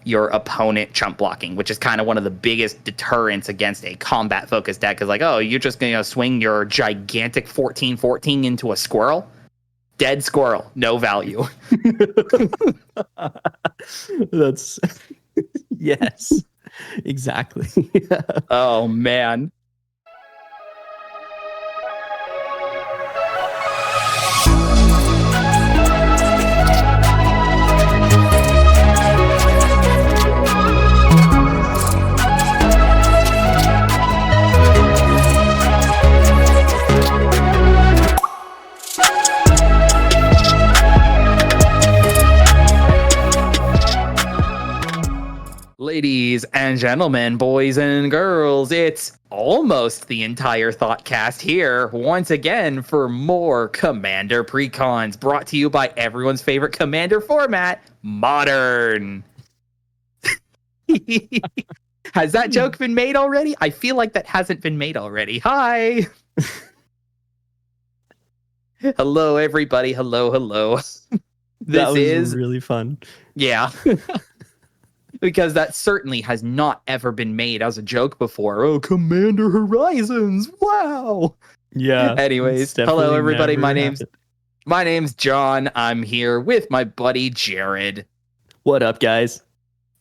your opponent chump blocking, which is kind of one of the biggest deterrents against a combat focused deck. Is like, oh, you're just going to swing your gigantic 14/14 into a squirrel. Dead squirrel, no value. That's yes, exactly. Oh man. Ladies and gentlemen, boys and girls, it's almost the entire Thoughtcast here once again for more Commander Precons, brought to you by everyone's favorite Commander format, Modern. Has that joke been made already? I feel like that hasn't been made already. Hi! Hello, everybody. Hello. That was really fun. Yeah. Because that certainly has not ever been made as a joke before. Oh, Commander Horizons! Wow. Yeah. Anyways, hello everybody. My name's Jon. I'm here with my buddy Jared. What up, guys?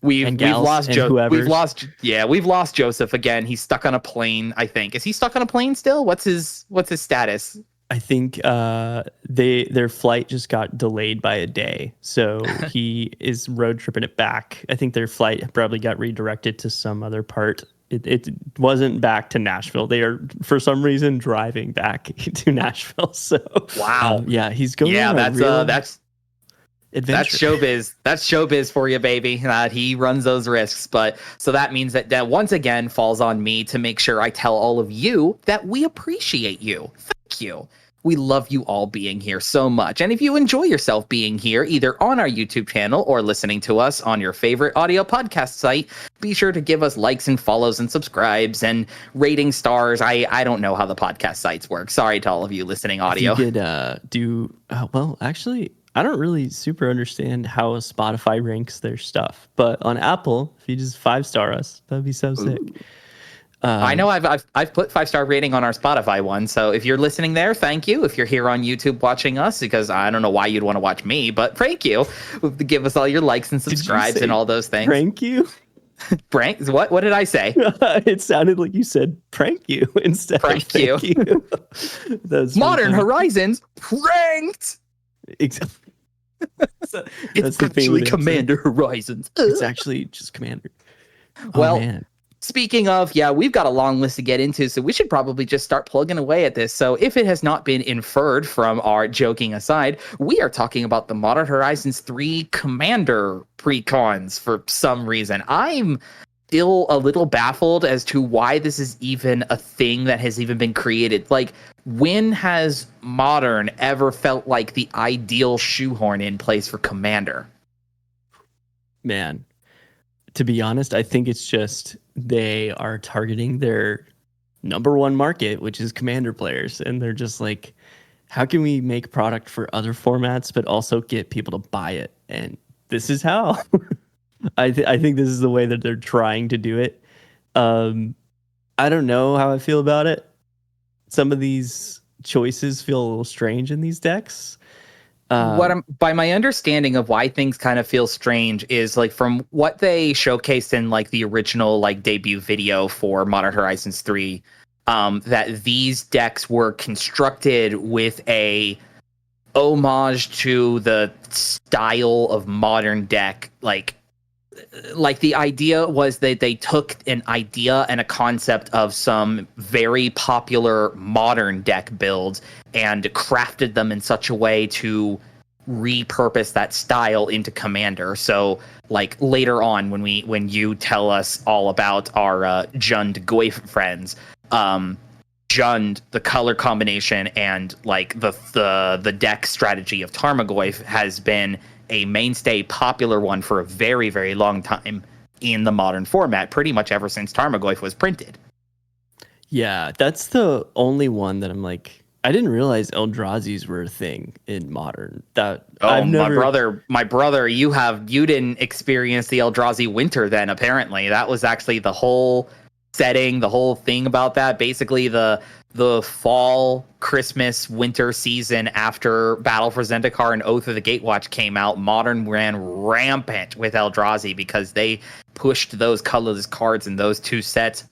We've lost Joseph. We've lost Joseph again. He's stuck on a plane, I think. Is he stuck on a plane still? What's his status? I think their flight just got delayed by a day, so he is road tripping it back. I think their flight probably got redirected to some other part. It wasn't back to Nashville. They are, for some reason, driving back to Nashville. So wow, yeah, he's going. Yeah, that's adventure. That's showbiz. That's showbiz for you, baby. He runs those risks. But so that means that once again falls on me to make sure I tell all of you that we appreciate you. Thank you. We love you all being here so much. And if you enjoy yourself being here, either on our YouTube channel or listening to us on your favorite audio podcast site, be sure to give us likes and follows and subscribes and rating stars. I don't know how the podcast sites work. Sorry to all of you listening audio. If you could well, actually, I don't really super understand how Spotify ranks their stuff. But on Apple, if you just 5-star us, that'd be so sick. I know I've put 5-star rating on our Spotify one, so if you're listening there, thank you. If you're here on YouTube watching us, because I don't know why you'd want to watch me, but thank you. Give us all your likes and subscribes and all those things. Prank you? Prank? What did I say? It sounded like you said prank you instead prank of thank you. Modern Horizons pranked! Exactly. It's actually Commander Horizons. It's actually just Commander. Well, man. Speaking of, we've got a long list to get into, so we should probably just start plugging away at this. So if it has not been inferred from our joking aside, we are talking about the Modern Horizons 3 Commander Precons for some reason. I'm still a little baffled as to why this is even a thing that has even been created. Like, when has Modern ever felt like the ideal shoehorn in place for Commander? Man, to be honest, I think it's just they are targeting their number one market, which is Commander players. And they're just like, how can we make product for other formats, but also get people to buy it? And this is how. I think this is the way that they're trying to do it. I don't know how I feel about it. Some of these choices feel a little strange in these decks. By my understanding of why things kind of feel strange is like from what they showcased in like the original like debut video for Modern Horizons 3, that these decks were constructed with a homage to the style of modern deck. Like the idea was that they took an idea and a concept of some very popular modern deck builds and crafted them in such a way to repurpose that style into Commander. So like later on when you tell us all about our Jund Goyf friends, Jund, the color combination and like the deck strategy of Tarmogoyf has been a mainstay popular one for a very, very long time in the modern format, pretty much ever since Tarmogoyf was printed. Yeah, that's the only one that I'm like I didn't realize Eldrazi's were a thing in Modern. That Oh, my brother, you didn't experience the Eldrazi winter then, apparently. That was actually the whole setting, the whole thing about that. Basically the fall, Christmas, winter season after Battle for Zendikar and Oath of the Gatewatch came out, Modern ran rampant with Eldrazi because they pushed those colorless cards in those two sets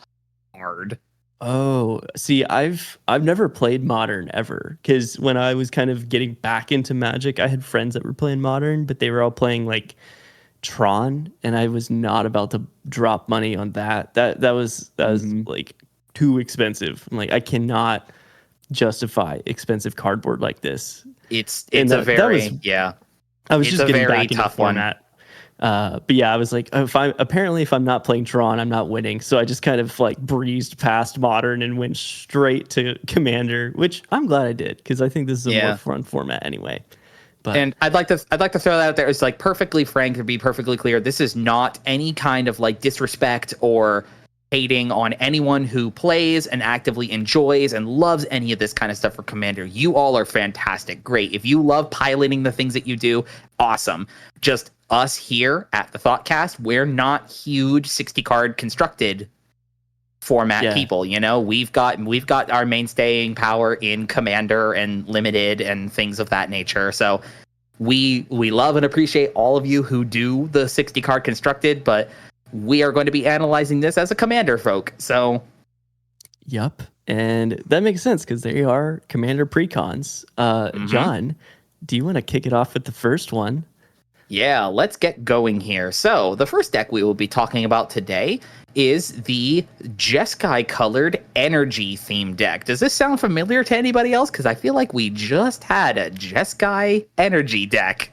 hard. Oh, see, I've never played Modern ever, because when I was kind of getting back into Magic, I had friends that were playing Modern, but they were all playing like Tron, and I was not about to drop money on that. That was like too expensive. I'm like, I cannot justify expensive cardboard like this. It's a very I was just getting back into format. But yeah, I was like, if I'm not playing Tron, I'm not winning. So I just kind of like breezed past Modern and went straight to Commander, which I'm glad I did, because I think this is a more fun format anyway. And I'd like to throw that out there. It's like perfectly frank, to be perfectly clear. This is not any kind of like disrespect or hating on anyone who plays and actively enjoys and loves any of this kind of stuff for Commander. You all are fantastic. Great. If you love piloting the things that you do, awesome. Just us here at the Thoughtcast, we're not huge 60 card constructed format people. You know, we've got our mainstaying power in Commander and Limited and things of that nature. So we love and appreciate all of you who do the 60 card constructed, but we are going to be analyzing this as a Commander folk. So yep, and that makes sense because they are Commander Precons. Jon, do you want to kick it off with the first one? Yeah, let's get going here. So the first deck we will be talking about today is the Jeskai colored energy theme deck. Does this sound familiar to anybody else? Because I feel like we just had a Jeskai energy deck.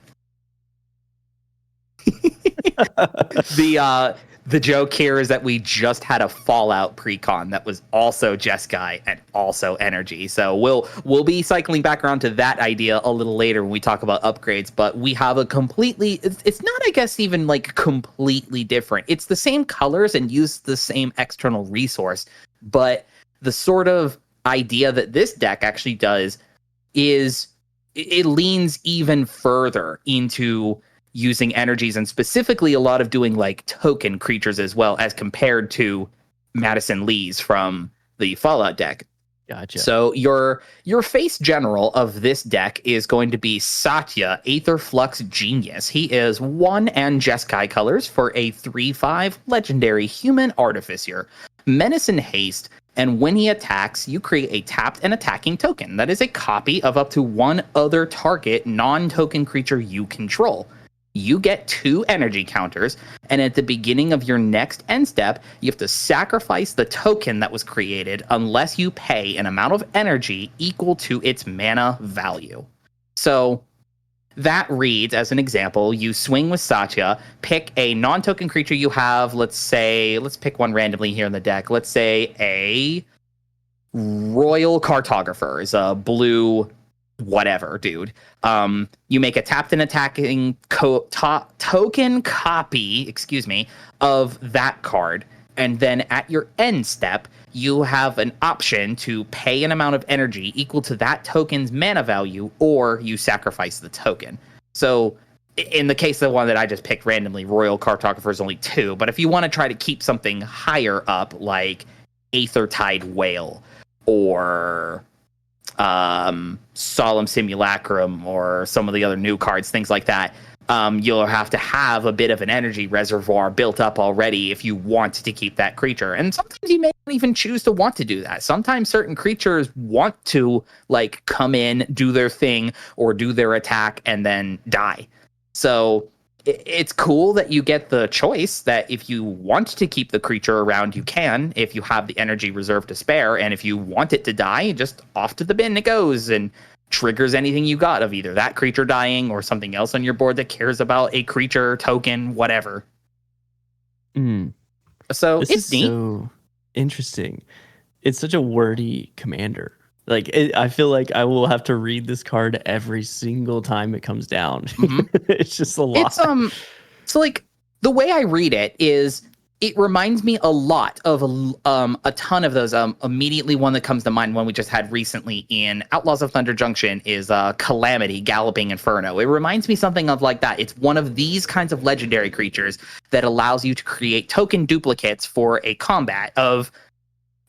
The joke here is that we just had a Fallout Precon that was also Jeskai and also energy. So we'll be cycling back around to that idea a little later when we talk about upgrades. But we have a completely, it's not, I guess, even like completely different. It's the same colors and use the same external resource. But the sort of idea that this deck actually does is it leans even further into using energies, and specifically a lot of doing like token creatures as well, as compared to Madison Lee's from the Fallout deck. Gotcha. So your face general of this deck is going to be Satya, Aetherflux Genius. He is 1 and Jeskai colors for a 3/5 legendary human artificer. Menace and haste, and when he attacks, you create a tapped and attacking token. That is a copy of up to one other target non-token creature you control. You get 2 energy counters, and at the beginning of your next end step, you have to sacrifice the token that was created unless you pay an amount of energy equal to its mana value. So that reads, as an example, you swing with Satya, pick a non-token creature you have. Let's pick one randomly here in the deck. Let's say a Royal Cartographer is a blue whatever, dude. You make a tapped and attacking token copy, of that card, and then at your end step, you have an option to pay an amount of energy equal to that token's mana value, or you sacrifice the token. So in the case of the one that I just picked randomly, Royal Cartographer is only 2, but if you want to try to keep something higher up, like Aethertide Whale, or Solemn Simulacrum, or some of the other new cards, things like that, you'll have to have a bit of an energy reservoir built up already if you want to keep that creature. And sometimes you may not even choose to want to do that. Sometimes certain creatures want to like come in, do their thing, or do their attack and then die. So it's cool that you get the choice that if you want to keep the creature around, you can, if you have the energy reserve to spare. And if you want it to die, just off to the bin it goes and triggers anything you got of either that creature dying or something else on your board that cares about a creature, token, whatever. So this it's is neat. So interesting. It's such a wordy commander. Like, I feel like I will have to read this card every single time it comes down. It's just a lot. So like the way I read it is It reminds me a lot of a ton of those. Immediately, one that comes to mind, one we just had recently in Outlaws of Thunder Junction, is Calamity, Galloping Inferno. It reminds me something of like that. It's one of these kinds of legendary creatures that allows you to create token duplicates for a combat of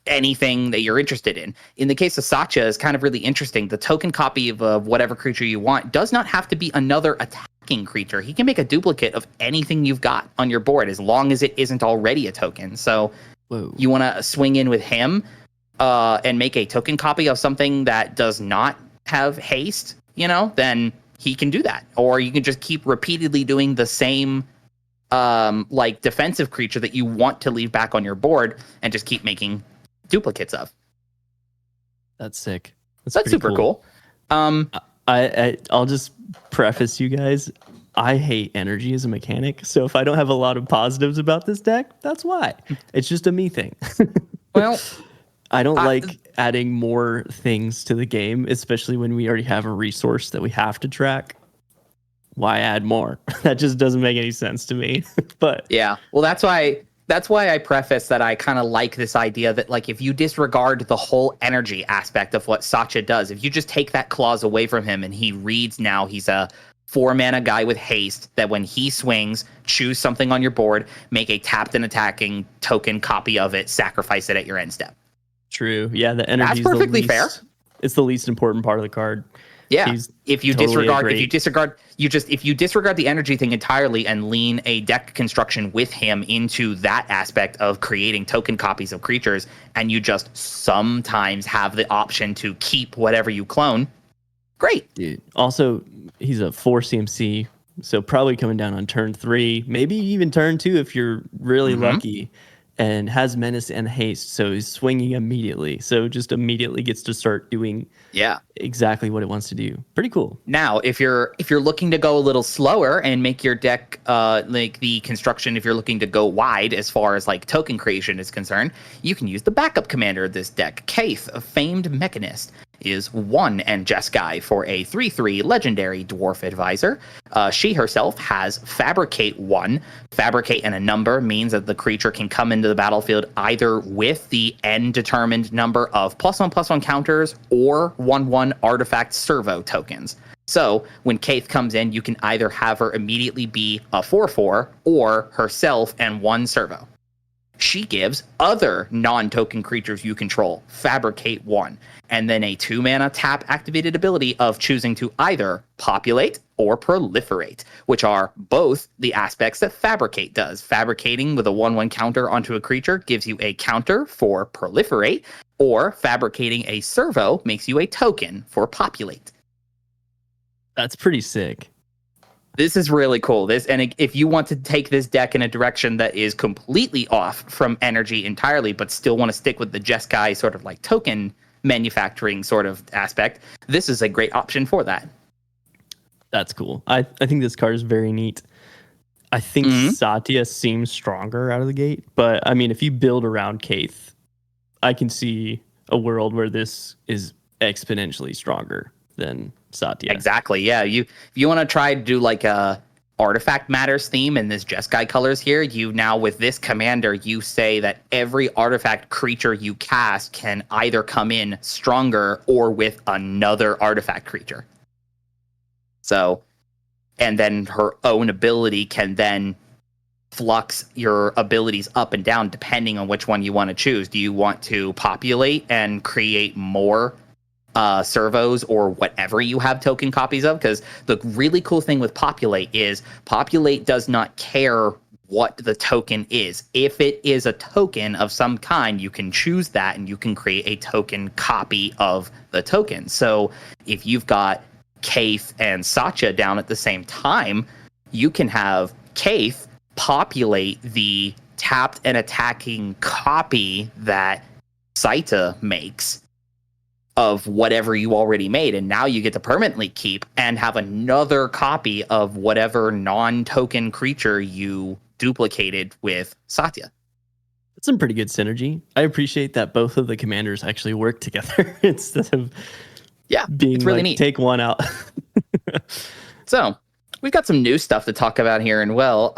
anything that you're interested in. In the case of Satya, is kind of really interesting. The token copy of whatever creature you want does not have to be another attacking creature. He can make a duplicate of anything you've got on your board as long as it isn't already a token. So you want to swing in with him and make a token copy of something that does not have haste, then he can do that. Or you can just keep repeatedly doing the same like defensive creature that you want to leave back on your board and just keep making duplicates of. That's sick. That's super cool. I'll just preface you guys. I hate energy as a mechanic, so if I don't have a lot of positives about this deck, that's why. It's just a me thing. Well, I don't like adding more things to the game, especially when we already have a resource that we have to track. Why add more? That just doesn't make any sense to me. But yeah, well, that's why I preface that I kind of like this idea that, like, if you disregard the whole energy aspect of what Satya does, if you just take that clause away from him and he reads now he's a 4-mana guy with haste, that when he swings, choose something on your board, make a tapped and attacking token copy of it, sacrifice it at your end step. True. Yeah, the energy is perfectly fair. It's the least important part of the card. Yeah, if you disregard the energy thing entirely and lean a deck construction with him into that aspect of creating token copies of creatures, and you just sometimes have the option to keep whatever you clone, great. Dude. Also, he's a 4 CMC, so probably coming down on turn 3, maybe even turn 2 if you're really lucky, and has menace and haste, so he's swinging immediately. So just immediately gets to start doing exactly what it wants to do. Pretty cool. Now, if you're looking to go a little slower and make your deck like the construction, if you're looking to go wide as far as like token creation is concerned, you can use the backup commander of this deck. Kaith, a famed mechanist, is 1 and Jeskai for a 3/3 legendary dwarf advisor. She herself has Fabricate 1. Fabricate and a number means that the creature can come into the battlefield either with the n-determined number of +1/+1 counters or 1/1 artifact servo tokens. So when Kaith comes in, you can either have her immediately be a 4/4 or herself and 1 servo. She gives other non-token creatures you control Fabricate 1, and then a 2-mana tap activated ability of choosing to either populate or proliferate, which are both the aspects that Fabricate does. Fabricating with a 1/1 counter onto a creature gives you a counter for proliferate, or fabricating a servo makes you a token for populate. That's pretty sick. This is really cool. If you want to take this deck in a direction that is completely off from energy entirely, but still want to stick with the Jeskai sort of like token manufacturing sort of aspect, this is a great option for that. That's cool. I think this card is very neat. I think Satya seems stronger out of the gate, but I mean, if you build around Kaith, I can see a world where this is exponentially stronger than Satya. Exactly. Yeah. If you want to try to do like a artifact matters theme in this Jeskai colors here, you now with this commander, you say that every artifact creature you cast can either come in stronger or with another artifact creature. So, and then her own ability can then flux your abilities up and down depending on which one you want to choose. Do you want to populate and create more servos or whatever you have token copies of? Because the really cool thing with populate is populate does not care what the token is. If it is a token of some kind, you can choose that and you can create a token copy of the token. So if you've got Kaith and Satya down at the same time, you can have Kaith populate the tapped and attacking copy that Saita makes of whatever you already made, and now you get to permanently keep and have another copy of whatever non-token creature you duplicated with Satya. That's some pretty good synergy. I appreciate that both of the commanders actually work together instead of being it's really neat. Take one out. So we've got some new stuff to talk about here, and well,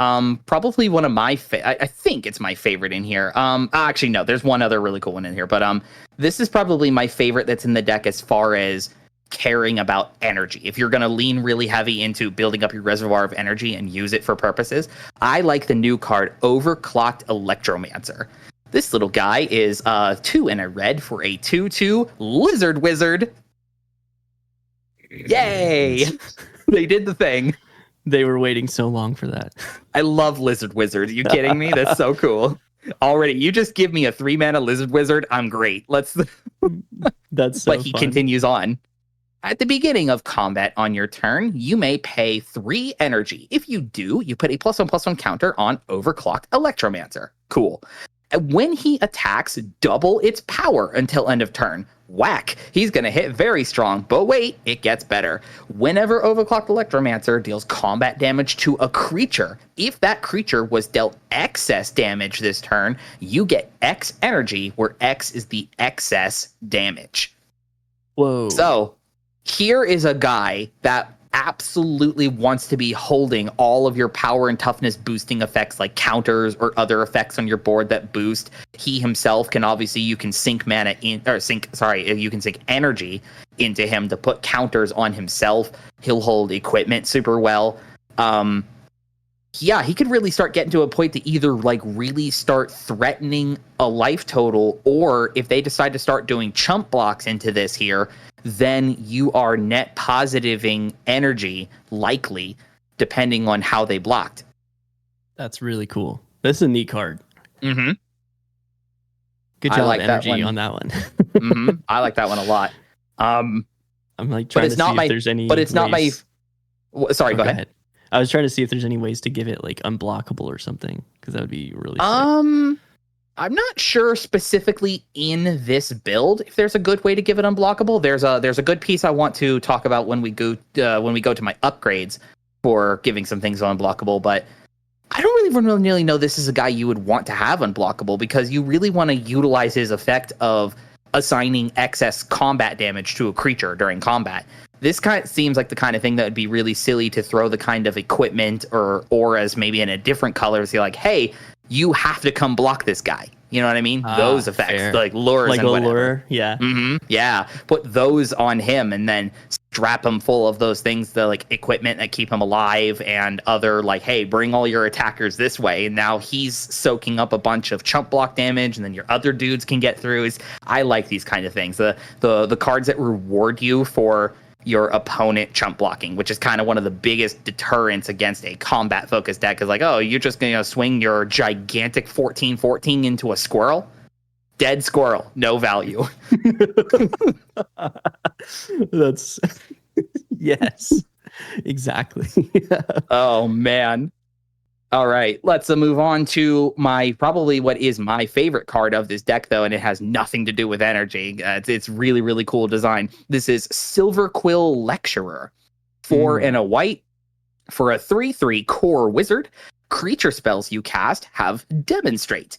probably one of my I think it's my favorite in here. Actually, no, there's one other really cool one in here, but this is probably my favorite that's in the deck as far as caring about energy. If you're going to lean really heavy into building up your reservoir of energy and use it for purposes, I like the new card Overclocked Electromancer. This little guy is 2 and a red for a 2/2 Lizard Wizard. Yay! They did the thing. They were waiting so long for that. I love Lizard Wizard. Are you kidding me? That's so cool. Already, you just give me a 3-mana Lizard Wizard, I'm great. That's so But he fun. Continues on. At the beginning of combat on your turn, you may pay 3 energy. If you do, you put a +1/+1 counter on Overclocked Electromancer. Cool. When he attacks, double its power until end of turn. Whack! He's going to hit very strong, but wait, it gets better. Whenever Overclocked Electromancer deals combat damage to a creature, if that creature was dealt excess damage this turn, you get X energy, where X is the excess damage. Whoa. So, here is a guy that absolutely wants to be holding all of your power and toughness boosting effects like counters or other effects on your board that boost. He himself can obviously, you can sink energy into him to put counters on himself. He'll hold equipment super well. Yeah, he could really start getting to a point to either like really start threatening a life total, or if they decide to start doing chump blocks into this here, then you are net positiving energy, likely, depending on how they blocked. That's really cool. This is a neat card. Mm-hmm. Good job, energy on that one. Mm-hmm. I like that one a lot. I'm like trying to see if there's any. But it's not my. Sorry, go ahead. I was trying to see if there's any ways to give it like unblockable or something, because that would be really sick. I'm not sure specifically in this build if there's a good way to give it unblockable. There's a good piece I want to talk about when we go to my upgrades for giving some things unblockable, but I don't really know this is a guy you would want to have unblockable, because you really want to utilize his effect of assigning excess combat damage to a creature during combat. This kind of seems like the kind of thing that would be really silly to throw the kind of equipment or auras maybe in a different color. So you're like, hey, you have to come block this guy. You know what I mean? Those effects, fair. like lures like and whatever. Lure, yeah. Mm-hmm, yeah. Put those on him and then strap him full of those things, the like equipment that keep him alive and other like, hey, bring all your attackers this way. And now he's soaking up a bunch of chump block damage, and then your other dudes can get through. I like these kind of things. The cards that reward you for your opponent chump blocking, which is kind of one of the biggest deterrents against a combat focused deck, is like, oh, you're just going to swing your gigantic 14/14 into a squirrel? Dead squirrel, no value. That's yes, exactly. Oh man. All right, let's move on to probably what is my favorite card of this deck, though, and it has nothing to do with energy. It's really, really cool design. This is Silver Quill Lecturer. 4 and a white for a 3/3 core wizard. Creature spells you cast have Demonstrate.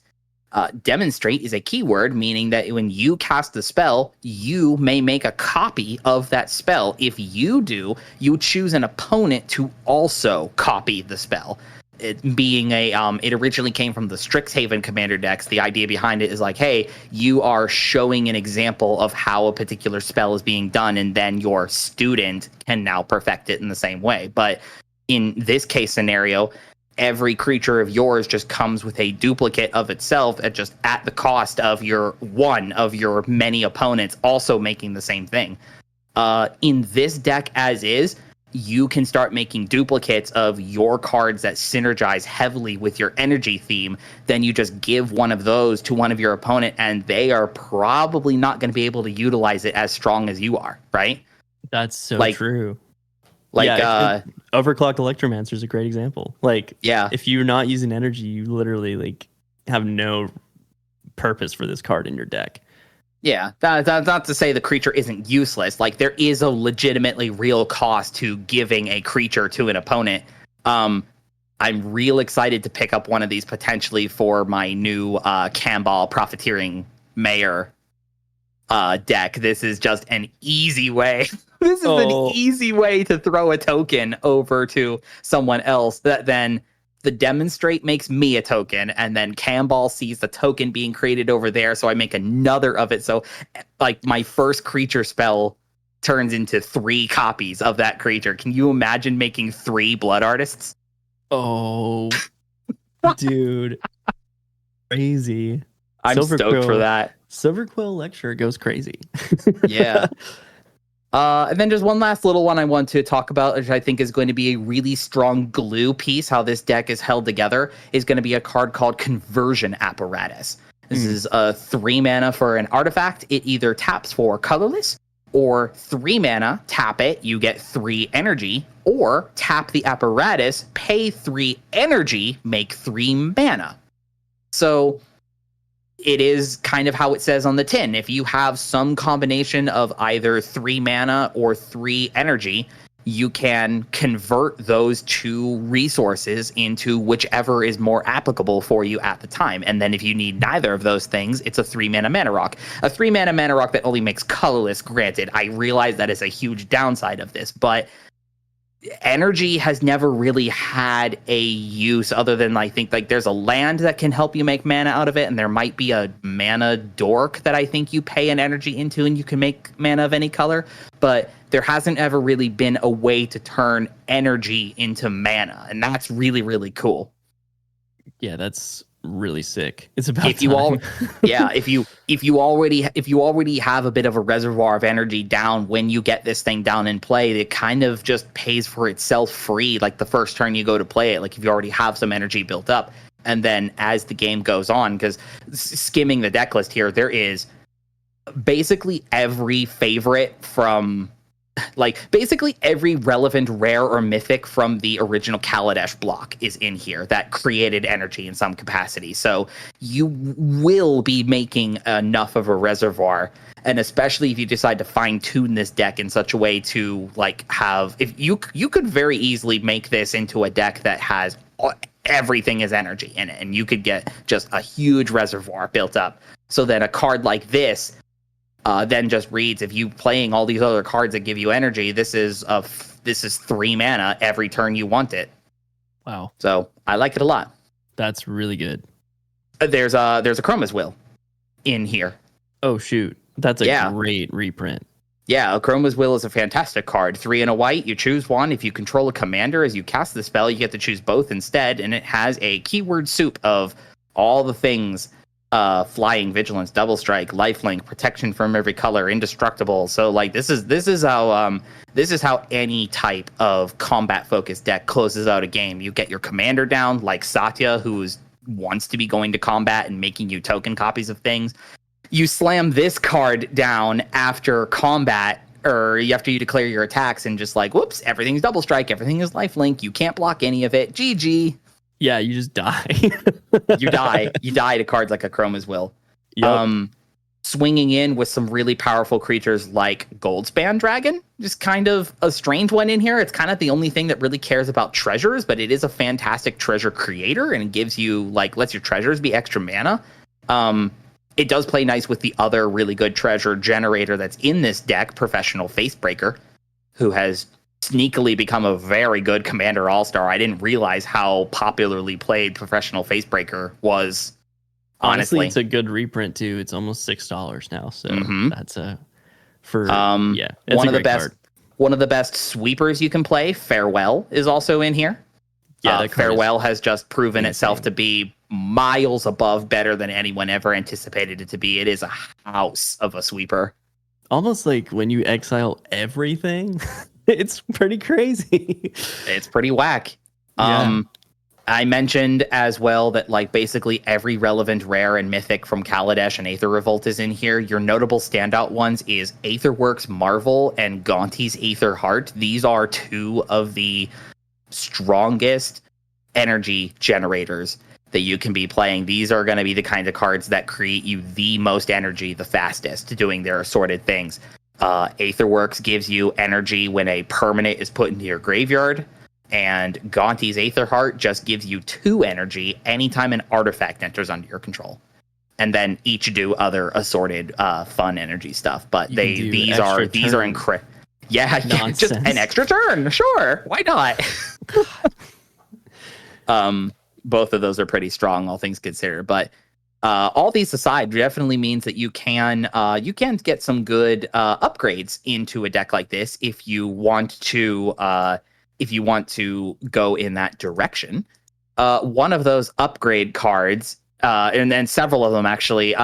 Demonstrate is a keyword, meaning that when you cast the spell, you may make a copy of that spell. If you do, you choose an opponent to also copy the spell. It being it originally came from the Strixhaven Commander decks. The idea behind it is like, hey, you are showing an example of how a particular spell is being done, and then your student can now perfect it in the same way. But in this case scenario, every creature of yours just comes with a duplicate of itself at the cost of one of your many opponents also making the same thing. In this deck as is, you can start making duplicates of your cards that synergize heavily with your energy theme. Then you just give one of those to one of your opponent, and they are probably not going to be able to utilize it as strong as you are, right? That's so true. Overclocked Electromancer is a great example. If you're not using energy, you literally have no purpose for this card in your deck. Yeah, that's not to say the creature isn't useless. Like, there is a legitimately real cost to giving a creature to an opponent. I'm real excited to pick up one of these potentially for my new Camball Profiteering Mayor deck. This is just an easy way. This is an easy way to throw a token over to someone else that then the demonstrate makes me a token, and then Camball sees the token being created over there, so I make another of it. So like my first creature spell turns into 3 copies of that creature. Can you imagine making 3 Blood Artists? Oh, dude. Crazy. I'm stoked for that. Silverquill Lecturer goes crazy. Yeah. And then just one last little one I want to talk about, which I think is going to be a really strong glue piece, how this deck is held together, is going to be a card called Conversion Apparatus. This is a 3 mana for an artifact. It either taps for colorless, or 3 mana, tap it, you get 3 energy, or tap the apparatus, pay 3 energy, make 3 mana. So it is kind of how it says on the tin. If you have some combination of either 3 mana or 3 energy, you can convert those 2 resources into whichever is more applicable for you at the time. And then if you need neither of those things, it's a 3 mana mana rock. A 3 mana mana rock that only makes colorless, granted. I realize that is a huge downside of this, but energy has never really had a use other than I think like there's a land that can help you make mana out of it, and there might be a mana dork that I think you pay an energy into and you can make mana of any color, but there hasn't ever really been a way to turn energy into mana, and that's really, really cool. Yeah, that's really sick. It's about if you already have a bit of a reservoir of energy down, when you get this thing down in play, it kind of just pays for itself free, like the first turn you go to play it, like if you already have some energy built up. And then as the game goes on, because skimming the deck list here, there is basically every favorite from basically every relevant rare or mythic from the original Kaladesh block is in here that created energy in some capacity. So you will be making enough of a reservoir, and especially if you decide to fine tune this deck in such a way to have, if you could very easily make this into a deck that has everything is energy in it, and you could get just a huge reservoir built up. So then a card like this then just reads, if you playing all these other cards that give you energy, this is 3 mana every turn you want it. Wow. So I like it a lot. That's really good. There's a Chroma's Will in here. Oh shoot. That's a great reprint. Yeah, a Chroma's Will is a fantastic card. 3 and a white, you choose one. If you control a commander as you cast the spell, you get to choose both instead, and it has a keyword soup of all the things. Flying, vigilance, double strike, lifelink, protection from every color, indestructible. So this is how any type of combat focused deck closes out a game. You get your commander down, like Satya, who wants to be going to combat and making you token copies of things. You slam this card down after combat, or after you declare your attacks, and just whoops, everything's double strike, everything is lifelink, you can't block any of it. GG. Yeah, you just die. You die to cards like a Chroma's Will. Yep. Swinging in with some really powerful creatures like Goldspan Dragon, just kind of a strange one in here. It's kind of the only thing that really cares about treasures, but it is a fantastic treasure creator, and it gives you lets your treasures be extra mana. It does play nice with the other really good treasure generator that's in this deck, Professional Facebreaker, who has sneakily become a very good Commander All-Star. I didn't realize how popularly played Professional Facebreaker was. Honestly, it's a good reprint too. It's almost $6 now, so that's one of the best sweepers you can play. Farewell is also in here. Yeah, Farewell has just proven itself to be miles above better than anyone ever anticipated it to be. It is a house of a sweeper. Almost like when you exile everything. It's pretty crazy. It's pretty whack. Yeah. I mentioned as well that basically every relevant rare and mythic from Kaladesh and Aether Revolt is in here. Your notable standout ones is Aetherworks Marvel and Gonti's Aether Heart. These are 2 of the strongest energy generators that you can be playing. These are going to be the kind of cards that create you the most energy the fastest, doing their assorted things. Aetherworks gives you energy when a permanent is put into your graveyard, and Gonti's Aether Heart just gives you 2 energy anytime an artifact enters under your control. and then each do other assorted fun energy stuff. But these are incredible. Yeah, just an extra turn. Sure, why not? Both of those are pretty strong, all things considered. But all these aside, definitely means that you can get some good upgrades into a deck like this if you want to go in that direction. One of those upgrade cards, and then several of them actually,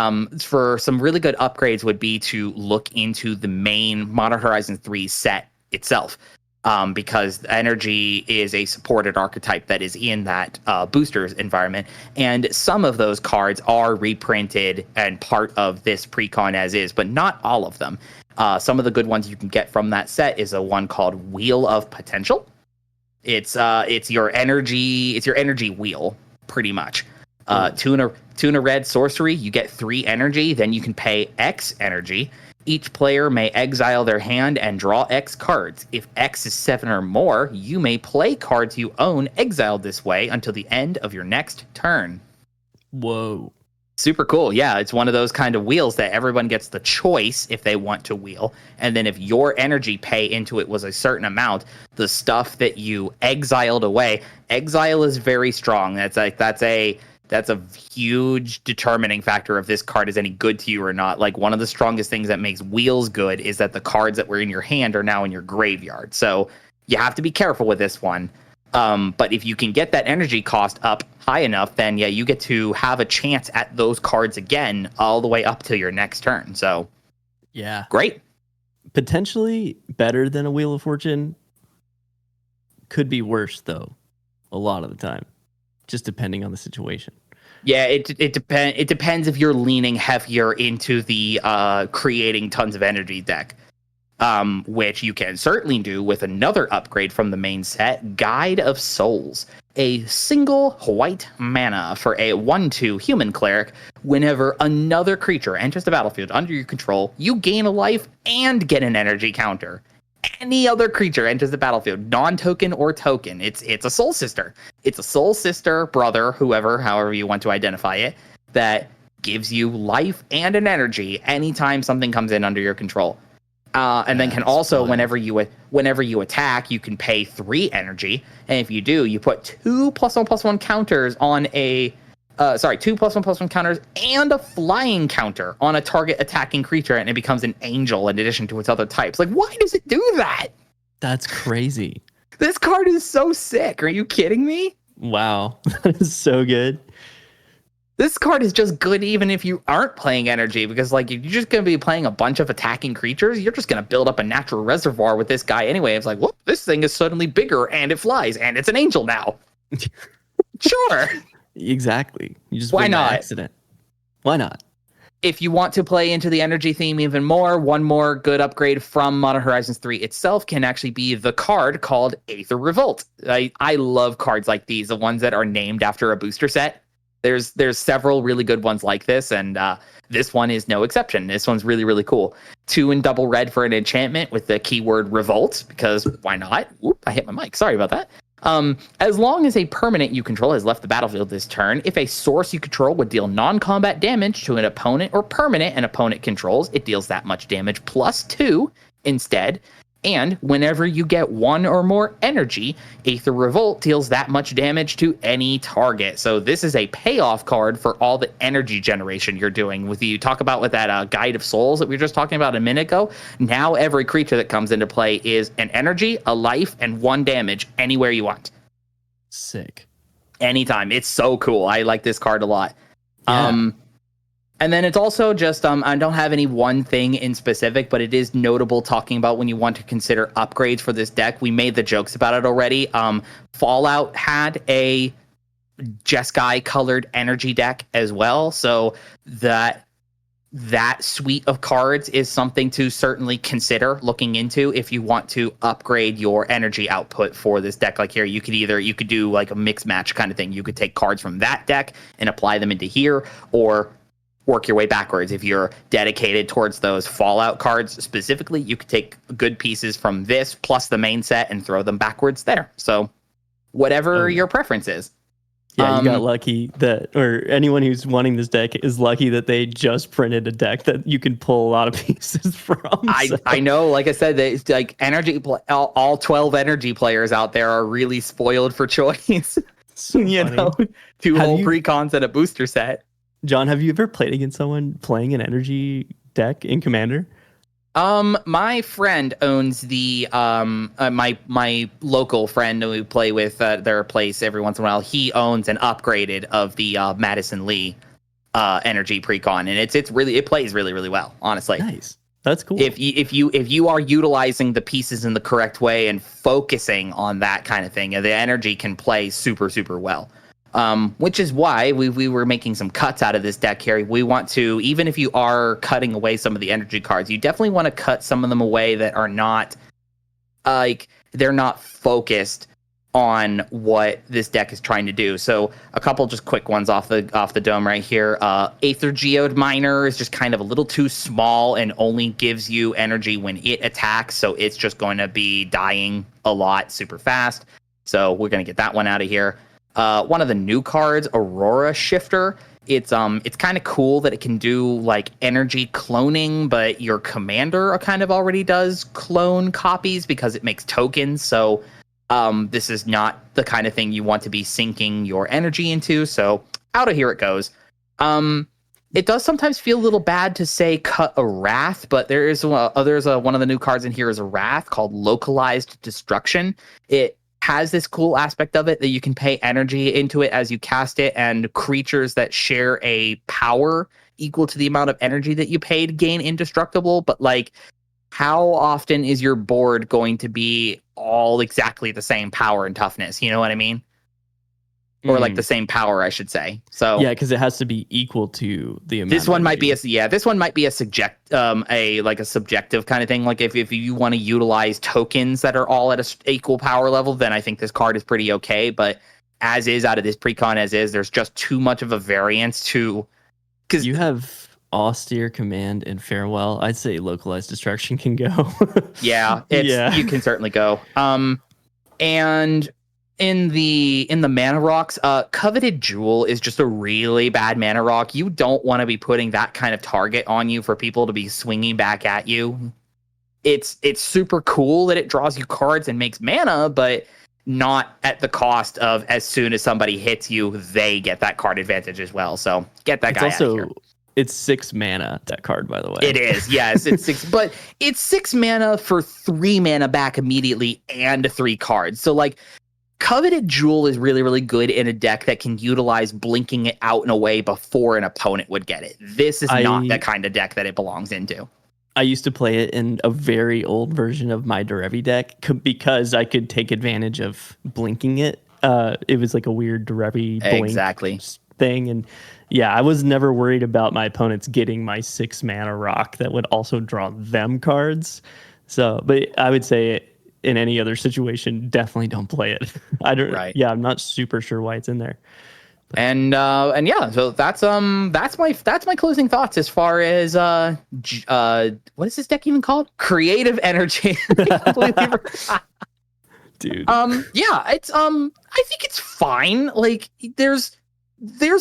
for some really good upgrades would be to look into the main Modern Horizons 3 set itself. Because energy is a supported archetype that is in that boosters environment. And some of those cards are reprinted and part of this Precon as is, but not all of them. Some of the good ones you can get from that set is a one called Wheel of Potential. It's your energy wheel, pretty much. Tuna red sorcery, you get 3 energy, then you can pay X energy. Each player may exile their hand and draw X cards. If X is 7 or more, you may play cards you own exiled this way until the end of your next turn. Whoa. Super cool. Yeah, it's one of those kind of wheels that everyone gets the choice if they want to wheel. And then if your energy pay into it was a certain amount, the stuff that you exiled away, exile is very strong. That's a huge determining factor if this card is any good to you or not. Like, one of the strongest things that makes wheels good is that the cards that were in your hand are now in your graveyard. So you have to be careful with this one. But if you can get that energy cost up high enough, then yeah, you get to have a chance at those cards again all the way up to your next turn. So yeah, great. Potentially better than a Wheel of Fortune. Could be worse though, a lot of the time, just depending on the situation. Yeah, it depends if you're leaning heavier into the creating tons of energy deck, which you can certainly do with another upgrade from the main set, Guide of Souls. A single white mana for a 1/2 human cleric. Whenever another creature enters the battlefield under your control, you gain a life and get an energy counter. Any other creature enters the battlefield, non-token or token. It's a soul sister. It's a soul sister, brother, however you want to identify it, that gives you life and an energy anytime something comes in under your control. And then can also, whenever you attack, you can pay 3 energy. And if you do, you put 2 +1/+1 counters on 2 +1/+1 counters and a flying counter on a target attacking creature, and it becomes an angel in addition to its other types. Like, why does it do that? That's crazy. This card is so sick. Are you kidding me? Wow. That is so good. This card is just good even if you aren't playing energy, because like, if you're just going to be playing a bunch of attacking creatures, you're just going to build up a natural reservoir with this guy anyway. It's like, whoop, this thing is suddenly bigger and it flies and it's an angel now. Sure. Exactly. You just why not? Accident. Why not? If you want to play into the energy theme even more, one more good upgrade from Modern Horizons 3 itself can actually be the card called Aether Revolt. I love cards like these, the ones that are named after a booster set. There's several really good ones like this, and this one is no exception. This one's really, really cool. 2 and double red for an enchantment with the keyword Revolt, because why not? Oop, I hit my mic. Sorry about that. As long as a permanent you control has left the battlefield this turn, if a source you control would deal non-combat damage to an opponent or permanent an opponent controls, it deals that much damage +2 instead. And whenever you get 1 or more energy, Aether Revolt deals that much damage to any target. So this is a payoff card for all the energy generation you're doing. With you talk about with that Guide of Souls that we were just talking about a minute ago, now every creature that comes into play is an energy, a life, and 1 damage anywhere you want. Sick. Anytime. It's so cool. I like this card a lot. Yeah. And then it's also just, I don't have any one thing in specific, but it is notable talking about when you want to consider upgrades for this deck. We made the jokes about it already. Fallout had a Jeskai colored energy deck as well. So that suite of cards is something to certainly consider looking into if you want to upgrade your energy output for this deck. Like here, you could do like a mix match kind of thing. You could take cards from that deck and apply them into here, or work your way backwards. If you're dedicated towards those Fallout cards specifically, you could take good pieces from this plus the main set and throw them backwards there. So whatever your preference is. Yeah, you got lucky that, or anyone who's wanting this deck is lucky that they just printed a deck that you can pull a lot of pieces from. I know, like I said, that it's like all 12 energy players out there are really spoiled for choice. So you funny. know, two whole precons and a booster set. John, have you ever played against someone playing an energy deck in Commander? My friend owns the my local friend who we play with their place every once in a while. He owns an upgraded of the Madison Lee energy precon, and it plays really, really well, honestly. Nice. That's cool. If you are utilizing the pieces in the correct way and focusing on that kind of thing, the energy can play super, super well. Which is why we were making some cuts out of this deck here. We want to, even if you are cutting away some of the energy cards, you definitely want to cut some of them away that are not they're not focused on what this deck is trying to do. So a couple just quick ones off the dome right here. Aether Geode Miner is just kind of a little too small and only gives you energy when it attacks, so it's just going to be dying a lot super fast. So we're going to get that one out of here. One of the new cards, Aurora Shifter. It's kind of cool that it can do like energy cloning, but your commander kind of already does clone copies because it makes tokens. So this is not the kind of thing you want to be sinking your energy into. So out of here it goes. It does sometimes feel a little bad to say cut a Wrath, but there's one of the new cards in here is a Wrath called Localized Destruction. It has this cool aspect of it that you can pay energy into it as you cast it, and creatures that share a power equal to the amount of energy that you paid gain indestructible. But like, how often is your board going to be all exactly the same power and toughness? You know what I mean? Or like the same power, I should say. So yeah, because it has to be equal to the amount. This one might be a subjective kind of thing. Like if you want to utilize tokens that are all at a equal power level, then I think this card is pretty okay. But as is out of this precon as is, there's just too much of a variance to. Because you have Austere Command and Farewell. I'd say Localized Destruction can go. You can certainly go. And in the mana rocks, Coveted Jewel is just a really bad mana rock. You don't want to be putting that kind of target on you for people to be swinging back at you. It's super cool that it draws you cards and makes mana, but not at the cost of as soon as somebody hits you, they get that card advantage as well. So get that guy out of here. It's 6 mana, that card, by the way. It is, yes. It's 6, but it's 6 mana for 3 mana back immediately and 3 cards. So like, Coveted Jewel is really, really good in a deck that can utilize blinking it out in a way before an opponent would get it. This is not the kind of deck that it belongs into. I used to play it in a very old version of my Derevi deck because I could take advantage of blinking it. It was like a weird Derevi blink thing. And yeah, I was never worried about my opponents getting my 6 mana rock that would also draw them cards. So, but I would say in any other situation, definitely don't play it. Yeah, I'm not super sure why it's in there. But. And yeah, so that's my closing thoughts as far as what is this deck even called? Creative Energy. Dude. Yeah, it's I think it's fine. Like there's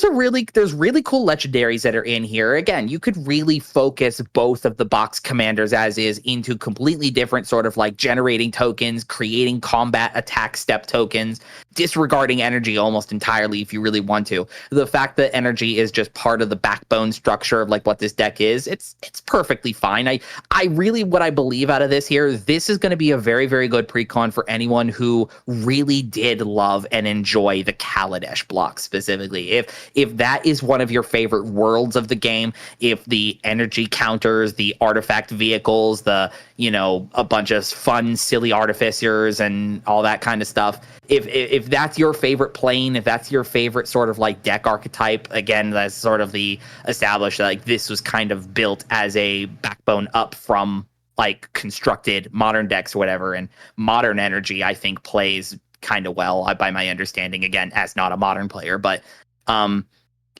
really cool legendaries that are in here. Again, you could really focus both of the box commanders as is into completely different sort of like generating tokens, creating combat attack step tokens, disregarding energy almost entirely if you really want to. The fact that energy is just part of the backbone structure of like what this deck is, it's perfectly fine. I really, what I believe out of this here, this is going to be a very, very good precon for anyone who really did love and enjoy the Kaladesh block specifically. If that is one of your favorite worlds of the game, if the energy counters, the artifact vehicles, the, a bunch of fun, silly artificers and all that kind of stuff, if that's your favorite plane, if that's your favorite sort of like deck archetype, again, that's sort of the established, like this was kind of built as a backbone up from like constructed modern decks or whatever, and modern energy, I think, plays kind of well by my understanding, again, as not a modern player, but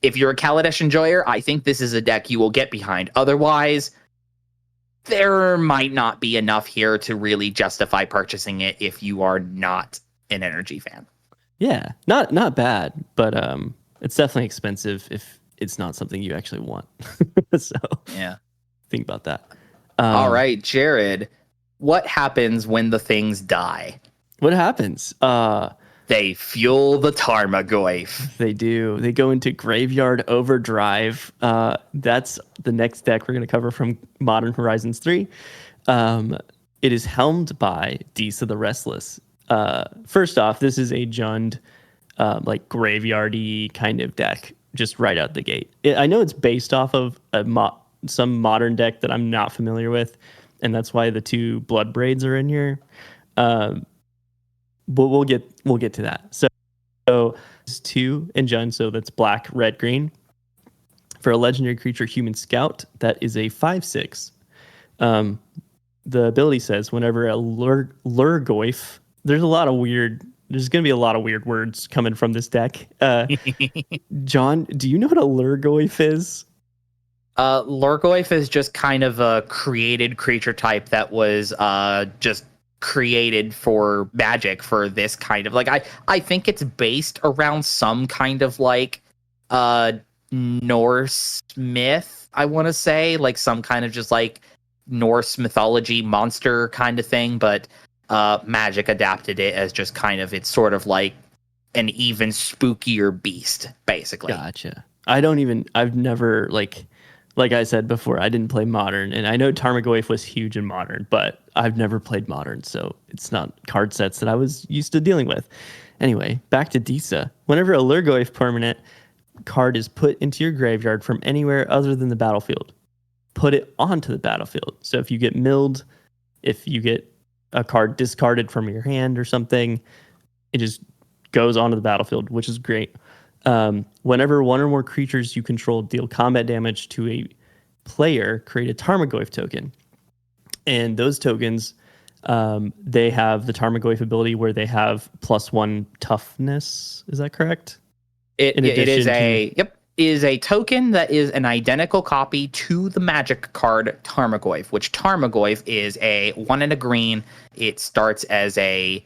if you're a Kaladesh enjoyer, I think this is a deck you will get behind. Otherwise, there might not be enough here to really justify purchasing it if you are not an energy fan. Yeah, not bad, but it's definitely expensive if it's not something you actually want. So Yeah. think about that. All right, Jared, what happens when the things die? What happens? They fuel the Tarmogoyf. They do. They go into Graveyard Overdrive. That's the next deck we're going to cover from Modern Horizons 3. It is helmed by Disa the Restless. First off, this is a Jund, like graveyardy kind of deck, just right out the gate. I know it's based off of some modern deck that I'm not familiar with, and that's why the 2 Blood Braids are in here. But we'll get to that. So it's 2 in Jund, so that's black, red, green. For a legendary creature, Human Scout, that is a 5/6. The ability says whenever a Lurgoyf, there's going to be a lot of weird words coming from this deck. Jon, do you know what a Lurgoyf is? Lurgoyf is just kind of a created creature type that was just created for Magic for this kind of, like, I think it's based around some kind of like Norse myth, I want to say, like some kind of just like Norse mythology monster kind of thing, but Magic adapted it as just kind of, it's sort of like an even spookier beast, basically. Gotcha. I've never, like I said before, I didn't play Modern, and I know Tarmogoyf was huge in Modern, but I've never played Modern, so it's not card sets that I was used to dealing with. Anyway, back to Disa. Whenever a Lurgoyf permanent card is put into your graveyard from anywhere other than the battlefield, put it onto the battlefield. So if you get milled, if you get a card discarded from your hand or something, it just goes onto the battlefield, which is great. Whenever 1 or more creatures you control deal combat damage to a player, create a Tarmogoyf token. And those tokens, they have the Tarmogoyf ability where they have +1 toughness. Is that correct? It is a token that is an identical copy to the Magic card Tarmogoyf, which Tarmogoyf is a 1 and a green. It starts as a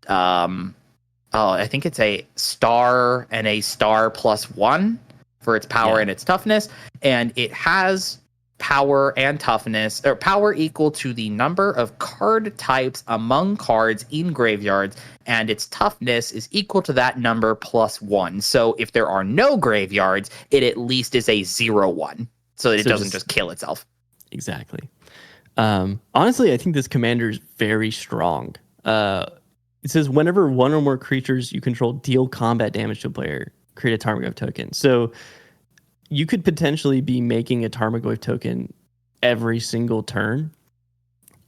I think it's a star and a star +1 for its power and its toughness, and it has power and toughness, or power equal to the number of card types among cards in graveyards, and its toughness is equal to that number +1. So if there are no graveyards, it at least is a 0/1, so that it doesn't just kill itself. Exactly. Honestly, I think this commander is very strong. It says whenever 1 or more creatures you control deal combat damage to a player, create a Tarmogoyf token. So you could potentially be making a Tarmogoyf token every single turn,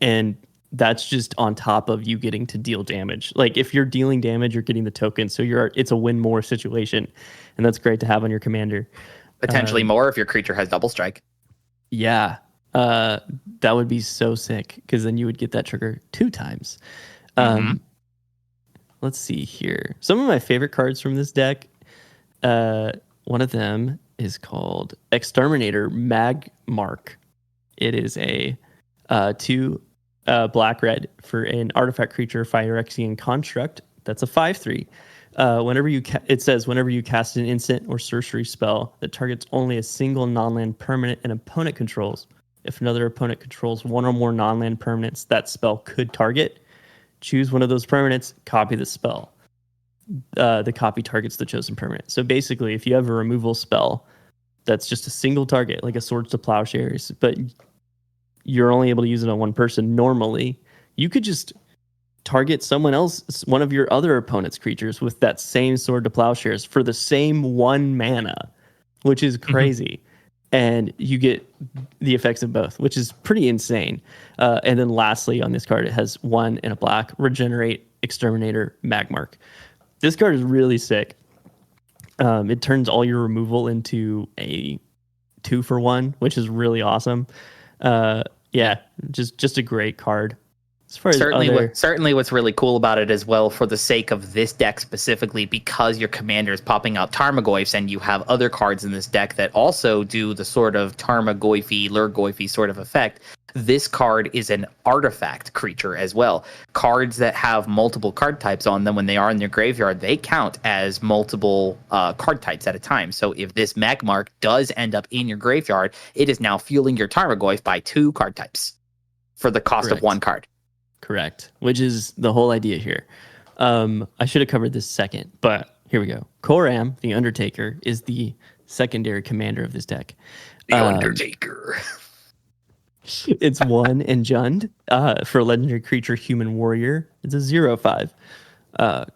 and that's just on top of you getting to deal damage. Like if you're dealing damage, you're getting the token, so it's a win more situation, and that's great to have on your commander. Potentially more if your creature has double strike. Yeah, that would be so sick, because then you would get that trigger 2 times. Let's see here. Some of my favorite cards from this deck. One of them is called Exterminator Magmark. It is a 2 black-red for an artifact creature, Phyrexian Construct. That's a 5/3. It says whenever you cast an instant or sorcery spell that targets only a single non-land permanent an opponent controls, if another opponent controls 1 or more non-land permanents that spell could target, choose one of those permanents, copy the spell. The copy targets the chosen permanent. So basically, if you have a removal spell that's just a single target, like a Swords to Plowshares, but you're only able to use it on one person normally, you could just target someone else, one of your other opponent's creatures, with that same Sword to Plowshares for the same 1 mana, which is crazy. And you get the effects of both, which is pretty insane. And then lastly, on this card, it has 1 and a black, Regenerate Exterminator Magmark. This card is really sick. It turns all your removal into a 2-for-1, which is really awesome. Just a great card. As far as certainly what's really cool about it as well, for the sake of this deck specifically, because your commander is popping out Tarmogoyfs and you have other cards in this deck that also do the sort of Tarmogoyfy, Lurgoyfy sort of effect, This card is an artifact creature as well. Cards that have multiple card types on them, when they are in your graveyard, they count as multiple card types at a time. So if this Magmark does end up in your graveyard, it is now fueling your Tarmogoyf by 2 card types for the cost of 1 card. Correct, which is the whole idea here. I should have covered this second, but here we go. Koram, the Undertaker, is the secondary commander of this deck. The Undertaker. It's 1 and Jund for a legendary creature, Human Warrior. It's a 0/5.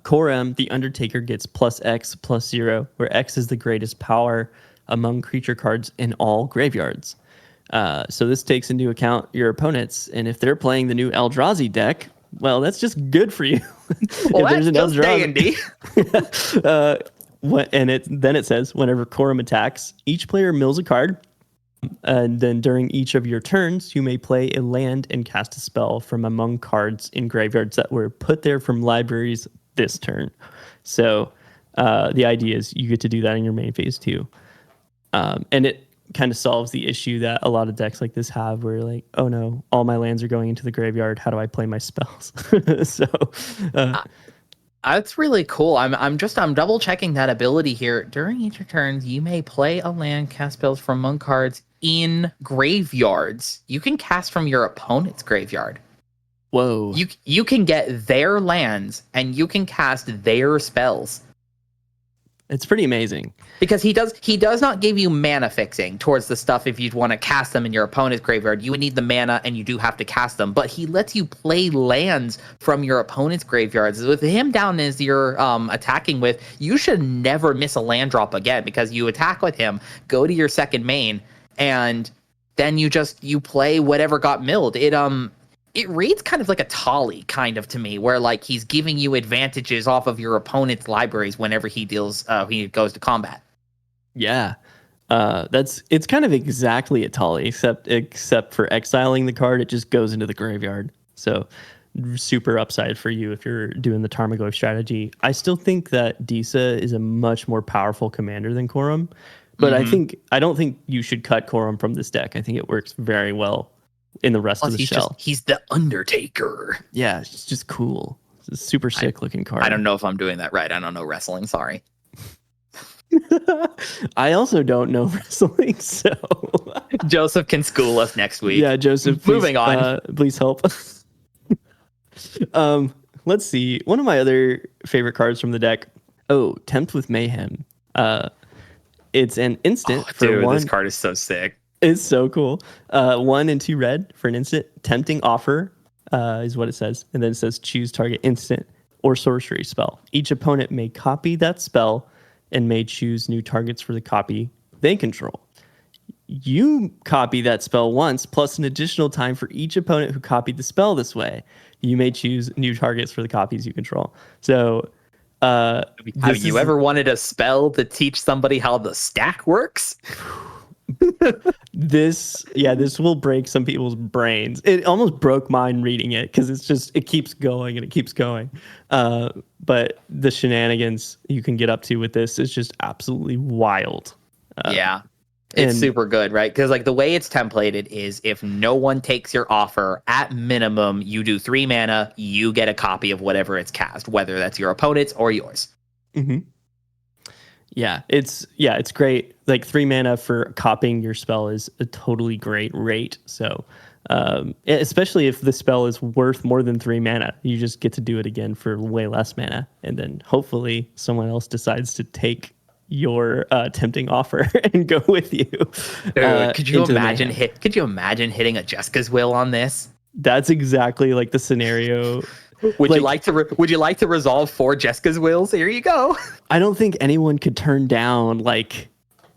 Koram, the Undertaker, gets +X/+0, where X is the greatest power among creature cards in all graveyards. So this takes into account your opponents, and if they're playing the new Eldrazi deck, well, that's just good for you. Well, that's just dandy. Then it says, whenever Koram attacks, each player mills a card. And then during each of your turns, you may play a land and cast a spell from among cards in graveyards that were put there from libraries this turn. So the idea is you get to do that in your main phase too. And it kind of solves the issue that a lot of decks like this have where like, oh no, all my lands are going into the graveyard. How do I play my spells? That's really cool. I'm double checking that ability here. During each of your turns, you may play a land, cast spells from among cards in graveyards. You can cast from your opponent's graveyard. Whoa. You can get their lands and you can cast their spells. It's pretty amazing. Because he does not give you mana fixing towards the stuff if you'd want to cast them in your opponent's graveyard. You would need the mana and you do have to cast them. But he lets you play lands from your opponent's graveyards. With him down as you're attacking with, you should never miss a land drop again because you attack with him, go to your second main, and then you play whatever got milled. It reads kind of like a Tali kind of to me, where like he's giving you advantages off of your opponent's libraries whenever he goes to combat. Yeah, it's kind of exactly a Tali, except for exiling the card, it just goes into the graveyard. So super upside for you if you're doing the Tarmogoyf strategy. I still think that Disa is a much more powerful commander than Koram, but I don't think you should cut Koram from this deck. I think it works very well in the rest of the shell. He's the Undertaker. Yeah, it's just cool. It's a super sick looking card. I don't know if I'm doing that right. I don't know wrestling. Sorry. I also don't know wrestling, so Joseph can school us next week. Yeah, Joseph. Please, moving on. Please help. Let's see. One of my other favorite cards from the deck. Oh, Tempt with Mayhem. It's an instant for 1. This card is so sick. It's so cool. 1 and 2 red for an instant. Tempting Offer is what it says. And then it says choose target instant or sorcery spell. Each opponent may copy that spell and may choose new targets for the copy they control. You copy that spell once, plus an additional time for each opponent who copied the spell this way. You may choose new targets for the copies you control. So have you ever wanted a spell to teach somebody how the stack works? This will break some people's brains. It almost broke mine reading it because it keeps going and it keeps going. But the shenanigans you can get up to with this is just absolutely wild. It's super good, right? Because like the way it's templated is if no one takes your offer, at minimum you do 3 mana, you get a copy of whatever it's cast, whether that's your opponent's or yours. Mm-hmm. Yeah, it's great. Like 3 mana for copying your spell is a totally great rate. So, especially if the spell is worth more than 3 mana, you just get to do it again for way less mana, and then hopefully someone else decides to take your tempting offer and go with you. Could you imagine hitting a Jessica's Will on this? That's exactly like the scenario. Would you like to resolve 4 Jessica's Wills? Here you go. I don't think anyone could turn down like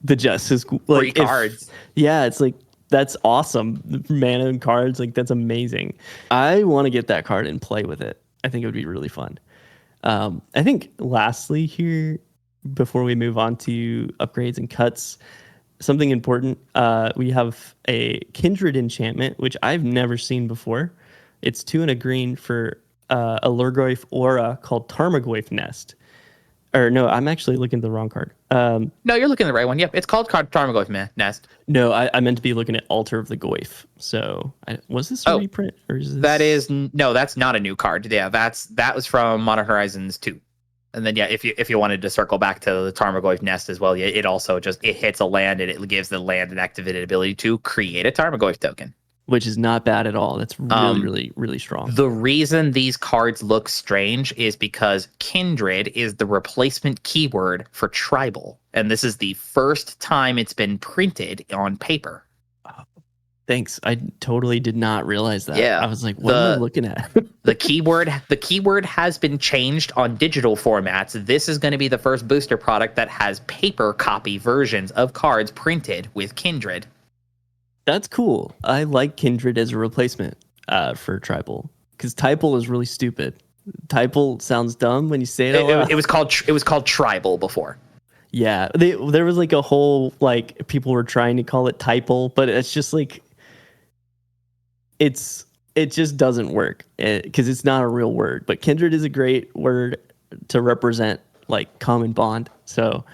the Justice free cards. It's like that's awesome. Mana and cards, like that's amazing. I want to get that card and play with it. I think it would be really fun. I think lastly here, before we move on to upgrades and cuts, something important. We have a Kindred enchantment, which I've never seen before. It's 2 and a green for a Lurgoyf aura called Tarmogoyf Nest. Or no, I'm actually looking at the wrong card. No, you're looking at the right one. Yep, it's called Tarmogoyf Nest. No, I meant to be looking at Altar of the Goyf. So was this a reprint or is this? That's not a new card. Yeah, that was from Modern Horizons 2. And then if you wanted to circle back to the Tarmogoyf Nest as well, it also it hits a land and it gives the land an activated ability to create a Tarmogoyf token. Which is not bad at all. That's really, really strong. The reason these cards look strange is because Kindred is the replacement keyword for tribal. And this is the first time it's been printed on paper. Thanks. I totally did not realize that. Yeah. I was like, what am I looking at? the keyword has been changed on digital formats. This is going to be the first booster product that has paper copy versions of cards printed with Kindred. That's cool. I like Kindred as a replacement for Tribal because Typal is really stupid. Typal sounds dumb when you say it. It was called Tribal before. Yeah, there was like a whole like people were trying to call it Typal, but it's just like it just doesn't work because it's not a real word. But Kindred is a great word to represent like common bond. So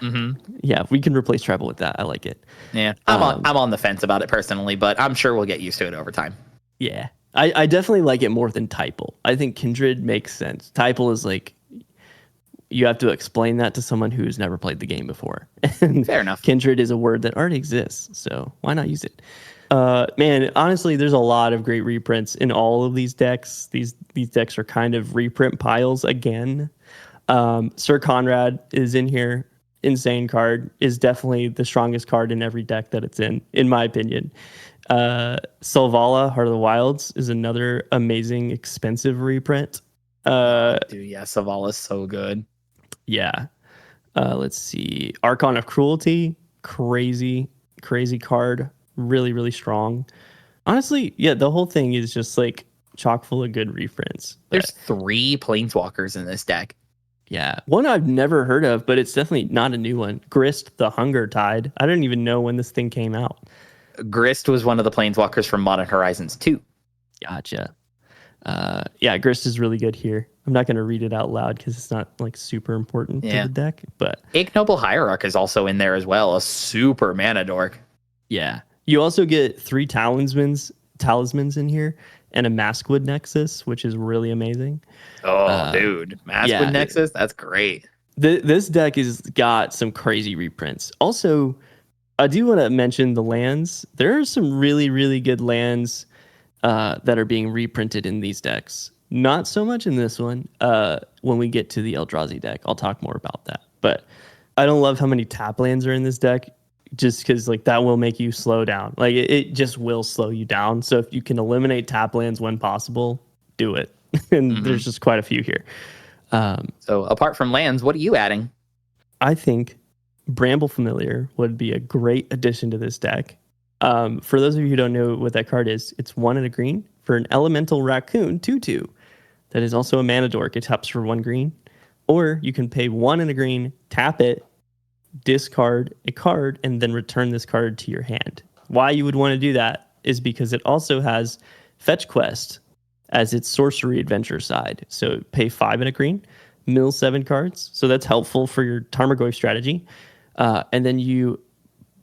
yeah, if we can replace Tribal with that, I like it. Yeah, I'm on the fence about it personally, but I'm sure we'll get used to it over time. Yeah, I definitely like it more than Typal. I think Kindred makes sense. Typal is like you have to explain that to someone who's never played the game before. Fair enough. Kindred is a word that already exists, so why not use it? Man, honestly, there's a lot of great reprints in all of these decks. These decks are kind of reprint piles again. Sir Conrad is in here. Insane card, is definitely the strongest card in every deck that it's in my opinion. Selvala, Heart of the Wilds, is another amazing, expensive reprint. Dude, yeah, Selvala is so good. Yeah. Let's see. Archon of Cruelty, crazy card. Really, really strong. Honestly, yeah, the whole thing is just like chock full of good reprints. There's 3 Planeswalkers in this deck. Yeah. One I've never heard of, but it's definitely not a new one. Grist, the Hunger Tide. I don't even know when this thing came out. Grist was one of the Planeswalkers from Modern Horizons 2. Gotcha. Yeah, Grist is really good here. I'm not going to read it out loud because it's not like super important to the deck. But Ignoble Hierarch is also in there as well, a super mana dork. Yeah. You also get 3 talismans in here and a Maskwood Nexus, which is really amazing. Oh, dude. Maskwood Nexus? That's great. This deck has got some crazy reprints. Also, I do want to mention the lands. There are some really, really good lands that are being reprinted in these decks. Not so much in this one. When we get to the Eldrazi deck, I'll talk more about that. But I don't love how many tap lands are in this deck, just because like that will make you slow down. Like it just will slow you down. So if you can eliminate tap lands when possible, do it. And there's just quite a few here. So apart from lands, what are you adding? I think Bramble Familiar would be a great addition to this deck. For those of you who don't know what that card is, it's 1 and a green for an Elemental Raccoon 2/2. That is also a mana dork. It taps for 1 green. Or you can pay 1 and a green, tap it, discard a card, and then return this card to your hand. Why you would want to do that is because it also has Fetch Quest as its sorcery adventure side. So pay 5 and a green, mill 7 cards. So that's helpful for your Tarmogoyf strategy. And then you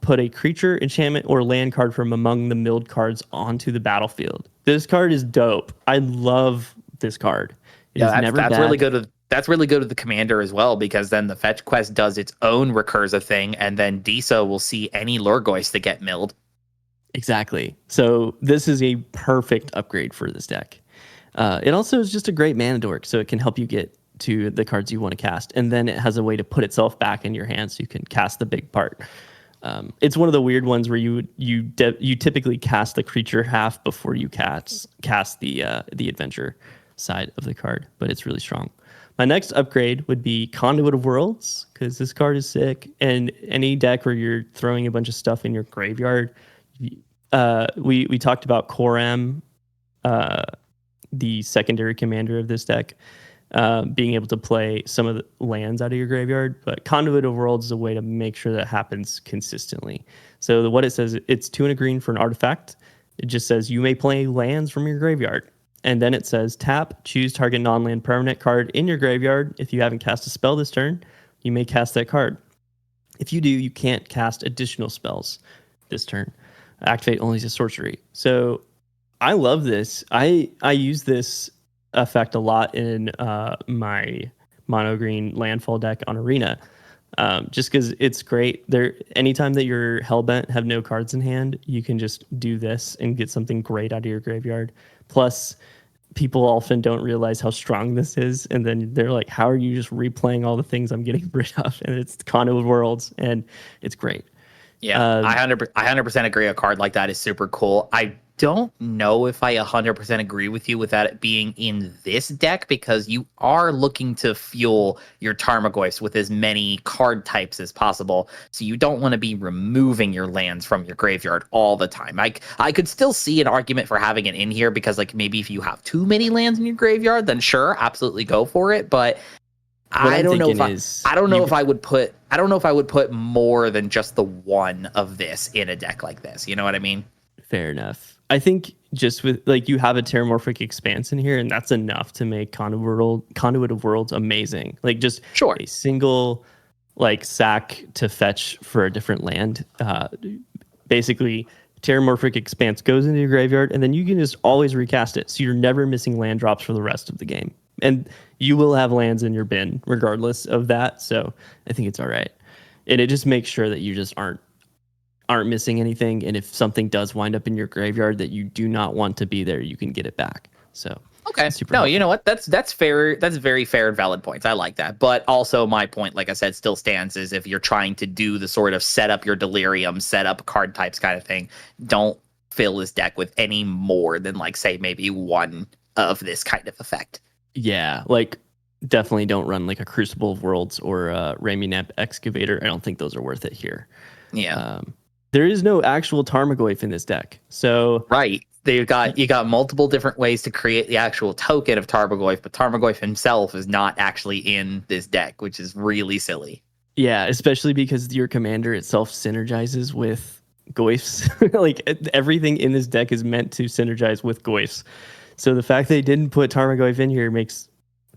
put a creature, enchantment, or land card from among the milled cards onto the battlefield. This card is dope. I love this card. That's really good. That's really good with the commander as well, because then the Fetch Quest does its own recursive thing, and then Deso will see any Lurgoyfs that get milled. Exactly. So this is a perfect upgrade for this deck. It also is just a great mana dork, so it can help you get to the cards you want to cast, and then it has a way to put itself back in your hand so you can cast the big part. It's one of the weird ones where you typically cast the creature half before you cast the adventure side of the card, but it's really strong. My next upgrade would be Conduit of Worlds, because this card is sick. And any deck where you're throwing a bunch of stuff in your graveyard, we talked about Koram, the secondary commander of this deck, being able to play some of the lands out of your graveyard. But Conduit of Worlds is a way to make sure that happens consistently. So what it says, it's 2 and a green for an artifact. It just says you may play lands from your graveyard. And then it says, tap, choose target non-land permanent card in your graveyard. If you haven't cast a spell this turn, you may cast that card. If you do, you can't cast additional spells this turn. Activate only as a sorcery. So I love this. I use this effect a lot in my mono green landfall deck on Arena. Just because it's great. There, anytime that you're hellbent, have no cards in hand, you can just do this and get something great out of your graveyard. Plus, people often don't realize how strong this is, and then they're like, "How are you just replaying all the things I'm getting rid of?" And it's Conduit Worlds, and it's great. Yeah, I 100% agree. A card like that is super cool. I don't know if I 100% agree with you with that being in this deck, because you are looking to fuel your Tarmogoyfs with as many card types as possible. So you don't want to be removing your lands from your graveyard all the time. I could still see an argument for having it in here, because like maybe if you have too many lands in your graveyard, then sure, absolutely go for it. But I don't know if I would put more than just the one of this in a deck like this. You know what I mean? Fair enough. I think just with like you have a Terramorphic Expanse in here, and that's enough to make Conduit of Worlds amazing. Like just a single like sack to fetch for a different land. Basically, Terramorphic Expanse goes into your graveyard, and then you can just always recast it. So you're never missing land drops for the rest of the game. And you will have lands in your bin regardless of that. So I think it's all right. And it just makes sure that you just aren't missing anything. And if something does wind up in your graveyard that you do not want to be there, you can get it back. So okay. No, helpful. You know what? That's fair. That's very fair and valid points. I like that. But also my point, like I said, still stands, is if you're trying to do the sort of set up your delirium, set up card types kind of thing, don't fill this deck with any more than like, say, maybe one of this kind of effect. Yeah, like definitely don't run like a Crucible of Worlds or a Raminamp Excavator. I don't think those are worth it here. Yeah. There is no actual Tarmogoyf in this deck. So right. You got multiple different ways to create the actual token of Tarmogoyf, but Tarmogoyf himself is not actually in this deck, which is really silly. Yeah, especially because your commander itself synergizes with Goyfs. Like everything in this deck is meant to synergize with Goyfs. So the fact they didn't put Tarmogoyf in here makes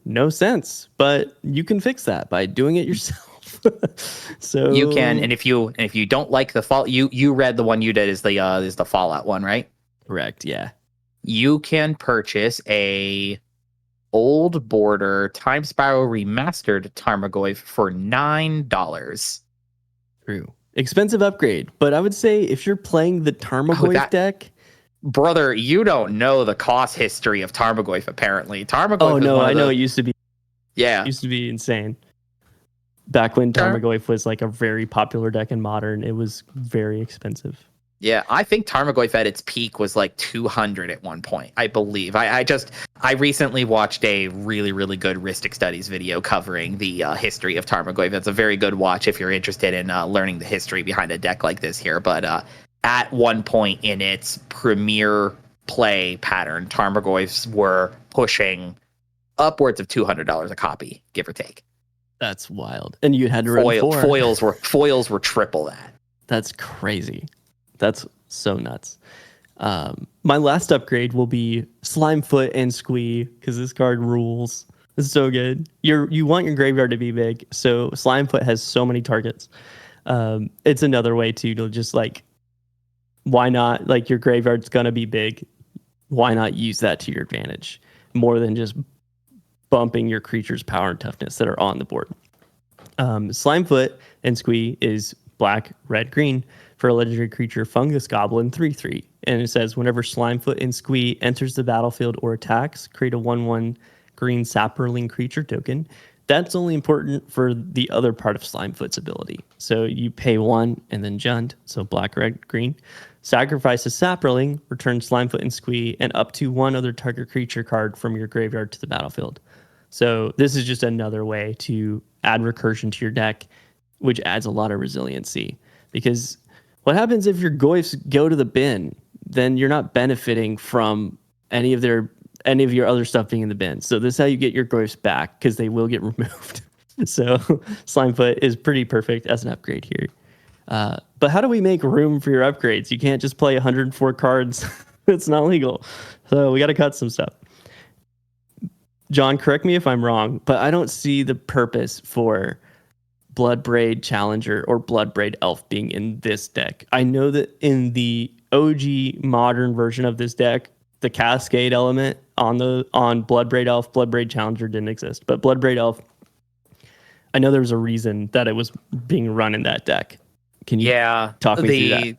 no sense, but you can fix that by doing it yourself. So you can, and if you don't like the fall, you read the one you did is the Fallout one, right? Correct. Yeah. You can purchase a Old Border Time Spiral Remastered Tarmogoyf for $9. True. Expensive upgrade, but I would say if you're playing the Tarmogoyf deck. Brother, you don't know the cost history of Tarmogoyf, apparently. Tarmogoyf. Oh, no, I know it used to be. Yeah. It used to be insane. Back when Tarmogoyf was like a very popular deck in Modern, it was very expensive. Yeah, I think Tarmogoyf at its peak was like 200 at one point, I believe. I recently watched a really, really good Ristic Studies video covering the history of Tarmogoyf. It's a very good watch if you're interested in learning the history behind a deck like this here. But at one point in its premier play pattern, Tarmogoyfs were pushing upwards of $200 a copy, give or take. That's wild. And you had to run foils were triple that. That's crazy. That's so nuts. My last upgrade will be Slimefoot and Squee, because this card rules. It's so good. You want your graveyard to be big, so Slimefoot has so many targets. It's another way to just like, why not? Like your graveyard's gonna be big. Why not use that to your advantage more than just bumping your creature's power and toughness that are on the board? Slimefoot and Squee is black, red, green for a legendary creature, Fungus Goblin, 3/3. And it says, whenever Slimefoot and Squee enters the battlefield or attacks, create a 1/1 green Saproling creature token. That's only important for the other part of Slimefoot's ability. So you pay 1 and then Jund, so black, red, green. Sacrifice a Saproling, return Slimefoot and Squee, and up to one other target creature card from your graveyard to the battlefield. So this is just another way to add recursion to your deck, which adds a lot of resiliency. Because what happens if your Goyfs go to the bin? Then you're not benefiting from any of your other stuff being in the bin. So this is how you get your Goyfs back, because they will get removed. So Slimefoot is pretty perfect as an upgrade here. But how do we make room for your upgrades? You can't just play 104 cards. It's not legal. So we got to cut some stuff. John, correct me if I'm wrong, but I don't see the purpose for Bloodbraid Challenger or Bloodbraid Elf being in this deck. I know that in the OG modern version of this deck, the Cascade element on Bloodbraid Elf, Bloodbraid Challenger didn't exist, but Bloodbraid Elf, I know there was a reason that it was being run in that deck. Can you talk me through that?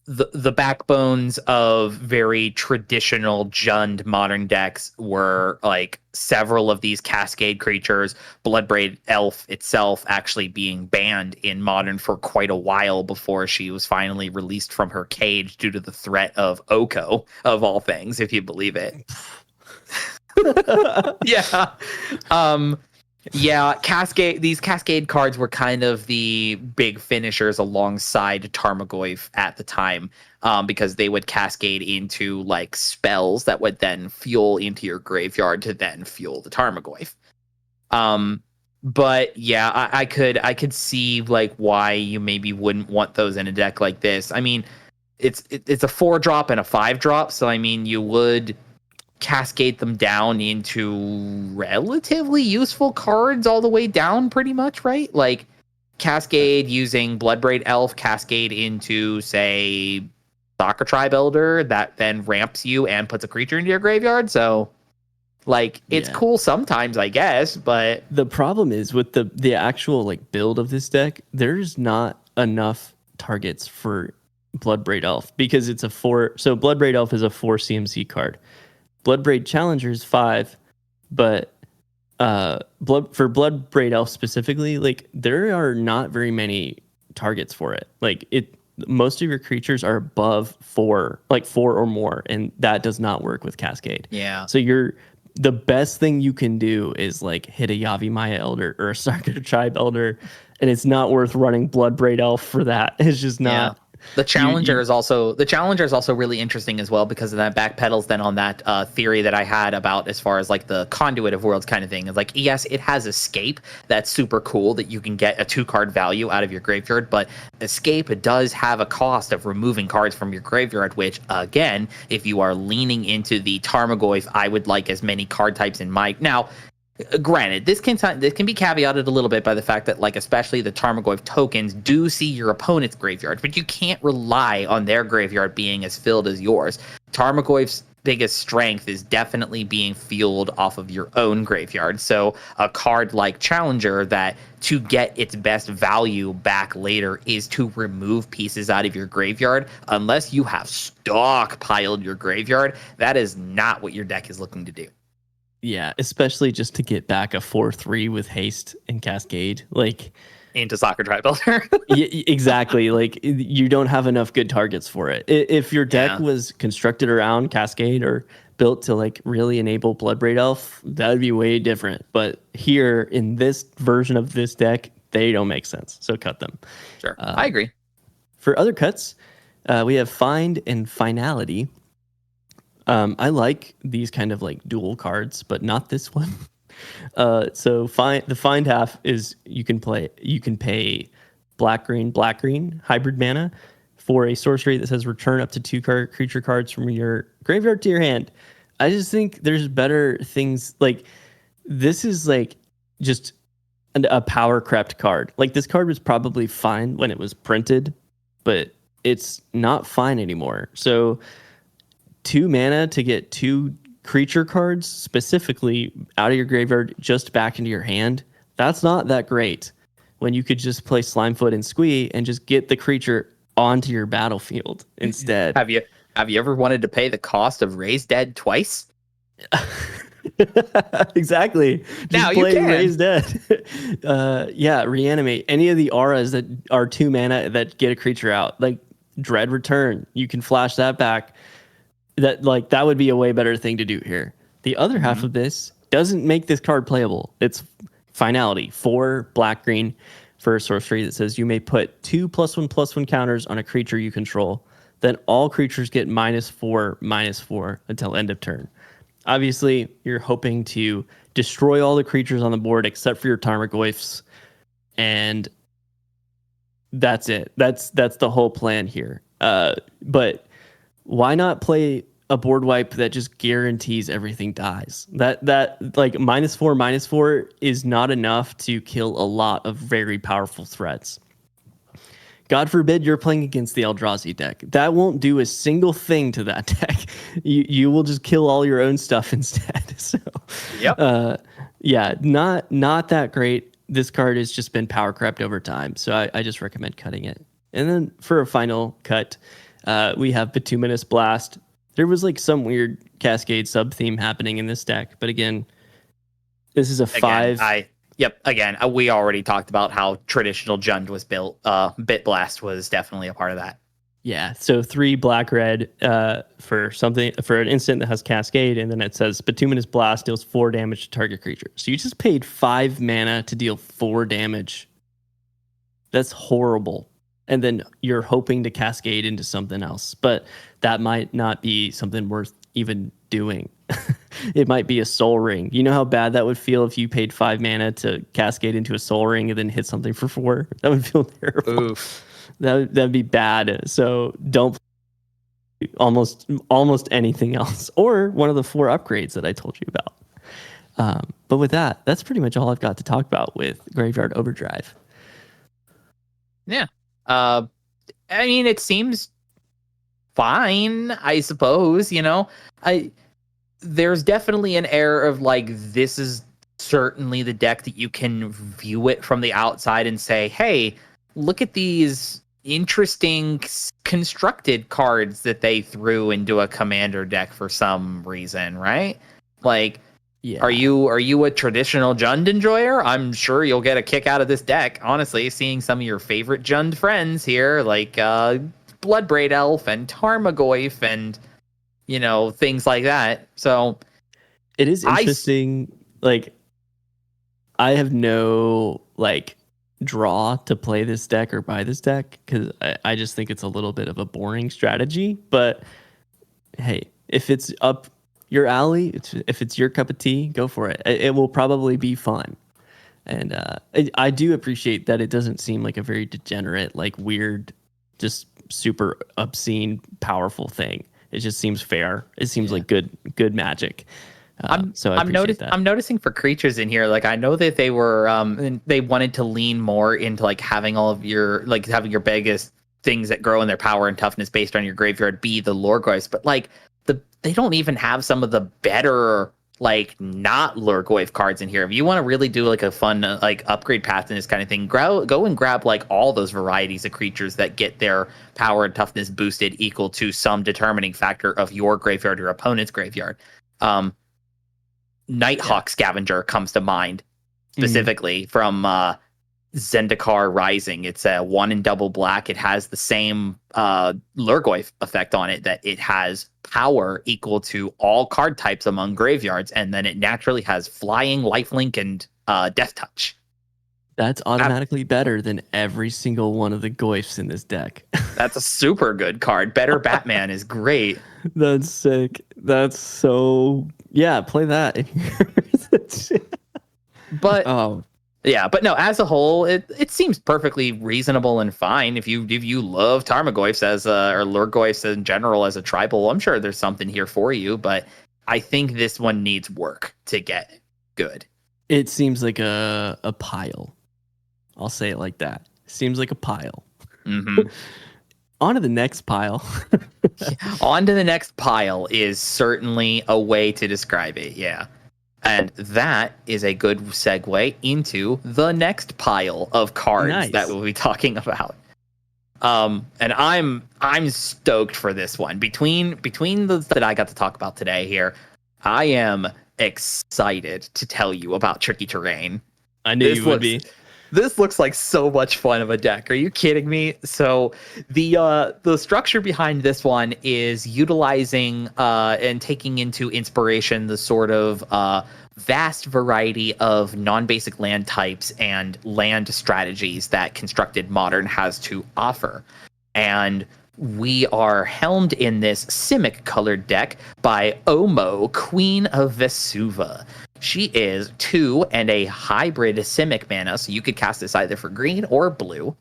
The backbones of very traditional Jund modern decks were like several of these Cascade creatures, Bloodbraid Elf itself actually being banned in modern for quite a while before she was finally released from her cage due to the threat of Oko, of all things, if you believe it. Yeah. Yeah, these Cascade cards were kind of the big finishers alongside Tarmogoyf at the time, because they would cascade into like spells that would then fuel into your graveyard to then fuel the Tarmogoyf. But yeah, I could see like why you maybe wouldn't want those in a deck like this. I mean, it's a 4-drop and a 5-drop, so I mean you would cascade them down into relatively useful cards all the way down pretty much, right? Like cascade using Bloodbraid Elf, cascade into, say, Soccer Tribe Elder that then ramps you and puts a creature into your graveyard. So like it's cool sometimes, I guess, but the problem is with the actual like build of this deck, there's not enough targets for Bloodbraid Elf because it's a 4. So Bloodbraid Elf is a 4 CMC card. Bloodbraid Challenger is 5, but for Bloodbraid Elf specifically, like there are not very many targets for it. Like most of your creatures are above 4, like 4 or more, and that does not work with Cascade. Yeah. So the best thing you can do is like hit a Yavimaya Elder or a Soccer Tribe Elder, and it's not worth running Bloodbraid Elf for that. It's just not. Yeah. The Challenger is also really interesting as well because of that backpedals then on that theory that I had about as far as like the Conduit of Worlds kind of thing. It's like, yes, it has Escape. That's super cool that you can get a 2-card value out of your graveyard, but Escape does have a cost of removing cards from your graveyard, which again, if you are leaning into the Tarmogoyf, I would like as many card types in my... Now, granted, this can be caveated a little bit by the fact that, like, especially the Tarmogoyf tokens do see your opponent's graveyard, but you can't rely on their graveyard being as filled as yours. Tarmogoyf's biggest strength is definitely being fueled off of your own graveyard. So a card like Challenger that to get its best value back later is to remove pieces out of your graveyard. Unless you have stockpiled your graveyard, that is not what your deck is looking to do. Yeah, especially just to get back a 4/3 with haste and cascade, like into Soccer Tribe Elder. Exactly. Like you don't have enough good targets for it. If your deck was constructed around cascade or built to like really enable Bloodbraid Elf, that would be way different. But here in this version of this deck, they don't make sense. So cut them. Sure, I agree. For other cuts, we have Find and Finality. I like these kind of like dual cards, but not this one. So the find half is you can pay black green hybrid mana for a sorcery that says return up to 2 creature cards from your graveyard to your hand. I just think there's better things. Like this is like just a power crept card. Like this card was probably fine when it was printed, but it's not fine anymore. So 2 mana to get 2 creature cards specifically out of your graveyard just back into your hand, that's not that great when you could just play Slimefoot and Squee and just get the creature onto your battlefield instead. Have you ever wanted to pay the cost of Raise Dead twice? Exactly. Just now play you can. Raise Dead. Reanimate. Any of the auras that are 2 mana that get a creature out, like Dread Return, you can flash that back. That would be a way better thing to do here. The other half of this doesn't make this card playable. It's Finality, 4 black-green for a sorcery that says you may put 2 +1/+1 counters on a creature you control. Then all creatures get -4/-4 until end of turn. Obviously, you're hoping to destroy all the creatures on the board except for your Tarmogoyfs, and that's it. That's the whole plan here. But why not play a board wipe that just guarantees everything dies. That like -4/-4 is not enough to kill a lot of very powerful threats. God forbid you're playing against the Eldrazi deck. That won't do a single thing to that deck. You will just kill all your own stuff instead. So, yeah, not that great. This card has just been power crept over time, so I just recommend cutting it. And then for a final cut, we have Bituminous Blast. There was like some weird Cascade sub theme happening in this deck, but again, this is a 5. Again, we already talked about how traditional Jund was built. Bit Blast was definitely a part of that. Yeah, so 3 black-red for an instant that has Cascade, and then it says Bituminous Blast deals 4 damage to target creature. So you just paid 5 mana to deal 4 damage. That's horrible. And then you're hoping to cascade into something else, but that might not be something worth even doing. It might be a Soul Ring. You know how bad that would feel if you paid 5 mana to cascade into a Soul Ring and then hit something for 4? That would feel terrible. Oof. That'd be bad. So don't play almost anything else, or one of the 4 upgrades that I told you about. But with that, that's pretty much all I've got to talk about with Graveyard Overdrive. Yeah. I mean, it seems fine, I suppose, you know. There's definitely an air of like, this is certainly the deck that you can view it from the outside and say, hey, look at these interesting constructed cards that they threw into a commander deck for some reason, right? Like, yeah. Are you a traditional Jund enjoyer? I'm sure you'll get a kick out of this deck. Honestly, seeing some of your favorite Jund friends here, like Bloodbraid Elf and Tarmogoyf and, you know, things like that. So it is interesting. Like, I have no like draw to play this deck or buy this deck because I just think it's a little bit of a boring strategy. But hey, if it's up your alley, if it's your cup of tea, go for it. It will probably be fun. And I do appreciate that it doesn't seem like a very degenerate, like weird, just super obscene, powerful thing. It just seems fair. It seems like good magic. I'm noticing for creatures in here, like I know that they were they wanted to lean more into like having all of your having your biggest things that grow in their power and toughness based on your graveyard be the Lorgoyfs, but like they don't even have some of the better like not Lorgoyf cards in here. If you want to really do like a fun like upgrade path in this kind of thing, go and grab like all those varieties of creatures that get their power and toughness boosted equal to some determining factor of your graveyard or opponent's graveyard. Nighthawk Scavenger comes to mind specifically from Zendikar Rising. It's a 1 and double black. It has the same Lurgoyf effect on it, that it has power equal to all card types among graveyards, and then it naturally has flying, lifelink, and death touch. That's automatically better than every single one of the Goyfs in this deck. That's a super good card. Better Batman is great. That's sick. That's so... Yeah, play that. But yeah, but no, as a whole, it seems perfectly reasonable and fine. If you love Tarmogoyfs or Lurgoyfs in general as a tribal, I'm sure there's something here for you. But I think this one needs work to get good. It seems like a pile. I'll say it like that. Seems like a pile. Mm-hmm. On to the next pile. On to the next pile is certainly a way to describe it, yeah. And that is a good segue into the next pile of cards that we'll be talking about. And I'm stoked for this one. Between the that I got to talk about today here, I am excited to tell you about Tricky Terrain. I knew you would be. This looks like so much fun of a deck. Are you kidding me? So the structure behind this one is utilizing and taking into inspiration the sort of vast variety of non-basic land types and land strategies that Constructed Modern has to offer. And we are helmed in this Simic colored deck by Omo, Queen of Vesuva. She is 2 and a hybrid Simic mana, so you could cast this either for green or blue.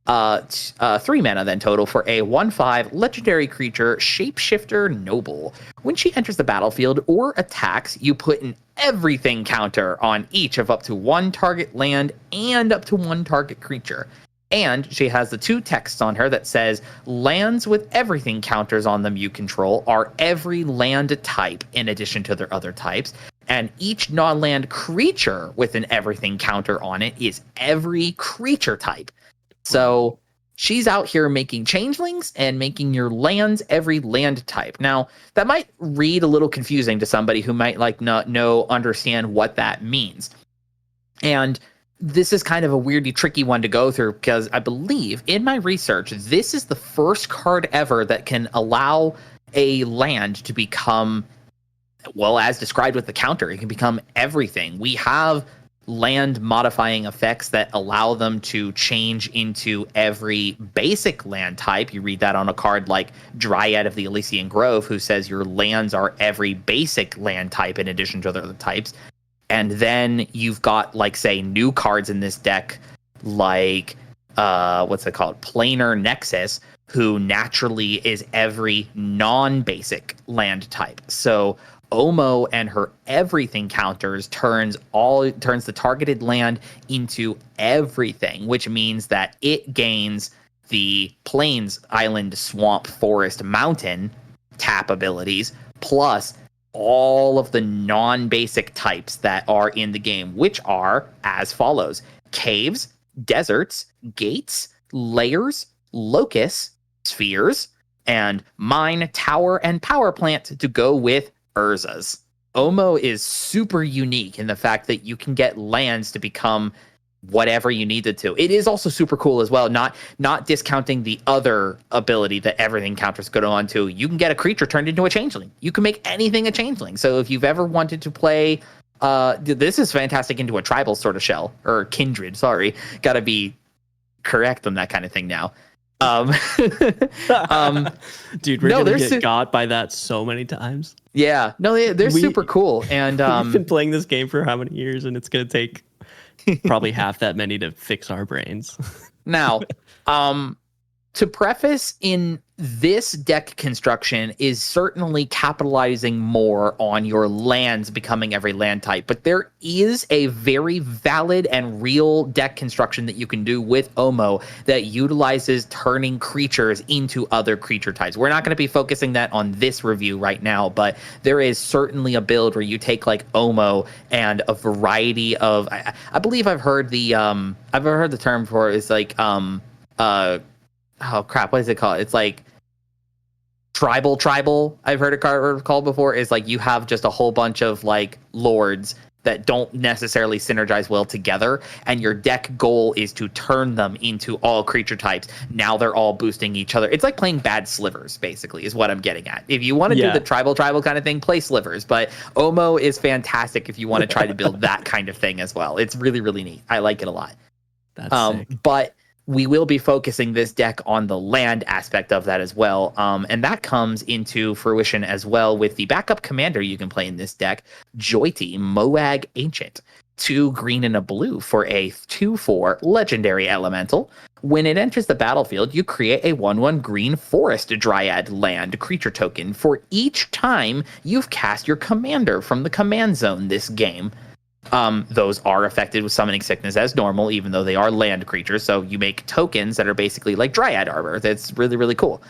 3 mana then total for a 1/5 legendary creature, Shapeshifter Noble. When she enters the battlefield or attacks, you put an everything counter on each of up to 1 target land and up to 1 target creature. And she has the 2 texts on her that says, lands with everything counters on them you control are every land type in addition to their other types. And each non-land creature with an everything counter on it is every creature type. So she's out here making changelings and making your lands every land type. Now, that might read a little confusing to somebody who might not understand what that means. And this is kind of a weirdly tricky one to go through because I believe in my research, this is the first card ever that can allow a land to become, well, as described with the counter, it can become everything. We have land modifying effects that allow them to change into every basic land type. You read that on a card like Dryad of the Elysian Grove, who says your lands are every basic land type in addition to other types. And then you've got, like, say, new cards in this deck, like, what's it called? Planar Nexus, who naturally is every non-basic land type. So Omo and her everything counters turns the targeted land into everything, which means that it gains the Plains, Island, Swamp, Forest, Mountain tap abilities, plus all of the non-basic types that are in the game, which are as follows: caves, deserts, gates, layers, locusts, spheres, and mine, tower, and power plant to go with Urzas. Omo is super unique in the fact that you can get lands to become whatever you needed to. It is also super cool as well, not discounting the other ability that everything counters go on to. You can get a creature turned into a changeling. You can make anything a changeling. So if you've ever wanted to play, this is fantastic into a tribal sort of shell, or kindred, sorry. Gotta be correct on that kind of thing now. Dude, we're gonna get got by that so many times. Yeah, no, they're super cool. And we've been playing this game for how many years, and it's gonna take probably half that many to fix our brains. Now, to preface, in this deck construction is certainly capitalizing more on your lands becoming every land type, but there is a very valid and real deck construction that you can do with Omo that utilizes turning creatures into other creature types. We're not going to be focusing that on this review right now, but there is certainly a build where you take like Omo and a variety of, I believe I've heard the term for it is like, oh crap, what is it called? It's like tribal. I've heard it called before. Is like you have just a whole bunch of like lords that don't necessarily synergize well together, and your deck goal is to turn them into all creature types. Now they're all boosting each other. It's like playing bad slivers, basically, is what I'm getting at. If you want to do the tribal kind of thing, play slivers. But Omo is fantastic if you want to try to build that kind of thing as well. It's really, really neat. I like it a lot. That's sick. But we will be focusing this deck on the land aspect of that as well. And that comes into fruition as well with the backup commander you can play in this deck, Joity, Moag Ancient. 2 green and a blue for a 2/4 legendary elemental. When it enters the battlefield, you create a 1/1 green forest dryad land creature token for each time you've cast your commander from the command zone this game. Those are affected with summoning sickness as normal, even though they are land creatures. So you make tokens that are basically like Dryad armor. That's really, really cool.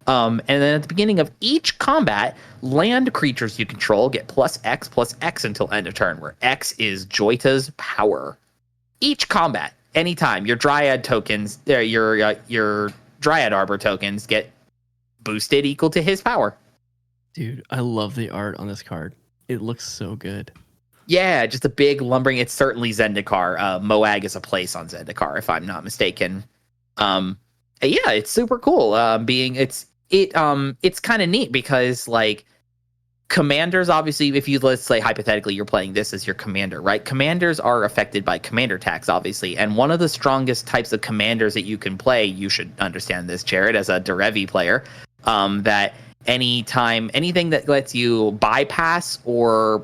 And then at the beginning of each combat, land creatures you control get +X until end of turn, where X is Joita's power. Each combat, anytime, your Dryad tokens, your Dryad arbor tokens get boosted equal to his power. Dude, I love the art on this card. It looks so good. Yeah, just a big lumbering. It's certainly Zendikar. Moag is a place on Zendikar, if I'm not mistaken. Yeah, it's super cool. It's kind of neat because like commanders, obviously, if you, let's say hypothetically you're playing this as your commander, right? Commanders are affected by commander tax, obviously, and one of the strongest types of commanders that you can play, you should understand this, Jared, as a Derevi player, that anything that lets you bypass or,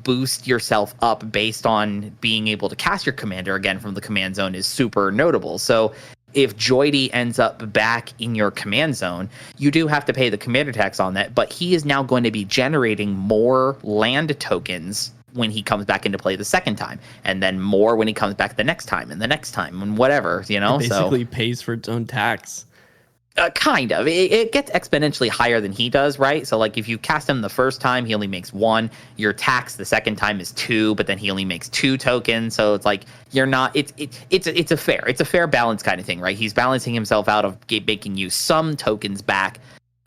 boost yourself up based on being able to cast your commander again from the command zone is super notable. So if Joydy ends up back in your command zone, you do have to pay the commander tax on that, but he is now going to be generating more land tokens when he comes back into play the second time, and then more when he comes back the next time and the next time and whatever, you know? It basically pays for its own tax. Kind of. It gets exponentially higher than he does, right? So, like, if you cast him the first time, he only makes 1. Your tax the second time is 2, but then he only makes 2 tokens. So it's like you're not. It's a fair balance kind of thing, right? He's balancing himself out of making you some tokens back.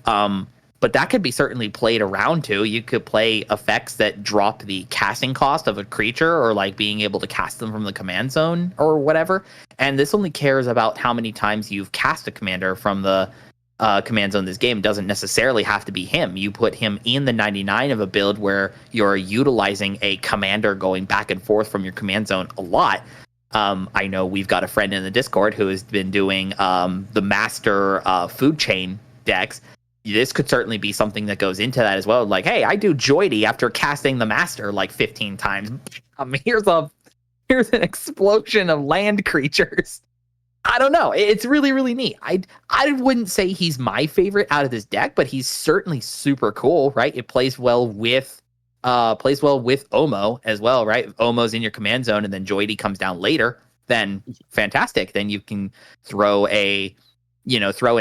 But that could be certainly played around too. You could play effects that drop the casting cost of a creature, or like being able to cast them from the command zone or whatever. And this only cares about how many times you've cast a commander from the command zone. This game doesn't necessarily have to be him. You put him in the 99 of a build where you're utilizing a commander going back and forth from your command zone a lot. I know we've got a friend in the Discord who has been doing the master food chain decks. This could certainly be something that goes into that as well. Like, hey, I do Joydy after casting the master like 15 times. Here's an explosion of land creatures. I don't know. It's really, really neat. I wouldn't say he's my favorite out of this deck, but he's certainly super cool, right? It plays well with Omo as well, right? If Omo's in your command zone and then Joydy comes down later, then fantastic. Then you can throw an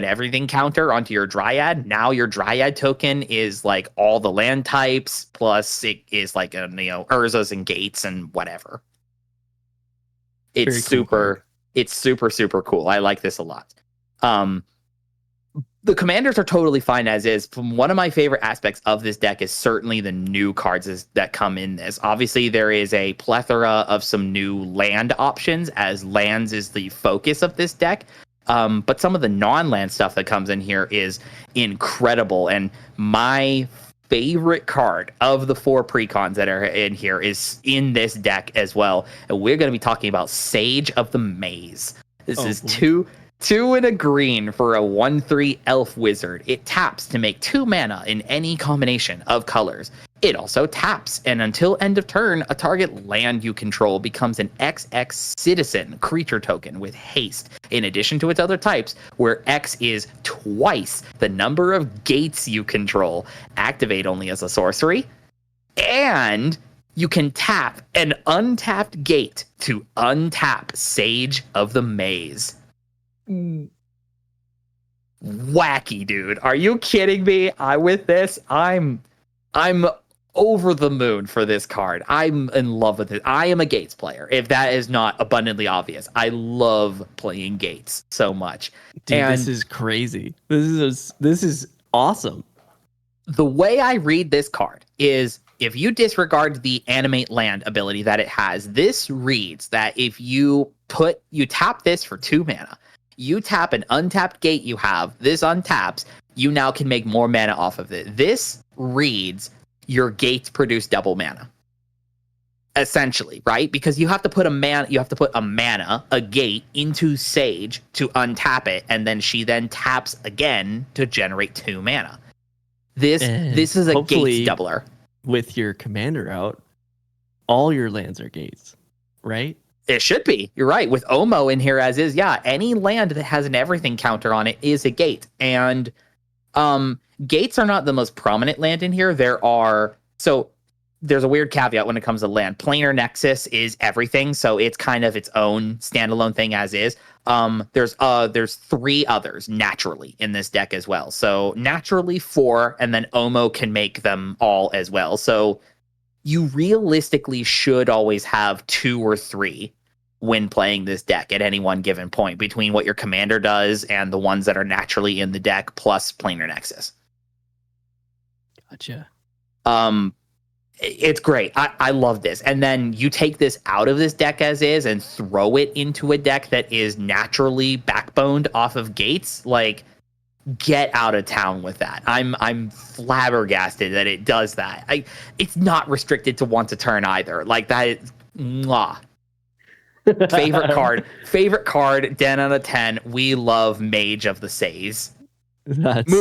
everything counter onto your Dryad. Now your Dryad token is like all the land types, plus it is like Urzas and Gates and whatever. It's super cool. I like this a lot. The commanders are totally fine as is. One of my favorite aspects of this deck is certainly the new cards that come in this. Obviously, there is a plethora of some new land options, as lands is the focus of this deck. But some of the non-land stuff that comes in here is incredible. And my favorite card of the 4 precons that are in here is in this deck as well. And we're going to be talking about Sage of the Maze. This is 2 and a green for a 1/3 elf wizard. It taps to make 2 mana in any combination of colors. It also taps, and until end of turn, a target land you control becomes an XX citizen creature token with haste, in addition to its other types, where X is twice the number of gates you control. Activate only as a sorcery. And you can tap an untapped gate to untap Sage of the Maze. Wacky, dude. Are you kidding me? I'm over the moon for this card. I'm in love with it. I am a Gates player, if that is not abundantly obvious. I love playing Gates so much. Dude, this is crazy. This is awesome. The way I read this card is, if you disregard the animate land ability that it has, this reads that if you tap this for 2 mana, you tap an untapped gate you have, this untaps, you now can make more mana off of it. This reads your gates produce double mana. Essentially, right? Because you have to put a gate into Sage to untap it, and then she then taps again to generate 2 mana. This is a gates doubler. With your commander out, all your lands are gates, right? It should be. You're right. With Omo in here as is, yeah, any land that has an everything counter on it is a gate. And gates are not the most prominent land in here. There's a weird caveat when it comes to land. Planar Nexus is everything, so it's kind of its own standalone thing as is. There's 3 others naturally in this deck as well. So naturally 4, and then Omo can make them all as well. So you realistically should always have 2 or 3 when playing this deck at any one given point, between what your commander does and the ones that are naturally in the deck plus Planar Nexus. Gotcha. It's great. I love this. And then you take this out of this deck as is and throw it into a deck that is naturally backboned off of gates. Like, get out of town with that. I'm flabbergasted that it does that. It's not restricted to once a turn either. Like, that is mwah. Favorite card, 10 out of 10. We love Mage of the Says. That's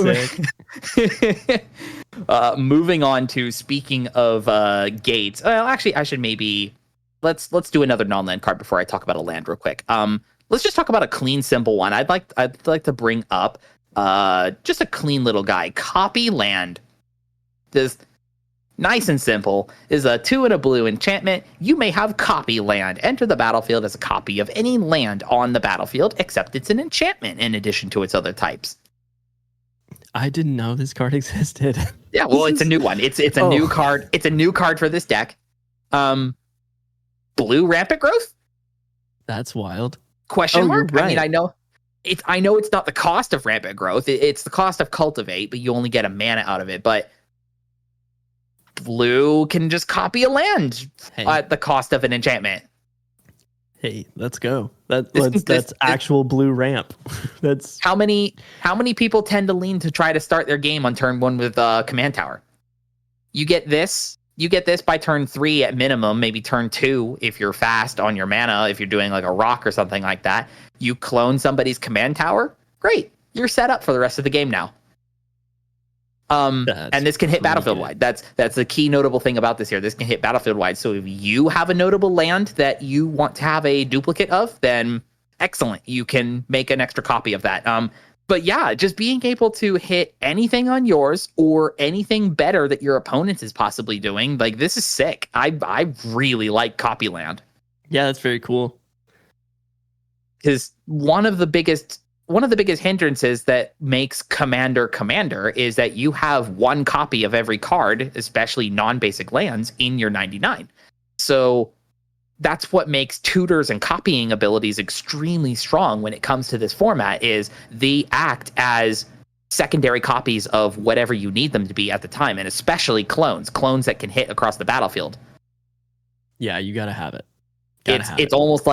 sick. Moving on to, speaking of gates. Well, actually, I should maybe let's do another non-land card before I talk about a land real quick. let's just talk about a clean, simple one. I'd like to bring up just a clean little guy. Copy land. This nice and simple is a 2 and a blue enchantment. You may have copy land. Enter the battlefield as a copy of any land on the battlefield, except it's an enchantment in addition to its other types. I didn't know this card existed. Yeah, well, it's a new one. It's a new card. It's a new card for this deck. Blue rampant growth. That's wild. Question mark. Right. I mean, I know it's not the cost of rampant growth. It's the cost of cultivate, but you only get a mana out of it. But blue can just copy a land at the cost of an enchantment. Hey, let's go. That's actual blue ramp. That's how many people tend to lean to try to start their game on turn 1 with command tower. You get this by turn 3 at minimum, maybe turn 2 if you're fast on your mana, if you're doing like a rock or something like that. You clone somebody's command tower, great. You're set up for the rest of the game now. And this can hit battlefield wide. That's the key notable thing about this here. This can hit battlefield wide. So if you have a notable land that you want to have a duplicate of, then excellent. You can make an extra copy of that. But yeah, just being able to hit anything on yours or anything better that your opponent is possibly doing, like this is sick. I really like copy land. Yeah, that's very cool. Because one of the biggest hindrances that makes Commander is that you have one copy of every card, especially non-basic lands, in your 99. So that's what makes tutors and copying abilities extremely strong when it comes to this format, is they act as secondary copies of whatever you need them to be at the time, and especially clones that can hit across the battlefield. Yeah, you gotta have it. It's almost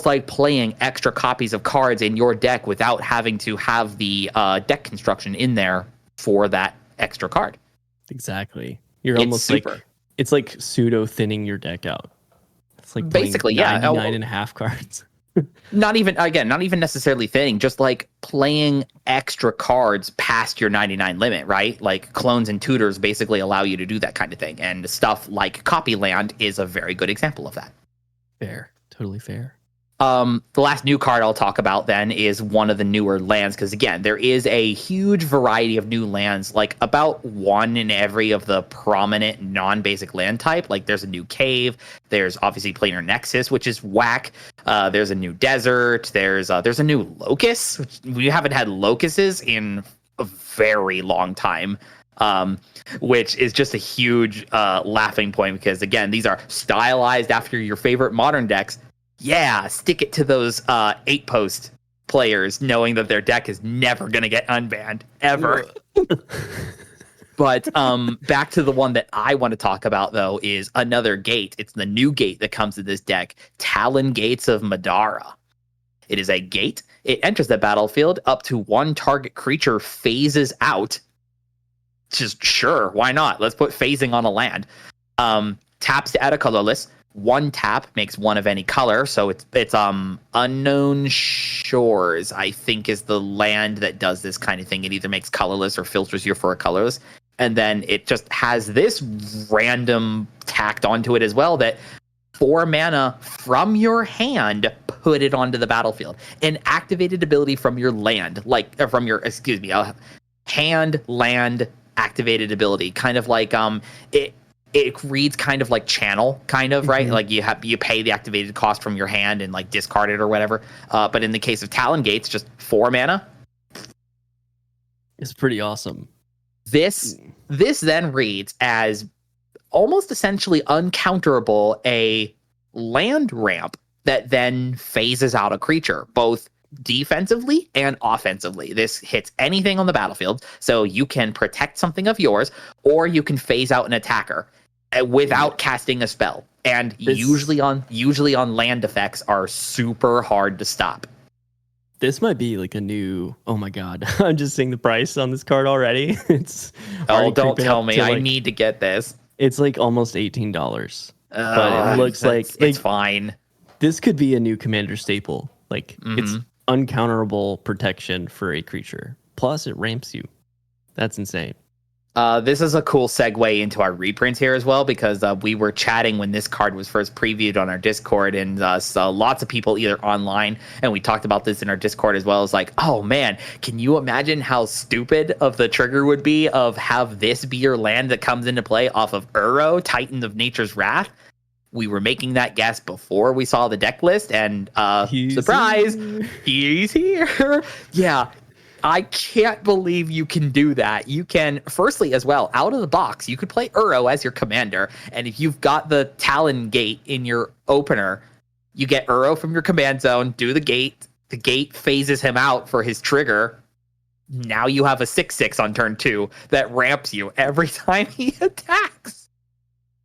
like playing extra copies of cards in your deck without having to have the deck construction in there for that extra card. Exactly. You're almost like it's like pseudo thinning your deck out. It's like basically 99 and a half cards. Not even necessarily thinning, just like playing extra cards past your 99 limit, right? Like clones and tutors basically allow you to do that kind of thing, and stuff like copy land is a very good example of that. Fair. Totally fair. The last new card I'll talk about then is one of the newer lands, because again, there is a huge variety of new lands, like about one in every of the prominent non-basic land type. Like there's a new cave, there's obviously Planar Nexus, which is whack. There's a new desert, there's a new locust, which we haven't had locusts in a very long time. Which is just a huge laughing point, because again, these are stylized after your favorite modern decks. Yeah, stick it to those 8-post players, knowing that their deck is never going to get unbanned ever. But back to the one that I want to talk about, though, is another gate. It's the new gate that comes to this deck, Talon Gates of Madara. It is a gate. It enters the battlefield. Up to one target creature phases out. Just sure, why not? Let's put phasing on a land. Taps to add a colorless. One tap makes one of any color, so it's Unknown Shores, I think, is the land that does this kind of thing. It either makes colorless or filters you for a colorless, and then it just has this random tacked onto it as well, that 4 mana from your hand, put it onto the battlefield. An activated ability from your land, hand, land, activated ability, kind of like it reads kind of like channel, kind of, right? Like you pay the activated cost from your hand and like discard it or whatever. But in the case of Talon Gates, just 4 mana. It's pretty awesome. This then reads as almost essentially uncounterable a land ramp that then phases out a creature, both defensively and offensively. This hits anything on the battlefield, so you can protect something of yours, or you can phase out an attacker without casting a spell. And usually on land effects are super hard to stop. This might be like a new. Oh my god! I'm just seeing the price on this card already. It's don't tell me. I need to get this. It's like almost $18, but it looks like it's fine. This could be a new Commander staple. Like it's uncounterable protection for a creature. Plus, it ramps you. That's insane. This is a cool segue into our reprints here as well, because we were chatting when this card was first previewed on our Discord, and so lots of people either online, and we talked about this in our Discord as well, as like, oh man, can you imagine how stupid of the trigger would be of have this be your land that comes into play off of Uro, Titan of Nature's Wrath? We were making that guess before we saw the deck list, and surprise, he's here. Yeah. I can't believe you can do that. You can, firstly, as well, out of the box, you could play Uro as your commander. And if you've got the Talon Gate in your opener, you get Uro from your command zone, do the gate. The gate phases him out for his trigger. Now you have a 6/6 on turn 2 that ramps you every time he attacks.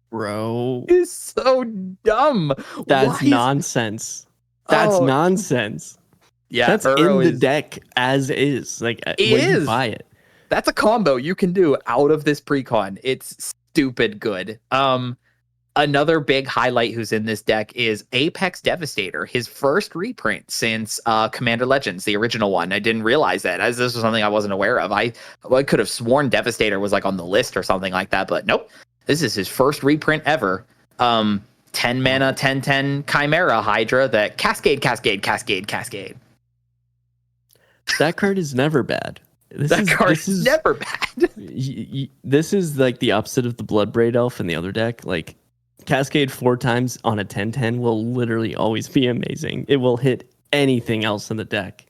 Bro. It's so dumb. That's nonsense. That's nonsense. Yeah, that's Uro in the deck as is. Like, when you buy it. That's a combo you can do out of this precon. It's stupid good. Another big highlight who's in this deck is Apex Devastator, his first reprint since Commander Legends, the original one. I didn't realize that, as this was something I wasn't aware of. I could have sworn Devastator was like on the list or something like that, but nope. This is his first reprint ever. 10 mana, 10/10 Chimera Hydra that cascade. That card is never bad. This is never bad. This is like the opposite of the Bloodbraid Elf in the other deck. Like, Cascade 4 times on a 10/10 will literally always be amazing. It will hit anything else in the deck.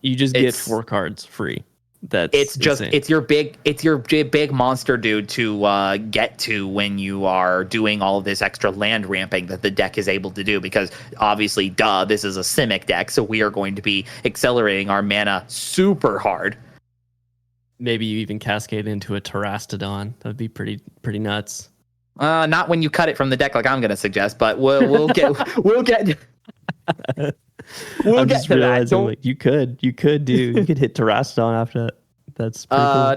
You just get 4 cards free. It's your big monster dude to get to when you are doing all of this extra land ramping that the deck is able to do, because obviously this is a Simic deck, so we are going to be accelerating our mana super hard. Maybe you even cascade into a Terastodon. That'd be pretty nuts. Not when you cut it from the deck like I'm going to suggest, but we'll get I'm just realizing, like, you could hit Terastodon after that. That's pretty cool.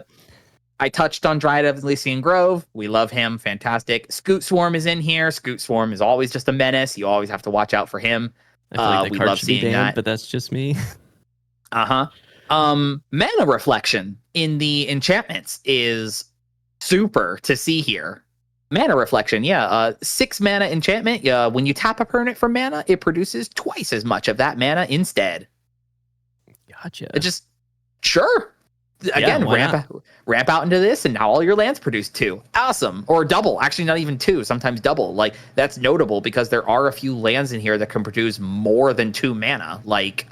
I touched on Dryad of Elysian Grove. We love him. Fantastic. Scoot Swarm is in here. Scoot Swarm is always just a menace. You always have to watch out for him. I feel like we love seeing that, but that's just me. Mana Reflection in the enchantments is super to see here. Mana Reflection, 6 mana enchantment. When you tap a permanent for mana, it produces twice as much of that mana instead. Gotcha. Sure. Again, ramp out into this, and now all your lands produce 2. Awesome. Or double. Actually, not even 2. Sometimes double. Like, that's notable because there are a few lands in here that can produce more than 2 mana. Like,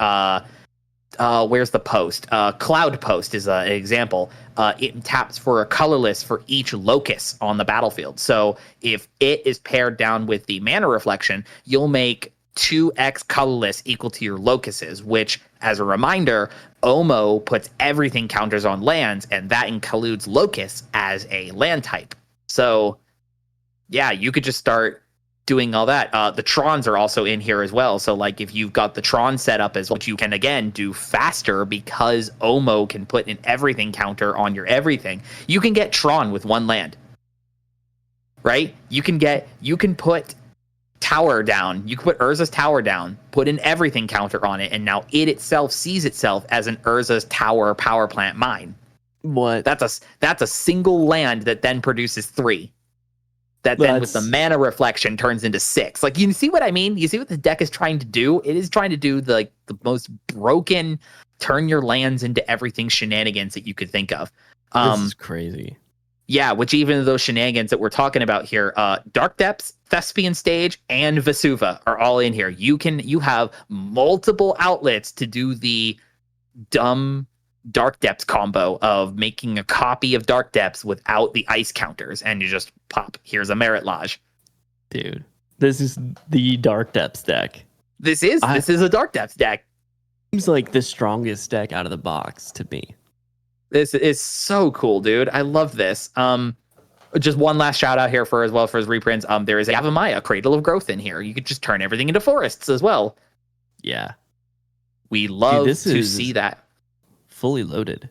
where's the post? Cloud Post is an example. It taps for a colorless for each locus on the battlefield. So if it is paired down with the Mana Reflection, you'll make 2x colorless equal to your locuses, which, as a reminder, Omo puts everything counters on lands, and that includes locust as a land type. So, yeah, you could just start doing all that. The Trons are also in here as well. So, like, if you've got the Tron set up as well, you can, again, do faster because Omo can put an everything counter on your everything. You can get Tron with 1 land, right? You can put Tower down. You can put Urza's Tower down, put an everything counter on it, and now it itself sees itself as an Urza's Tower power plant mine. What? That's a single land that then produces 3. That then with the Mana Reflection turns into 6. Like, you see what I mean? You see what the deck is trying to do? It is trying to do the most broken turn your lands into everything shenanigans that you could think of. This is crazy. Yeah, which even those shenanigans that we're talking about here, Dark Depths, Thespian Stage, and Vesuva are all in here. You have multiple outlets to do the dumb Dark Depths combo of making a copy of Dark Depths without the ice counters, and you just pop, here's a Merit Lodge. Dude, this is the Dark Depths deck. This is a Dark Depths deck. Seems like the strongest deck out of the box to me. This is so cool, dude. I love this. Just one last shout out here for his reprints. There is Avamaya, Cradle of Growth in here. You could just turn everything into forests as well. Yeah. We love to see that. Fully loaded.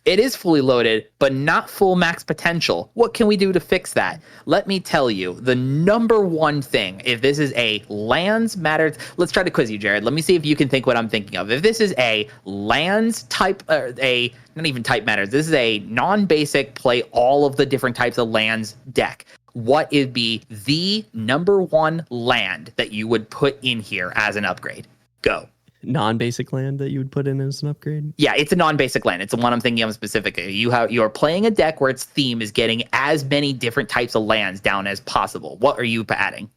It is fully loaded, but not full max potential. What can we do to fix that? Let me tell you, the number one thing, if this is a lands matters, let's try to quiz you, Jared. Let me see if you can think what I'm thinking of. If this is a lands type, not even type matters, this is a non-basic play all of the different types of lands deck. What would be the number one land that you would put in here as an upgrade? Go. Non-basic land that you would put in as an upgrade? Yeah, it's a non-basic land. It's the one I'm thinking of specifically. You are playing a deck where its theme is getting as many different types of lands down as possible. What are you adding?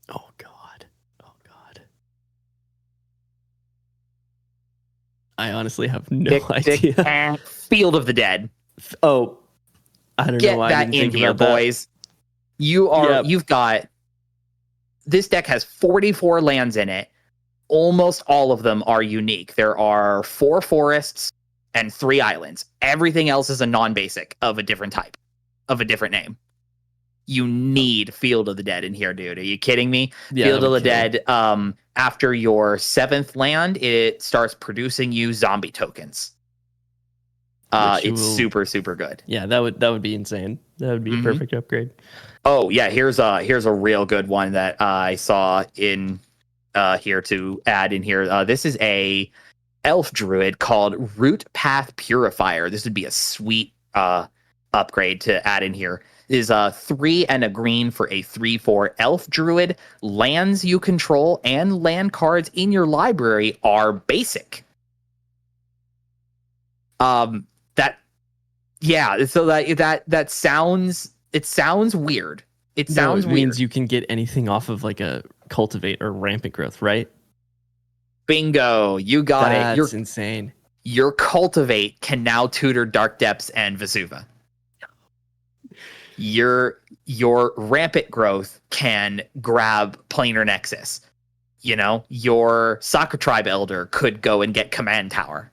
Oh god. I honestly have no idea. Field of the Dead. Oh, I don't know why Get I that didn't in think here, about that. boys. You've got, this deck has 44 lands in it. Almost all of them are unique. There are 4 forests and 3 islands. Everything else is a non-basic of a different type, of a different name. You need Field of the Dead in here, dude. Are you kidding me? Yeah, Field of the Dead, after your 7th land, it starts producing you zombie tokens. It's super, super good. Yeah, that would be insane. That would be a perfect upgrade. Oh yeah, here's a real good one that I saw in here to add in here. This is a elf druid called Root Path Purifier. This would be a sweet upgrade to add in here. It is 3 and a green for a 3/4 elf druid. Lands you control and land cards in your library are basic. That sounds weird. It sounds weird. Means you can get anything off of like a cultivate or rampant growth, right? Bingo, you got it. That's insane. Your cultivate can now tutor Dark Depths and Vesuva. Your rampant growth can grab Planar Nexus. You know, your Soccer Tribe Elder could go and get Command Tower.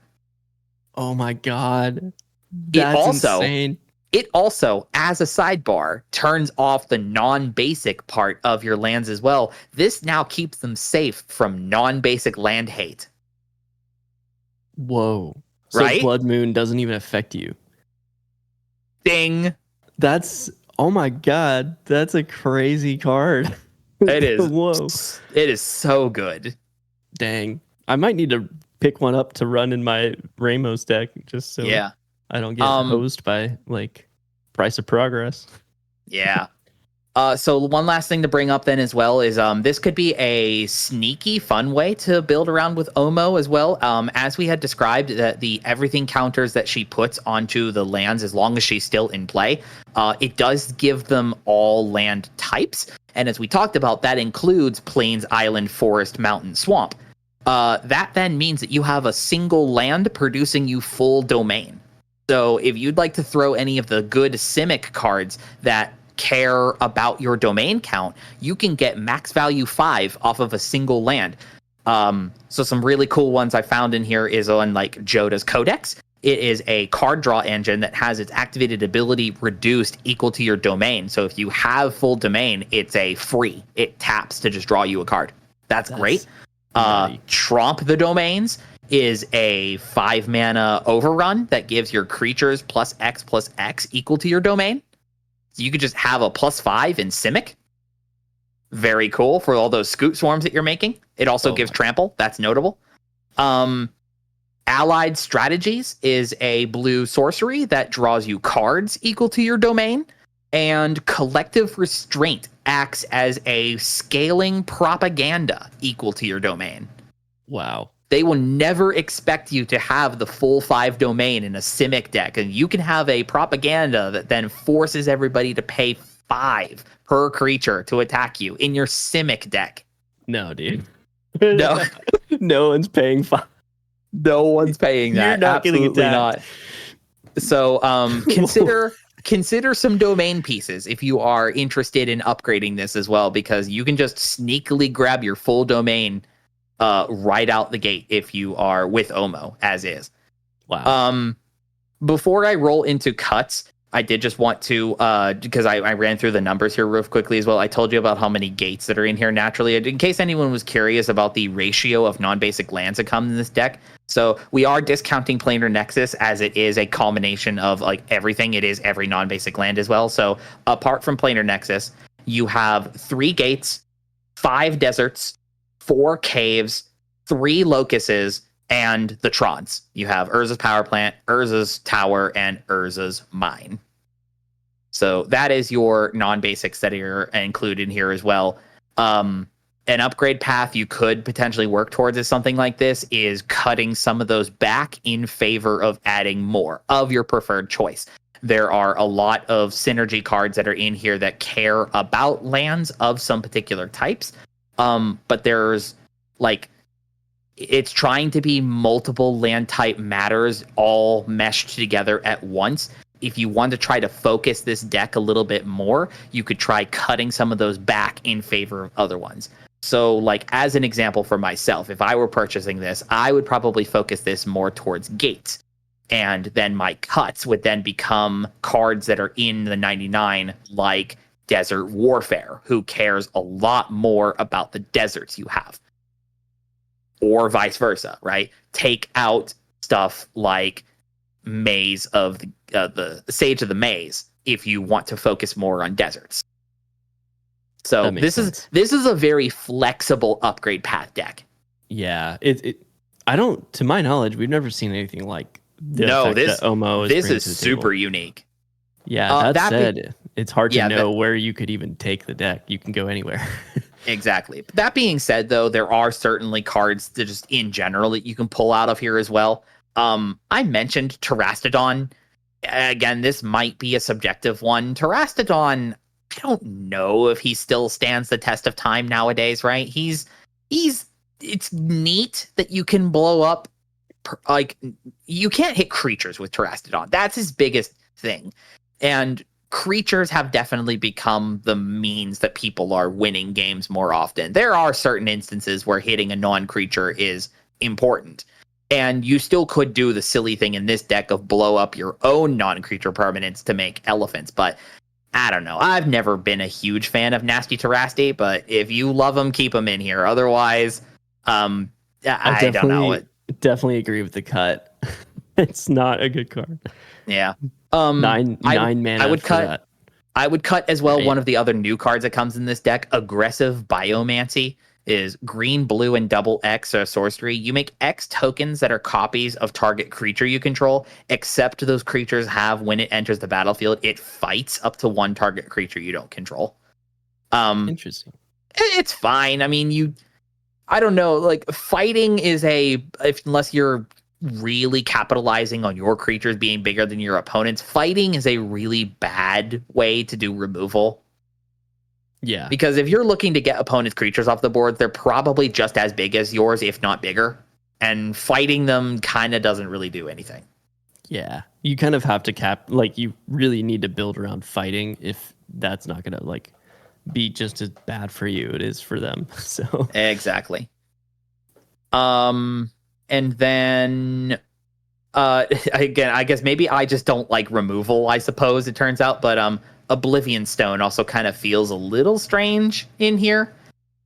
Oh my god. That's insane. It also, as a sidebar, turns off the non-basic part of your lands as well. This now keeps them safe from non-basic land hate. Whoa. So right? Blood Moon doesn't even affect you. Ding. Oh my god, that's a crazy card. It is. Whoa. It is so good. Dang. I might need to pick one up to run in my Ramos deck just so I don't get hosed by like Price of Progress. Yeah. So one last thing to bring up then as well is this could be a sneaky fun way to build around with Omo as well. As we had described, that the everything counters that she puts onto the lands as long as she's still in play, it does give them all land types. And as we talked about, that includes plains, island, forest, mountain, swamp. That then means that you have a single land producing you full domain. So if you'd like to throw any of the good Simic cards that care about your domain count, you can get max value 5 off of a single land. So some really cool ones I found in here is on like Joda's Codex. It is a card draw engine that has its activated ability reduced equal to your domain. So if you have full domain, it's a free. It taps to just draw you a card. That's great. Tromp the Domains is a 5 mana overrun that gives your creatures +X equal to your domain. So you could just have a +5 in Simic. Very cool for all those Scoot Swarms that you're making. It also gives trample. That's notable. Allied Strategies is a blue sorcery that draws you cards equal to your domain. And Collective Restraint acts as a scaling propaganda equal to your domain. Wow. They will never expect you to have the full 5 domain in a Simic deck. And you can have a propaganda that then forces everybody to pay 5 per creature to attack you in your Simic deck. No, dude. No. No one's paying 5. No one's paying that. You're not Absolutely getting not. So consider some domain pieces if you are interested in upgrading this as well, because you can just sneakily grab your full domain right out the gate if you are with Omo as is. Wow. Before I roll into cuts, I did just want to, because I ran through the numbers here real quickly as well. I told you about how many gates that are in here naturally. In case anyone was curious about the ratio of non-basic lands that come in this deck. So we are discounting Planar Nexus as it is a culmination of like everything. It is every non-basic land as well. So apart from Planar Nexus, you have 3 gates, 5 deserts, 4 caves, 3 locusts, and the Trons. You have Urza's Power Plant, Urza's Tower, and Urza's Mine. So that is your non-basics that are included in here as well. An upgrade path you could potentially work towards is something like this, is cutting some of those back in favor of adding more of your preferred choice. There are a lot of synergy cards that are in here that care about lands of some particular types. But there's like, it's trying to be multiple land type matters all meshed together at once. If you want to try to focus this deck a little bit more, you could try cutting some of those back in favor of other ones. So like as an example for myself, if I were purchasing this, I would probably focus this more towards gates. And then my cuts would then become cards that are in the 99, like Desert Warfare, who cares a lot more about the deserts you have. Or vice versa, right? Take out stuff like Maze of the Sage of the Maze if you want to focus more on deserts. So this is a very flexible upgrade path deck. Yeah, I don't, to my knowledge, we've never seen anything like this. No, this is super unique. Yeah, that said, it's hard to know where you could even take the deck. You can go anywhere. Exactly. That being said, though, there are certainly cards that just in general that you can pull out of here as well. I mentioned Terastodon. Again, this might be a subjective one. Terastodon, I don't know if he still stands the test of time nowadays, right? It's neat that you can blow up, like, you can't hit creatures with Terastodon. That's his biggest thing. And creatures have definitely become the means that people are winning games more often. There are certain instances where hitting a non-creature is important. And you still could do the silly thing in this deck of blow up your own non-creature permanents to make elephants. But I don't know. I've never been a huge fan of Nasty Terasti, but if you love them, keep them in here. Otherwise, I don't know. Definitely agree with the cut. It's not a good card. Yeah. Nine mana. I would cut. That. I would cut as well. Right. One of the other new cards that comes in this deck, Aggressive Biomancy, is green, blue, and double X sorcery. You make X tokens that are copies of target creature you control, except those creatures have, when it enters the battlefield, it fights up to 1 target creature you don't control. Interesting. It's fine. I mean, I don't know. Like, fighting is unless you're really capitalizing on your creatures being bigger than your opponents, fighting is a really bad way to do removal. Yeah. Because if you're looking to get opponents' creatures off the board, they're probably just as big as yours, if not bigger. And fighting them kind of doesn't really do anything. Yeah. You kind of have to you really need to build around fighting if that's not going to be just as bad for you it is for them. So exactly. And then again, I guess maybe I just don't like removal, I suppose it turns out, but Oblivion Stone also kind of feels a little strange in here.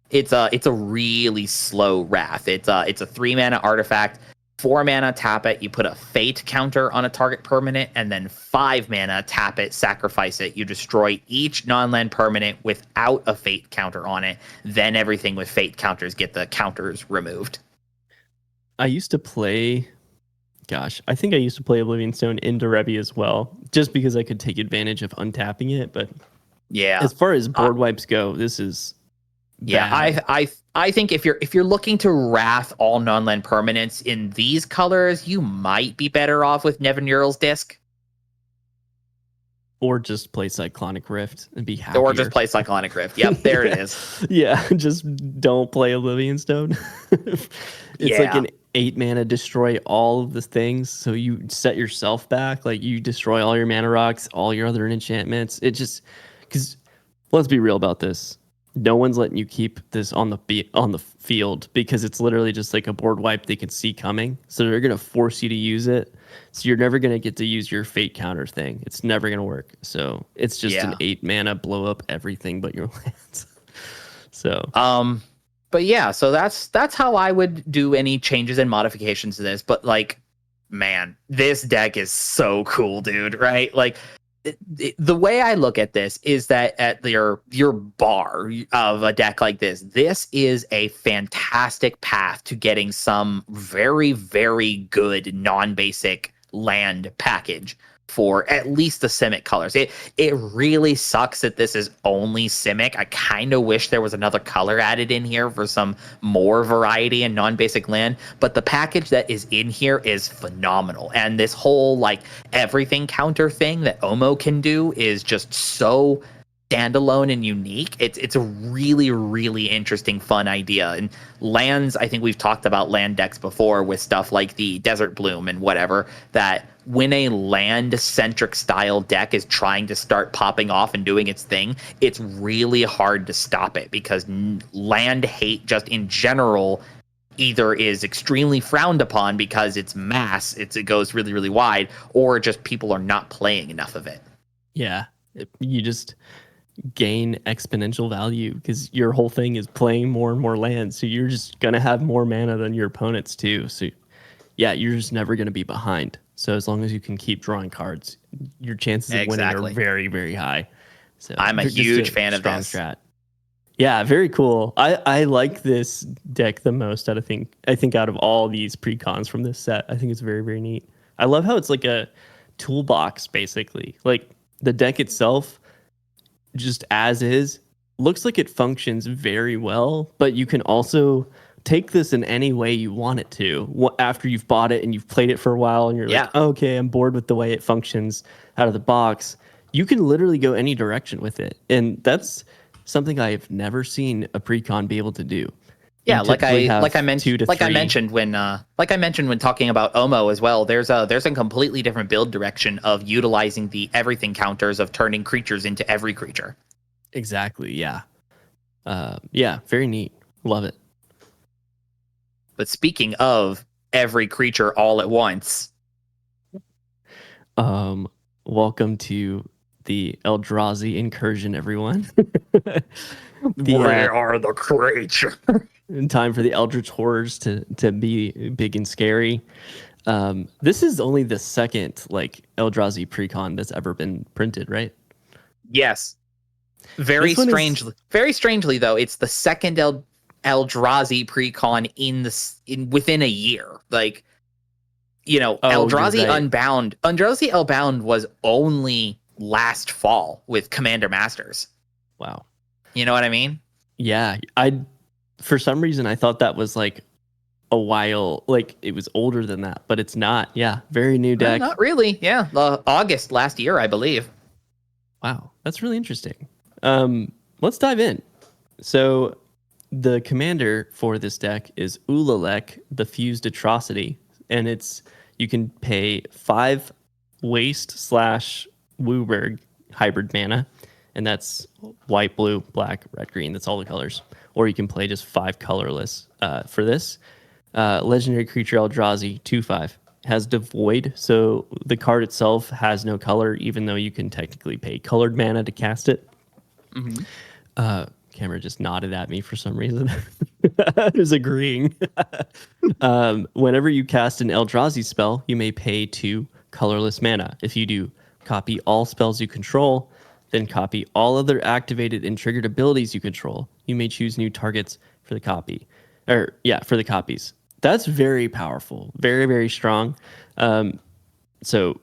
It's a really slow wrath. It's a 3-mana artifact, 4 mana tap it, you put a fate counter on a target permanent, and then 5 mana tap it, sacrifice it. You destroy each non-land permanent without a fate counter on it. Then everything with fate counters get the counters removed. I used to play Oblivion Stone into Rebby as well, just because I could take advantage of untapping it. But yeah, as far as board wipes go, this is bad. Yeah. I think if you're looking to wrath all non-land permanents in these colors, you might be better off with Nevin Ural's Disc. Or just play Cyclonic Rift and be happy. Or just play Cyclonic Rift. Yep, there it is. Yeah, just don't play Oblivion Stone. It's like an 8-mana destroy all of the things, so you set yourself back. Like, you destroy all your mana rocks, all your other enchantments. It just, because let's be real about this. no one's letting you keep this on the field because it's literally just like a board wipe they can see coming. So they're gonna force you to use it. So you're never gonna get to use your fate counter thing. It's never gonna work. So it's just an 8 mana blow up everything but your lands. So but yeah, so that's how I would do any changes and modifications to this. But like, man, this deck is so cool, dude. Right? Like, the way I look at this is that at your bar of a deck like this is a fantastic path to getting some very, very good non-basic land package for at least the Simic colors. It really sucks that this is only Simic. I kind of wish there was another color added in here for some more variety and non-basic land, but the package that is in here is phenomenal. And this whole like everything counter thing that Omo can do is just so standalone and unique. It's a really, really interesting, fun idea. And lands, I think we've talked about land decks before with stuff like the Desert Bloom and whatever, that when a land-centric style deck is trying to start popping off and doing its thing, it's really hard to stop it because land hate just in general either is extremely frowned upon because it's mass, it goes really, really wide, or just people are not playing enough of it. Yeah, you just gain exponential value because your whole thing is playing more and more lands. So you're just going to have more mana than your opponents too. So yeah, you're just never going to be behind. So as long as you can keep drawing cards, your chances of winning are very, very high. So I'm a huge fan of this. Strat. Yeah, very cool. I like this deck the most I think out of all these precons from this set. I think it's very, very neat. I love how it's like a toolbox basically. Like the deck itself, just as is, looks like it functions very well, but you can also take this in any way you want it to after you've bought it and you've played it for a while and you're like, oh, okay, I'm bored with the way it functions out of the box. You can literally go any direction with it. And that's something I've never seen a precon be able to do. Yeah, like I mentioned when talking about Omo as well, there's a completely different build direction of utilizing the everything counters of turning creatures into every creature. Exactly, yeah. Yeah, very neat. Love it. But speaking of every creature all at once, welcome to the Eldrazi incursion, everyone. Where are the creatures? Time for the Eldritch Horrors to be big and scary. This is only the second like Eldrazi precon that's ever been printed, right? Yes. Very strangely though, it's the second Eldrazi precon within a year. Like, you know, Eldrazi Unbound was only last fall with Commander Masters. Wow. You know what I mean? Yeah, for some reason I thought that was like a while, like it was older than that, but it's not. Yeah, very new deck. Not really. Yeah, August last year, I believe. Wow, that's really interesting. Let's dive in. So the commander for this deck is Ulalek, the Fused Atrocity, and you can pay 5 waste/Wooburg hybrid mana, and that's white, blue, black, red, green. That's all the colors. Or you can play just 5 colorless for this. Legendary creature Eldrazi, 2/5. Has Devoid, so the card itself has no color, even though you can technically pay colored mana to cast it. Mm-hmm. Camera just nodded at me for some reason. I was agreeing. Whenever you cast an Eldrazi spell, you may pay 2 colorless mana. If you do, copy all spells you control, then copy all other activated and triggered abilities you control. You may choose new targets for the copy. For the copies. That's very powerful. Very, very strong. So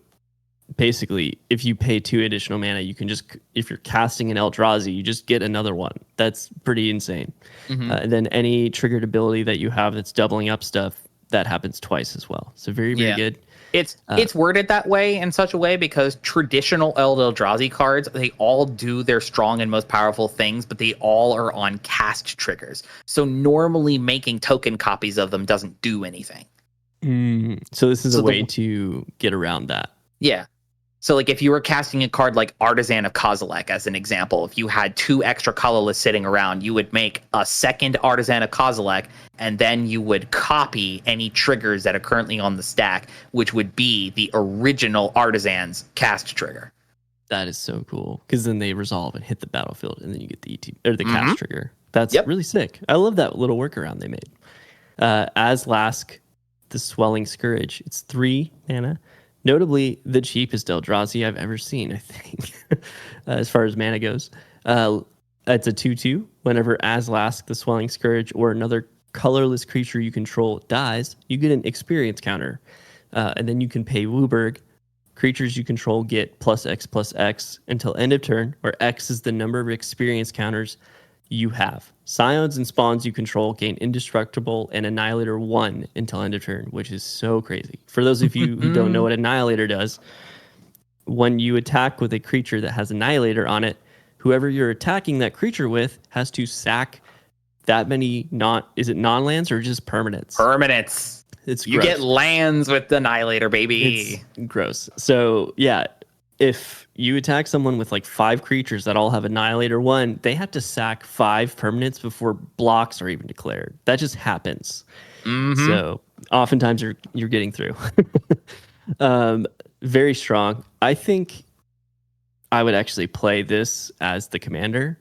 basically, if you pay 2 additional mana, you can just, if you're casting an Eldrazi, you just get another one. That's pretty insane. Mm-hmm. And then any triggered ability that you have that's doubling up stuff, that happens twice as well. So very, very good. It's worded that way in such a way because traditional Eldrazi cards, they all do their strong and most powerful things, but they all are on cast triggers. So normally making token copies of them doesn't do anything. So this is a way to get around that. Yeah. So, like, if you were casting a card like Artisan of Kozilek, as an example, if you had 2 extra colorless sitting around, you would make a second Artisan of Kozilek, and then you would copy any triggers that are currently on the stack, which would be the original Artisan's cast trigger. That is so cool, because then they resolve and hit the battlefield, and then you get the or the cast trigger. That's really sick. I love that little workaround they made. As Lask, the Swelling Scourge. It's 3 mana. Notably, the cheapest Eldrazi I've ever seen, I think, as far as mana goes. It's a 2/2. Whenever Azlask, the Swelling Scourge, or another colorless creature you control dies, you get an experience counter. And then you can pay Wooburg. Creatures you control get +X/+X until end of turn, where X is the number of experience counters you have. Scions and spawns you control gain Indestructible and Annihilator 1 until end of turn, which is so crazy. For those of you who don't know what Annihilator does, when you attack with a creature that has Annihilator on it, whoever you're attacking that creature with has to sack that many is it non-lands or just permanents? Permanents. It's you gross. get lands with the Annihilator, baby. It's gross. So yeah, if you attack someone with like 5 creatures that all have Annihilator 1, they have to sack 5 permanents before blocks are even declared. That just happens. So oftentimes you're getting through. Very strong. I think I would actually play this as the commander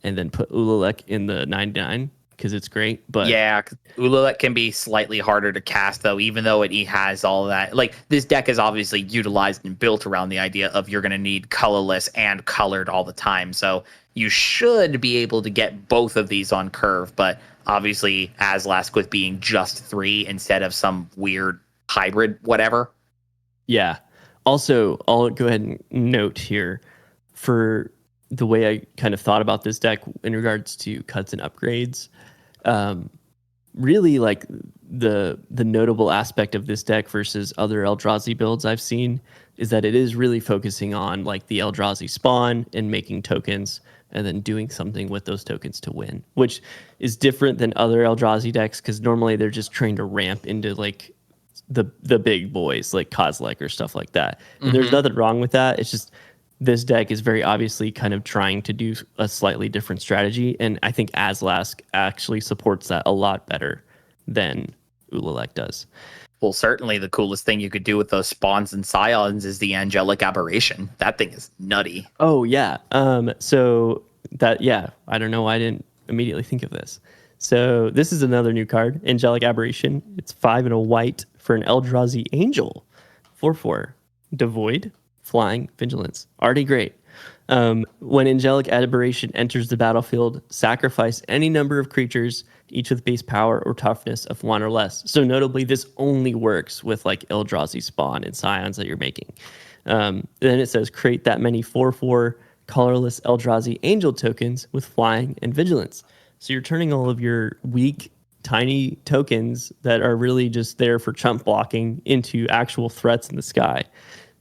and then put Ulalek in the 99 because it's great. But yeah, Ulalek can be slightly harder to cast, though, even though it has all that. Like, this deck is obviously utilized and built around the idea of you're going to need colorless and colored all the time. So you should be able to get both of these on curve. But obviously, Azlask with being just 3 instead of some weird hybrid whatever. Yeah. Also, I'll go ahead and note here for the way I kind of thought about this deck in regards to cuts and upgrades. Really, like the notable aspect of this deck versus other Eldrazi builds I've seen is that it is really focusing on like the Eldrazi spawn and making tokens and then doing something with those tokens to win, which is different than other Eldrazi decks because normally they're just trying to ramp into like the big boys like Kozilek or stuff like that. And there's nothing wrong with that. It's just this deck is very obviously kind of trying to do a slightly different strategy. And I think Azlask actually supports that a lot better than Ulalek does. Well, certainly the coolest thing you could do with those spawns and scions is the Angelic Aberration. That thing is nutty. Oh, yeah. So that, yeah, I don't know why I didn't immediately think of this. So this is another new card, Angelic Aberration. It's 5 and a white for an Eldrazi Angel. 4/4. Devoid. Flying, Vigilance. Already great. When Angelic Aberration enters the battlefield, sacrifice any number of creatures, each with base power or toughness of 1 or less. So notably, this only works with like Eldrazi spawn and scions that you're making. Then it says create that many 4/4 colorless Eldrazi Angel tokens with Flying and Vigilance. So you're turning all of your weak, tiny tokens that are really just there for chump blocking into actual threats in the sky.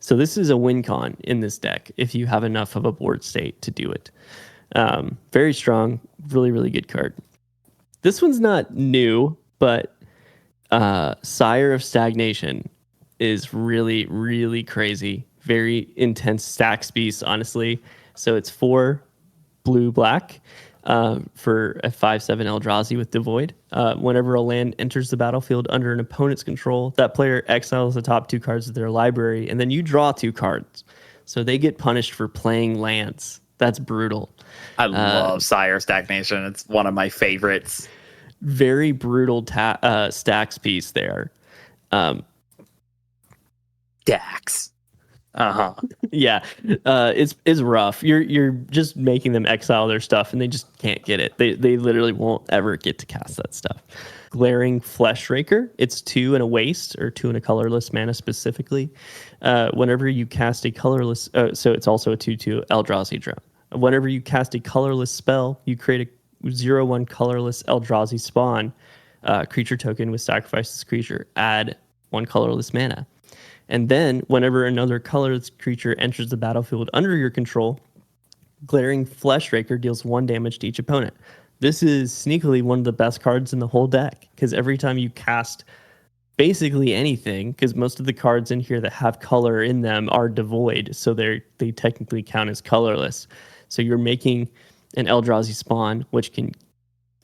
So this is a win con in this deck if you have enough of a board state to do it. Very strong, really, really good card. This one's not new, but Sire of Stagnation is really, really crazy. Very intense stacks piece, honestly. So it's 4 blue-black. For a 5/7 Eldrazi with Devoid. Whenever a land enters the battlefield under an opponent's control, that player exiles the top 2 cards of their library, and then you draw 2 cards. So they get punished for playing lands. That's brutal. I love Sire Stagnation. It's one of my favorites. Very brutal stacks piece there. Dax. Yeah, it's rough. You're just making them exile their stuff, and they just can't get it. They literally won't ever get to cast that stuff. Glaring Fleshraker. It's 2 and a waste, or 2 and a colorless mana specifically. Whenever you cast a colorless, so it's also a 2/2 Eldrazi drone. Whenever you cast a colorless spell, you create a 0/1 colorless Eldrazi spawn creature token with sacrifice this creature. Add 1 colorless mana. And then, whenever another colorless creature enters the battlefield under your control, Glaring Fleshraker deals 1 damage to each opponent. This is sneakily one of the best cards in the whole deck, because every time you cast basically anything, because most of the cards in here that have color in them are devoid, so they technically count as colorless. So you're making an Eldrazi spawn, which can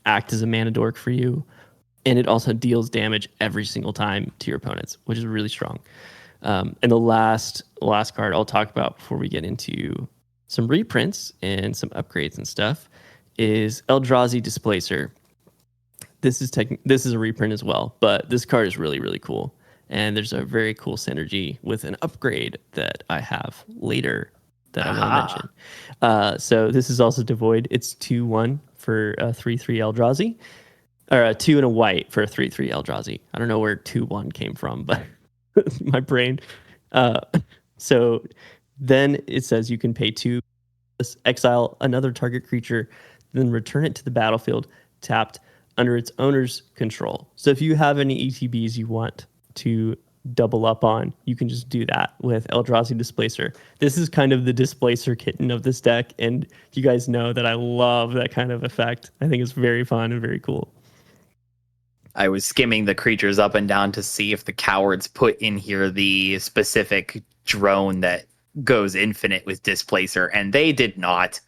act as a mana dork for you, and it also deals damage every single time to your opponents, which is really strong. And the last card I'll talk about before we get into some reprints and some upgrades and stuff is Eldrazi Displacer. This is a reprint as well, but this card is really, really cool. And there's a very cool synergy with an upgrade that I have later that I want to mention. So this is also devoid. It's 2/1 for a 3/3 Eldrazi, or a 2 and a white for a 3/3 Eldrazi. I don't know where 2/1 came from, but my brain. So then it says you can pay 2, exile another target creature, then return it to the battlefield tapped under its owner's control. So if you have any ETBs you want to double up on, you can just do that with Eldrazi Displacer. This is kind of the Displacer kitten of this deck, and you guys know that I love that kind of effect. I think it's very fun and very cool. I was skimming the creatures up and down to see if the cowards put in here the specific drone that goes infinite with Displacer, and they did not.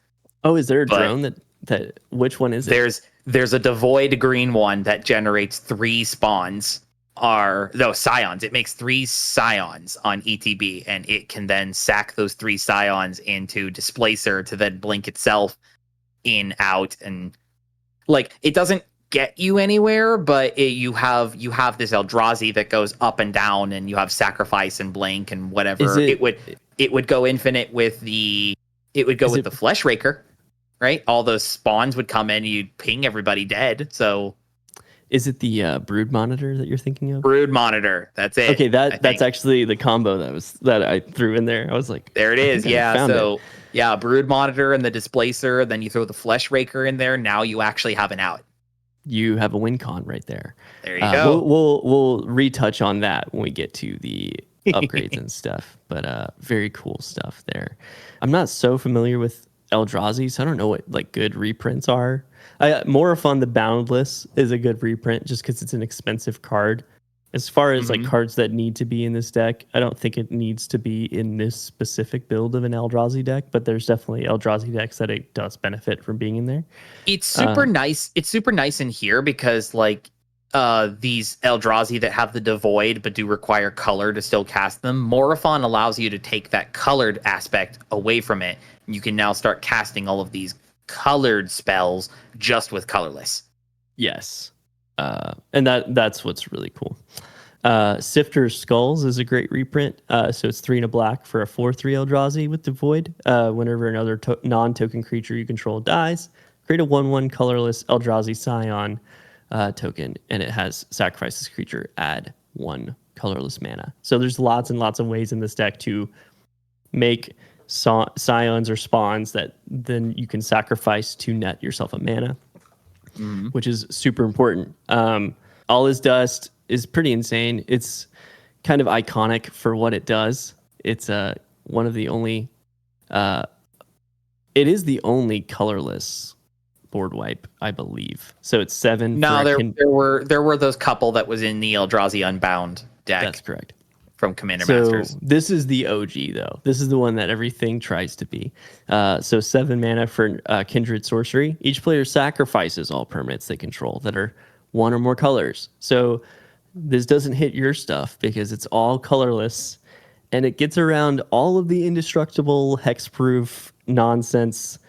Oh, is there a drone that which one is it? There's a devoid green one that generates 3 spawns. Scions. It makes 3 scions on ETB, and it can then sack those 3 scions into Displacer to then blink itself in, out, and like it doesn't get you anywhere, but you have this Eldrazi that goes up and down, and you have sacrifice and blink and whatever. It would go infinite with the Flesh Raker, right? All those spawns would come in, you'd ping everybody dead. So is it the Brood Monitor that you're thinking of? Brood Monitor, that's it. Okay, that's actually the combo that I threw in there. I was like, there it is. Yeah, so yeah, Brood Monitor and the Displacer, then you throw the Flesh Raker in there. Now you actually have an out. You have a win con right there. There you go. We'll retouch on that when we get to the upgrades and stuff. But very cool stuff there. I'm not so familiar with Eldrazi, so I don't know what like good reprints are. Morifon the Boundless is a good reprint just because it's an expensive card. As far as like cards that need to be in this deck, I don't think it needs to be in this specific build of an Eldrazi deck, but there's definitely Eldrazi decks that it does benefit from being in there. It's super nice. It's super nice in here because like these Eldrazi that have the devoid but do require color to still cast them, Morifon allows you to take that colored aspect away from it. You can now start casting all of these colored spells just with colorless. Yes. And that's what's really cool. Sifter's Skulls is a great reprint. So it's 3 and a black for a 4/3 Eldrazi with Devoid. Whenever another non-token creature you control dies, create a 1/1 colorless Eldrazi Scion token, and it has sacrifice this creature, add 1 colorless mana. So there's lots and lots of ways in this deck to make scions or spawns that then you can sacrifice to net yourself a mana. Which is super important. All Is Dust is pretty insane. It's kind of iconic for what it does. It's one of the only. It is the only colorless board wipe, I believe. So it's 7. No, there were those couple that was in the Eldrazi Unbound deck. That's correct. From Commander Masters. This is the OG, though. This is the one that everything tries to be. So 7 mana for Kindred Sorcery. Each player sacrifices all permanents they control that are 1 or more colors. So this doesn't hit your stuff because it's all colorless, and it gets around all of the indestructible hexproof nonsense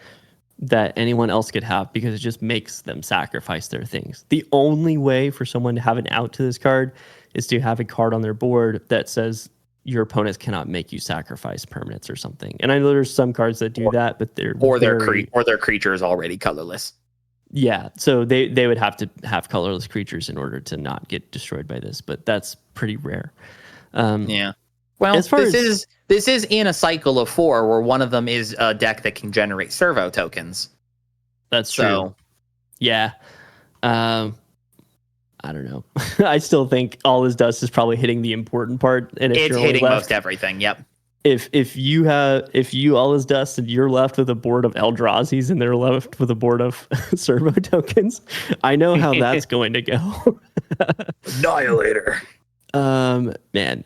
that anyone else could have because it just makes them sacrifice their things. The only way for someone to have an out to this card is to have a card on their board that says your opponents cannot make you sacrifice permanents or something. And I know there's some cards that do that, but their creature is already colorless. Yeah, so they would have to have colorless creatures in order to not get destroyed by this, but that's pretty rare. Yeah. Well, this is in a cycle of 4 where one of them is a deck that can generate servo tokens. That's true. Yeah. I don't know. I still think All Is Dust is probably hitting the important part, and it's hitting most everything. Yep. If you All Is Dust and you're left with a board of Eldrazi's and they're left with a board of servo tokens, I know how that's going to go. Annihilator. Man,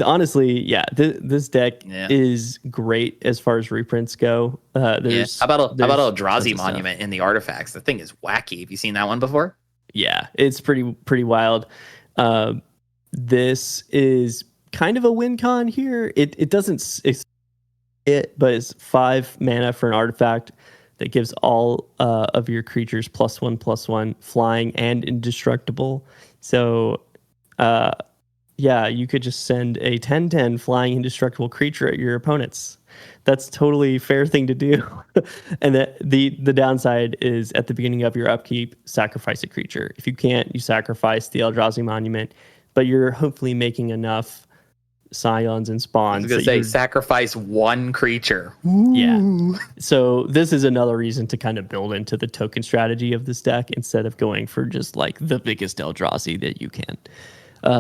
honestly, yeah, this deck is great as far as reprints go. There's How about tons Eldrazi of Monument stuff. in the artifacts? The thing is wacky. Have you seen that one before? Yeah, it's pretty wild. This is kind of a win con here. It doesn't but it's 5 mana for an artifact that gives all of your creatures +1/+1 flying and indestructible. So yeah, you could just send a 10/10 flying indestructible creature at your opponents. That's totally a fair thing to do. And the downside is at the beginning of your upkeep, sacrifice a creature. If you can't, you sacrifice the Eldrazi Monument, but you're hopefully making enough scions and I spawns. was gonna say sacrifice one creature. Yeah. So this is another reason to kind of build into the token strategy of this deck instead of going for just like the biggest Eldrazi that you can.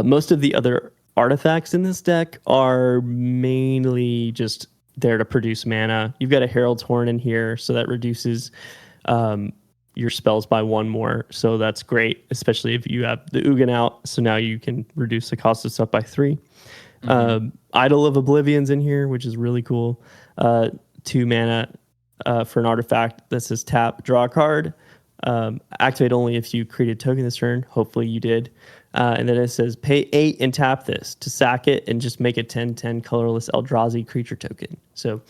Most of the other artifacts in this deck are mainly just there to produce mana. You've got a Herald's Horn in here, so that reduces your spells by 1 more. So that's great, especially if you have the Ugin out. So now you can reduce the cost of stuff by 3. Idol of Oblivion's in here, which is really cool. 2 mana for an artifact that says tap, draw a card. Activate only if you created a token this turn. Hopefully you did. And then it says pay 8 and tap this to sack it and just make a 10/10 colorless Eldrazi creature token. So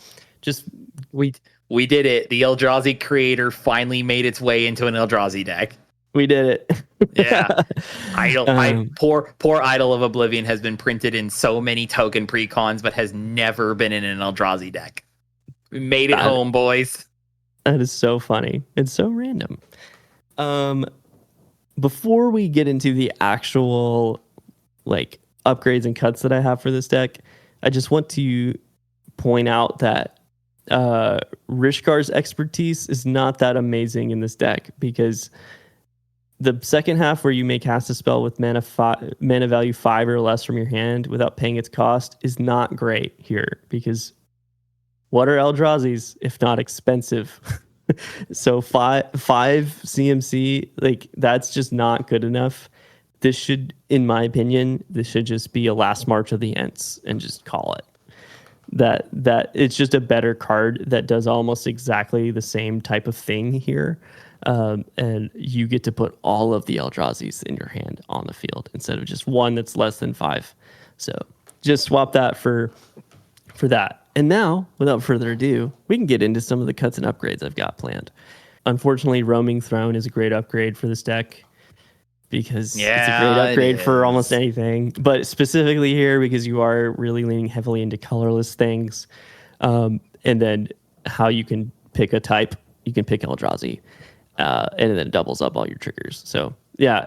just we did it. The Eldrazi creator finally made its way into an Eldrazi deck. We did it. Yeah. Poor Idol of Oblivion has been printed in so many token precons, but has never been in an Eldrazi deck. We made it home, boys. That is so funny. It's so random. Before we get into the actual like upgrades and cuts that I have for this deck, I just want to point out that Rishkar's expertise is not that amazing in this deck, because the second half where you may cast a spell with mana value 5 or less from your hand without paying its cost is not great here, because what are Eldrazi's if not expensive? So five CMC, like that's just not good enough. This should, in my opinion, this should just be a last march of the Ents and just call it. That it's just a better card that does almost exactly the same type of thing here. And you get to put all of the Eldrazi's in your hand on the field instead of just one that's less than 5. So just swap that for that. And now, without further ado, we can get into some of the cuts and upgrades I've got planned. Unfortunately, Roaming Throne is a great upgrade for this deck because it's a great upgrade for almost anything. But specifically here, because you are really leaning heavily into colorless things. And then how you can pick a type, you can pick Eldrazi. And then it doubles up all your triggers. So, yeah,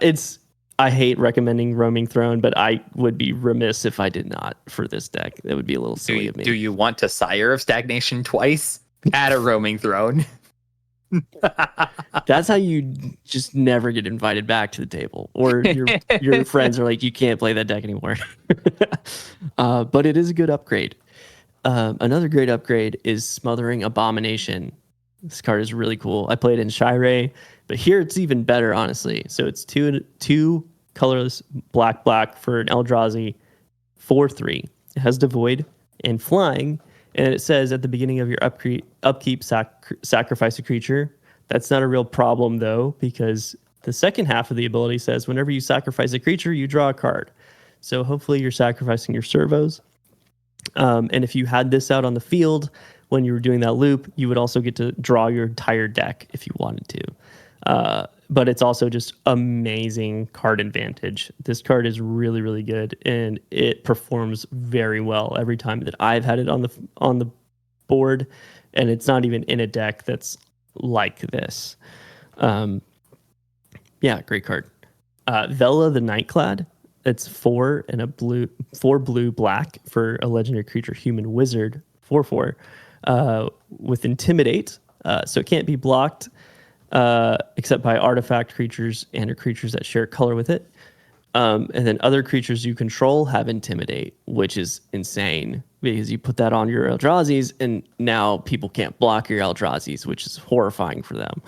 I hate recommending Roaming Throne, but I would be remiss if I did not for this deck. That would be a little silly of me. Do you want to Sire of Stagnation twice? Add a Roaming Throne. That's how you just never get invited back to the table. Or your friends are like, you can't play that deck anymore. But it is a good upgrade. Another great upgrade is Smothering Abomination. This card is really cool. I played in Shirei, but here it's even better, honestly. So it's two colorless black for an Eldrazi 4/3. It has Devoid and Flying, and it says at the beginning of your upkeep sacrifice a creature. That's not a real problem though, because the second half of the ability says whenever you sacrifice a creature, you draw a card. So hopefully you're sacrificing your servos. And if you had this out on the field when you were doing that loop, you would also get to draw your entire deck if you wanted to. But it's also just amazing card advantage. This card is really, really good, and it performs very well every time that I've had it on the board, and it's not even in a deck that's like this. Yeah, great card. Vela the Nightclad. It's 4 blue black for a legendary creature, human wizard, 4/4, with Intimidate. So it can't be blocked except by artifact creatures and or creatures that share color with it. And then other creatures you control have Intimidate, which is insane because you put that on your Eldrazi's and now people can't block your Eldrazi's, which is horrifying for them.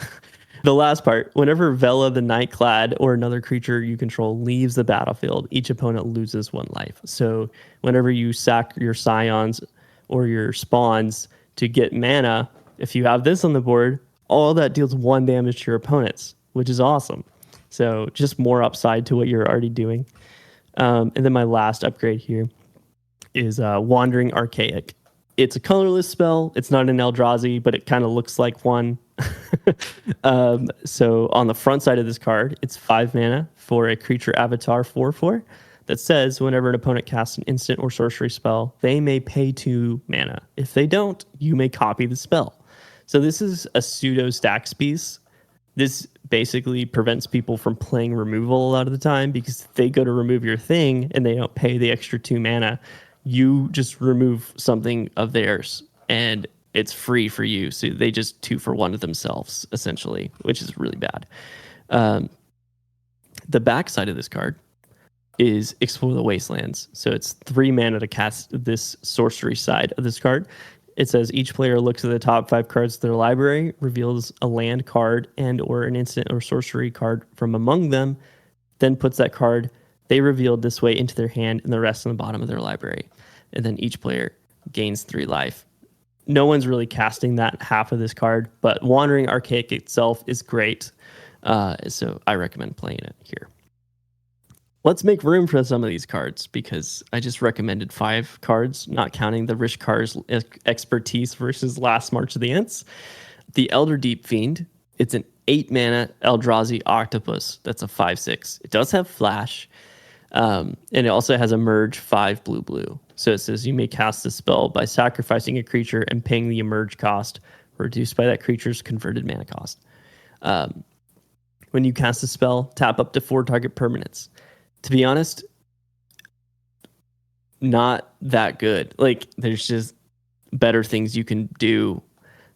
The last part, whenever Vela the Nightclad or another creature you control leaves the battlefield, each opponent loses 1 life. So whenever you sack your Scions or your spawns to get mana, if you have this on the board, all that deals 1 damage to your opponents, which is awesome. So just more upside to what you're already doing. And then my last upgrade here is Wandering Archaic. It's a colorless spell. It's not an Eldrazi, but it kind of looks like one. So on the front side of this card, it's 5 mana for a creature avatar 4/4 that says whenever an opponent casts an instant or sorcery spell, they may pay 2 mana. If they don't, you may copy the spell. So this is a pseudo stacks piece. This basically prevents people from playing removal a lot of the time, because if they go to remove your thing and they don't pay the extra 2 mana, you just remove something of theirs and it's free for you. So they just 2-for-1 themselves, essentially, which is really bad. The back side of this card is Explore the Wastelands. So it's 3 mana to cast this sorcery side of this card. It says each player looks at the top 5 cards of their library, reveals a land card and or an instant or sorcery card from among them, then puts that card they revealed this way into their hand and the rest on the bottom of their library. And then each player gains 3 life. No one's really casting that half of this card, but Wandering Archaic itself is great. So I recommend playing it here. Let's make room for some of these cards, because I just recommended 5 cards, not counting the Rishkar's expertise versus Last March of the Ants. The Elder Deep Fiend, it's an 8 mana Eldrazi Octopus. That's a 5/6. It does have flash, and it also has a Emerge 5 blue. So it says you may cast the spell by sacrificing a creature and paying the Emerge cost, reduced by that creature's converted mana cost. When you cast a spell, tap up to 4 target permanents. To be honest, not that good. Like, there's just better things you can do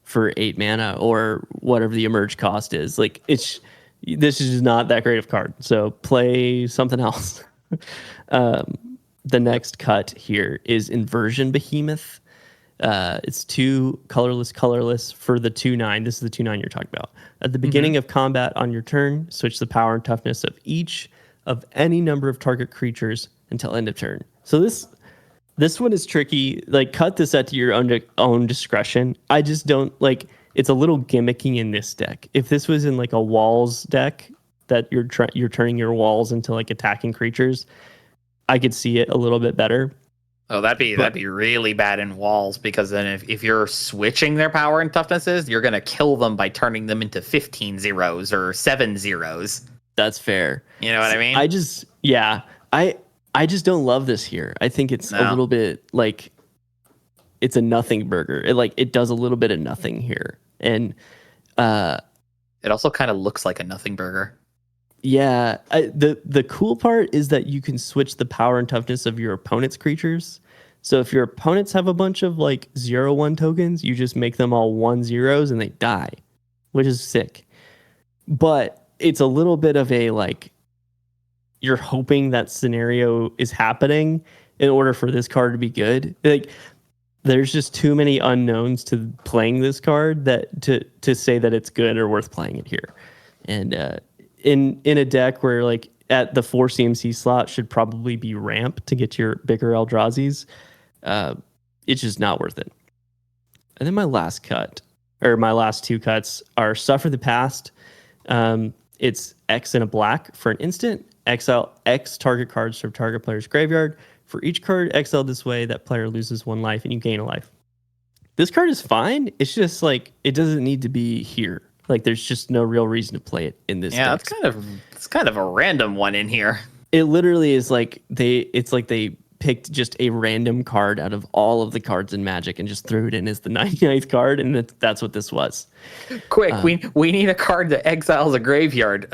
for 8 mana or whatever the Emerge cost is. Like, this is just not that great of a card. So play something else. The next cut here is Inversion Behemoth. It's 2 colorless for the 2/9. This is the 2/9 you're talking about. At the beginning of combat on your turn, switch the power and toughness of each of any number of target creatures until end of turn. So this one is tricky. Like, cut this out to your own discretion. I just don't like. It's a little gimmicky in this deck. If this was in like a walls deck that you're turning your walls into like attacking creatures, I could see it a little bit better. Oh, that'd be really bad in walls, because then if you're switching their power and toughnesses, you're gonna kill them by turning them into 15 zeros or 7 zeros. That's fair. You know what I mean? I just don't love this here. I think it's a little bit like it's a nothing burger. It does a little bit of nothing here. And it also kind of looks like a nothing burger. Yeah. The cool part is that you can switch the power and toughness of your opponent's creatures. So if your opponents have a bunch of like 0/1 tokens, you just make them all 1/0s and they die, which is sick. But it's a little bit of a like, you're hoping that scenario is happening in order for this card to be good. Like, there's just too many unknowns to playing this card that to say that it's good or worth playing it here. And in a deck where like at the 4 CMC slot should probably be ramp to get your bigger Eldrazi's, it's just not worth it. And then my last 2 cuts are Suffer the Past. It's X and a black for an instant. Exile X target cards from target player's graveyard. For each card exiled this way, that player loses 1 life and you gain a life. This card is fine. It's just like, it doesn't need to be here. Like, there's just no real reason to play it in this deck. Yeah, it's kind of a random one in here. It literally is like they picked just a random card out of all of the cards in Magic and just threw it in as the 99th card, and that's what this was. Quick, we need a card that exiles a graveyard.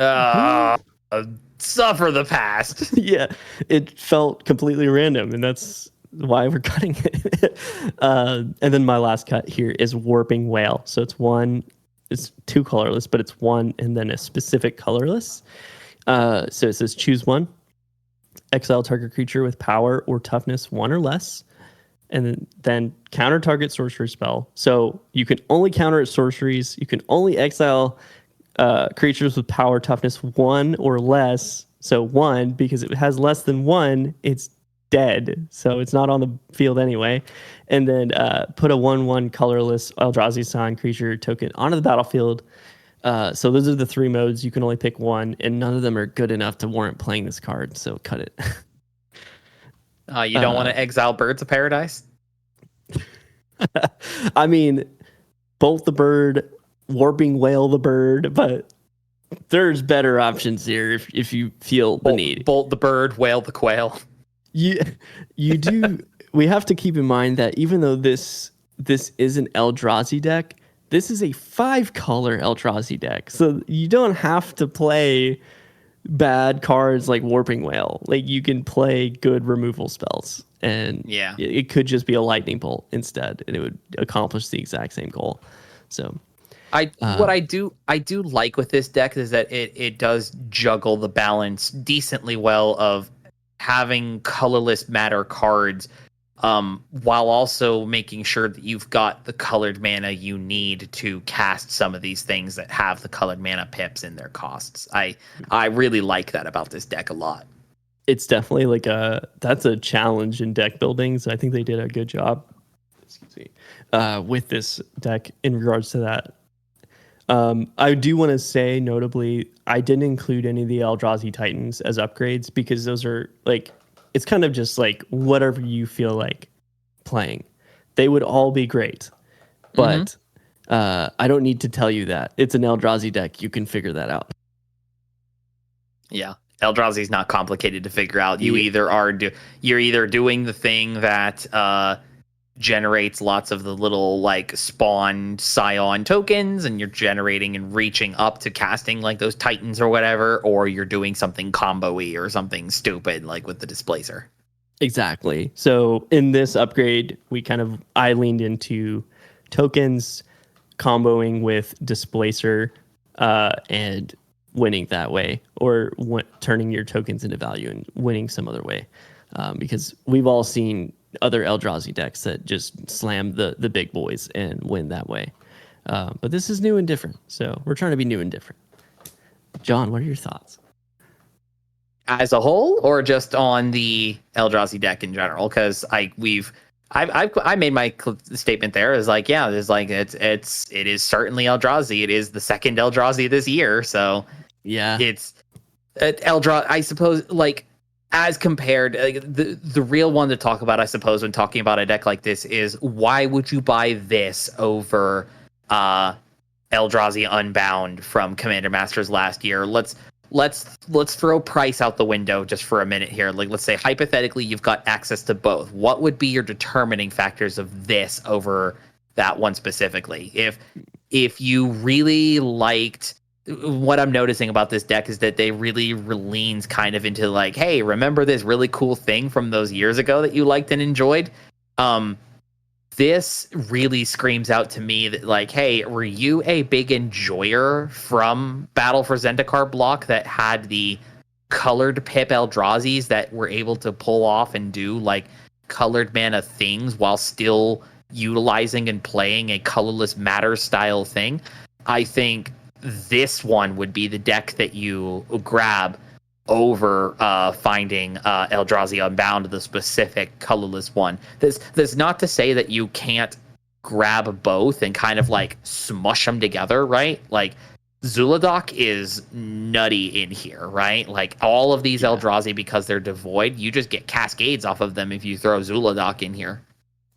Suffer the Past. Yeah, it felt completely random, and that's why we're cutting it. And then my last cut here is Warping Whale. So it's 2 colorless, but it's 1 and then a specific colorless. So it says choose 1. Exile target creature with power or toughness 1 or less, and then counter target sorcery spell. So you can only counter its sorceries. You can only exile creatures with power toughness 1 or less. So 1, because it has less than 1, it's dead. So it's not on the field anyway. And then put a 1/1 colorless Eldrazi Sign creature token onto the battlefield. So those are the 3 modes. You can only pick one, and none of them are good enough to warrant playing this card. So cut it. You don't want to exile Birds of Paradise? I mean, Bolt the Bird, Warping Whale the Bird, but there's better options here if you feel the need. Bolt the Bird, Whale the Quail. You do. We have to keep in mind that even though this is an Eldrazi deck, this is a 5-color Eldrazi deck. So you don't have to play bad cards like Warping Whale. Like, you can play good removal spells. And it could just be a lightning bolt instead, and it would accomplish the exact same goal. So what I do like with this deck is that it does juggle the balance decently well of having colorless matter cards, while also making sure that you've got the colored mana you need to cast some of these things that have the colored mana pips in their costs. I really like that about this deck a lot. It's definitely that's a challenge in deck building. So I think they did a good job. Excuse me, with this deck in regards to that. I do want to say, notably, I didn't include any of the Eldrazi Titans as upgrades because those are it's kind of just whatever you feel like playing. They would all be great, but I don't need to tell you that. It's an Eldrazi deck. You can figure that out. Yeah. Eldrazi is not complicated to figure out. You're either doing the thing that generates lots of the little spawn scion tokens, and you're generating and reaching up to casting those titans or whatever, or you're doing something combo-y or something stupid with the displacer. Exactly. So in this upgrade, I leaned into tokens, comboing with displacer, and winning that way, or turning your tokens into value and winning some other way, because we've all seen other Eldrazi decks that just slam the big boys and win that way, but this is new and different, so we're trying to be new and different. John, what are your thoughts as a whole, or just on the Eldrazi deck in general? Because I made my statement there is it is certainly Eldrazi. It is the second Eldrazi this year, so yeah, it's Eldrazi. I suppose as compared, the real one to talk about, I suppose, when talking about a deck like this is why would you buy this over Eldrazi Unbound from Commander Masters last year? Let's throw price out the window just for a minute here. Let's say hypothetically you've got access to both. What would be your determining factors of this over that one specifically? If you really liked, what I'm noticing about this deck is that they really leans kind of into hey, remember this really cool thing from those years ago that you liked and enjoyed? This really screams out to me that hey, were you a big enjoyer from Battle for Zendikar block that had the colored pip Eldrazi's that were able to pull off and do colored mana things while still utilizing and playing a colorless matter style thing? I think this one would be the deck that you grab over finding Eldrazi Unbound, the specific colorless one. There's not to say that you can't grab both and kind of smush them together, right? Zuladoc is nutty in here, right? All of these Eldrazi, because they're devoid, you just get cascades off of them if you throw Zuladoc in here.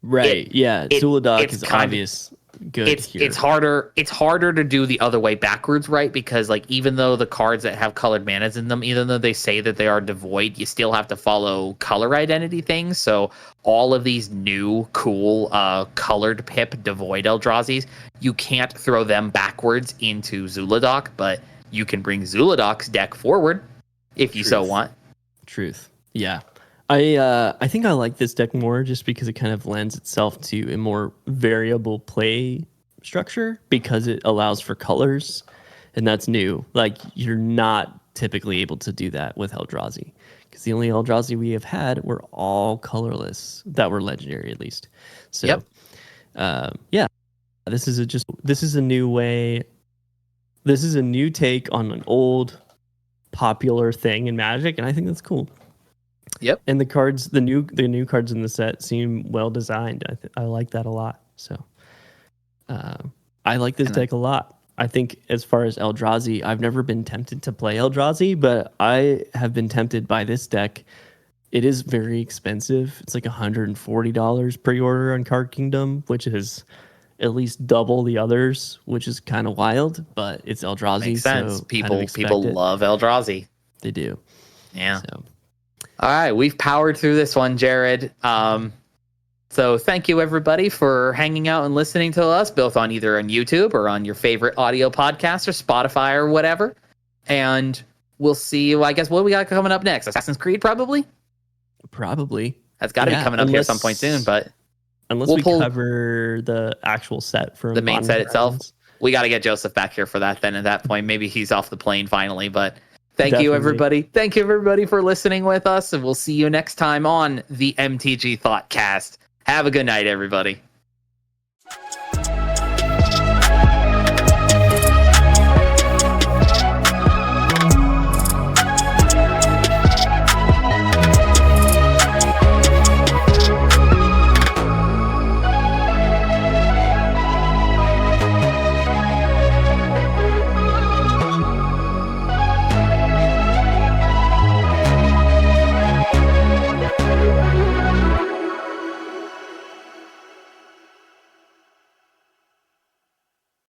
Right. Zuladoc is obvious. Good. It's harder to do the other way backwards, right? Because even though the cards that have colored manas in them, even though they say that they are devoid, you still have to follow color identity things. So all of these new cool colored pip devoid Eldrazi's, you can't throw them backwards into Zuladoc, but you can bring Zuladoc's deck forward if you so want. Truth. Yeah. I think I like this deck more just because it kind of lends itself to a more variable play structure because it allows for colors, and that's new. You're not typically able to do that with Eldrazi because the only Eldrazi we have had were all colorless that were legendary, at least. So, this is a new way this is a new take on an old popular thing in Magic, and I think that's cool. Yep. And the cards, the new cards in the set seem well designed. I like that a lot. So I like this deck a lot. I think as far as Eldrazi, I've never been tempted to play Eldrazi, but I have been tempted by this deck. It is very expensive. It's like $140 pre-order on Card Kingdom, which is at least double the others, which is kind of wild, but it's Eldrazi. Makes sense. So People love Eldrazi. They do. Yeah. So. All right, we've powered through this one, Jared. So thank you, everybody, for hanging out and listening to us, both on either on YouTube or on your favorite audio podcast or Spotify or whatever. And we'll see you, I guess, what we got coming up next? Assassin's Creed, probably? Probably. That's got to be coming up here some point soon, but... Unless we cover the actual set from the main set itself. We got to get Joseph back here for that then at that point. Maybe he's off the plane finally, but... Thank you, everybody. Thank you, everybody, for listening with us, and we'll see you next time on the MTG Thoughtcast. Have a good night, everybody.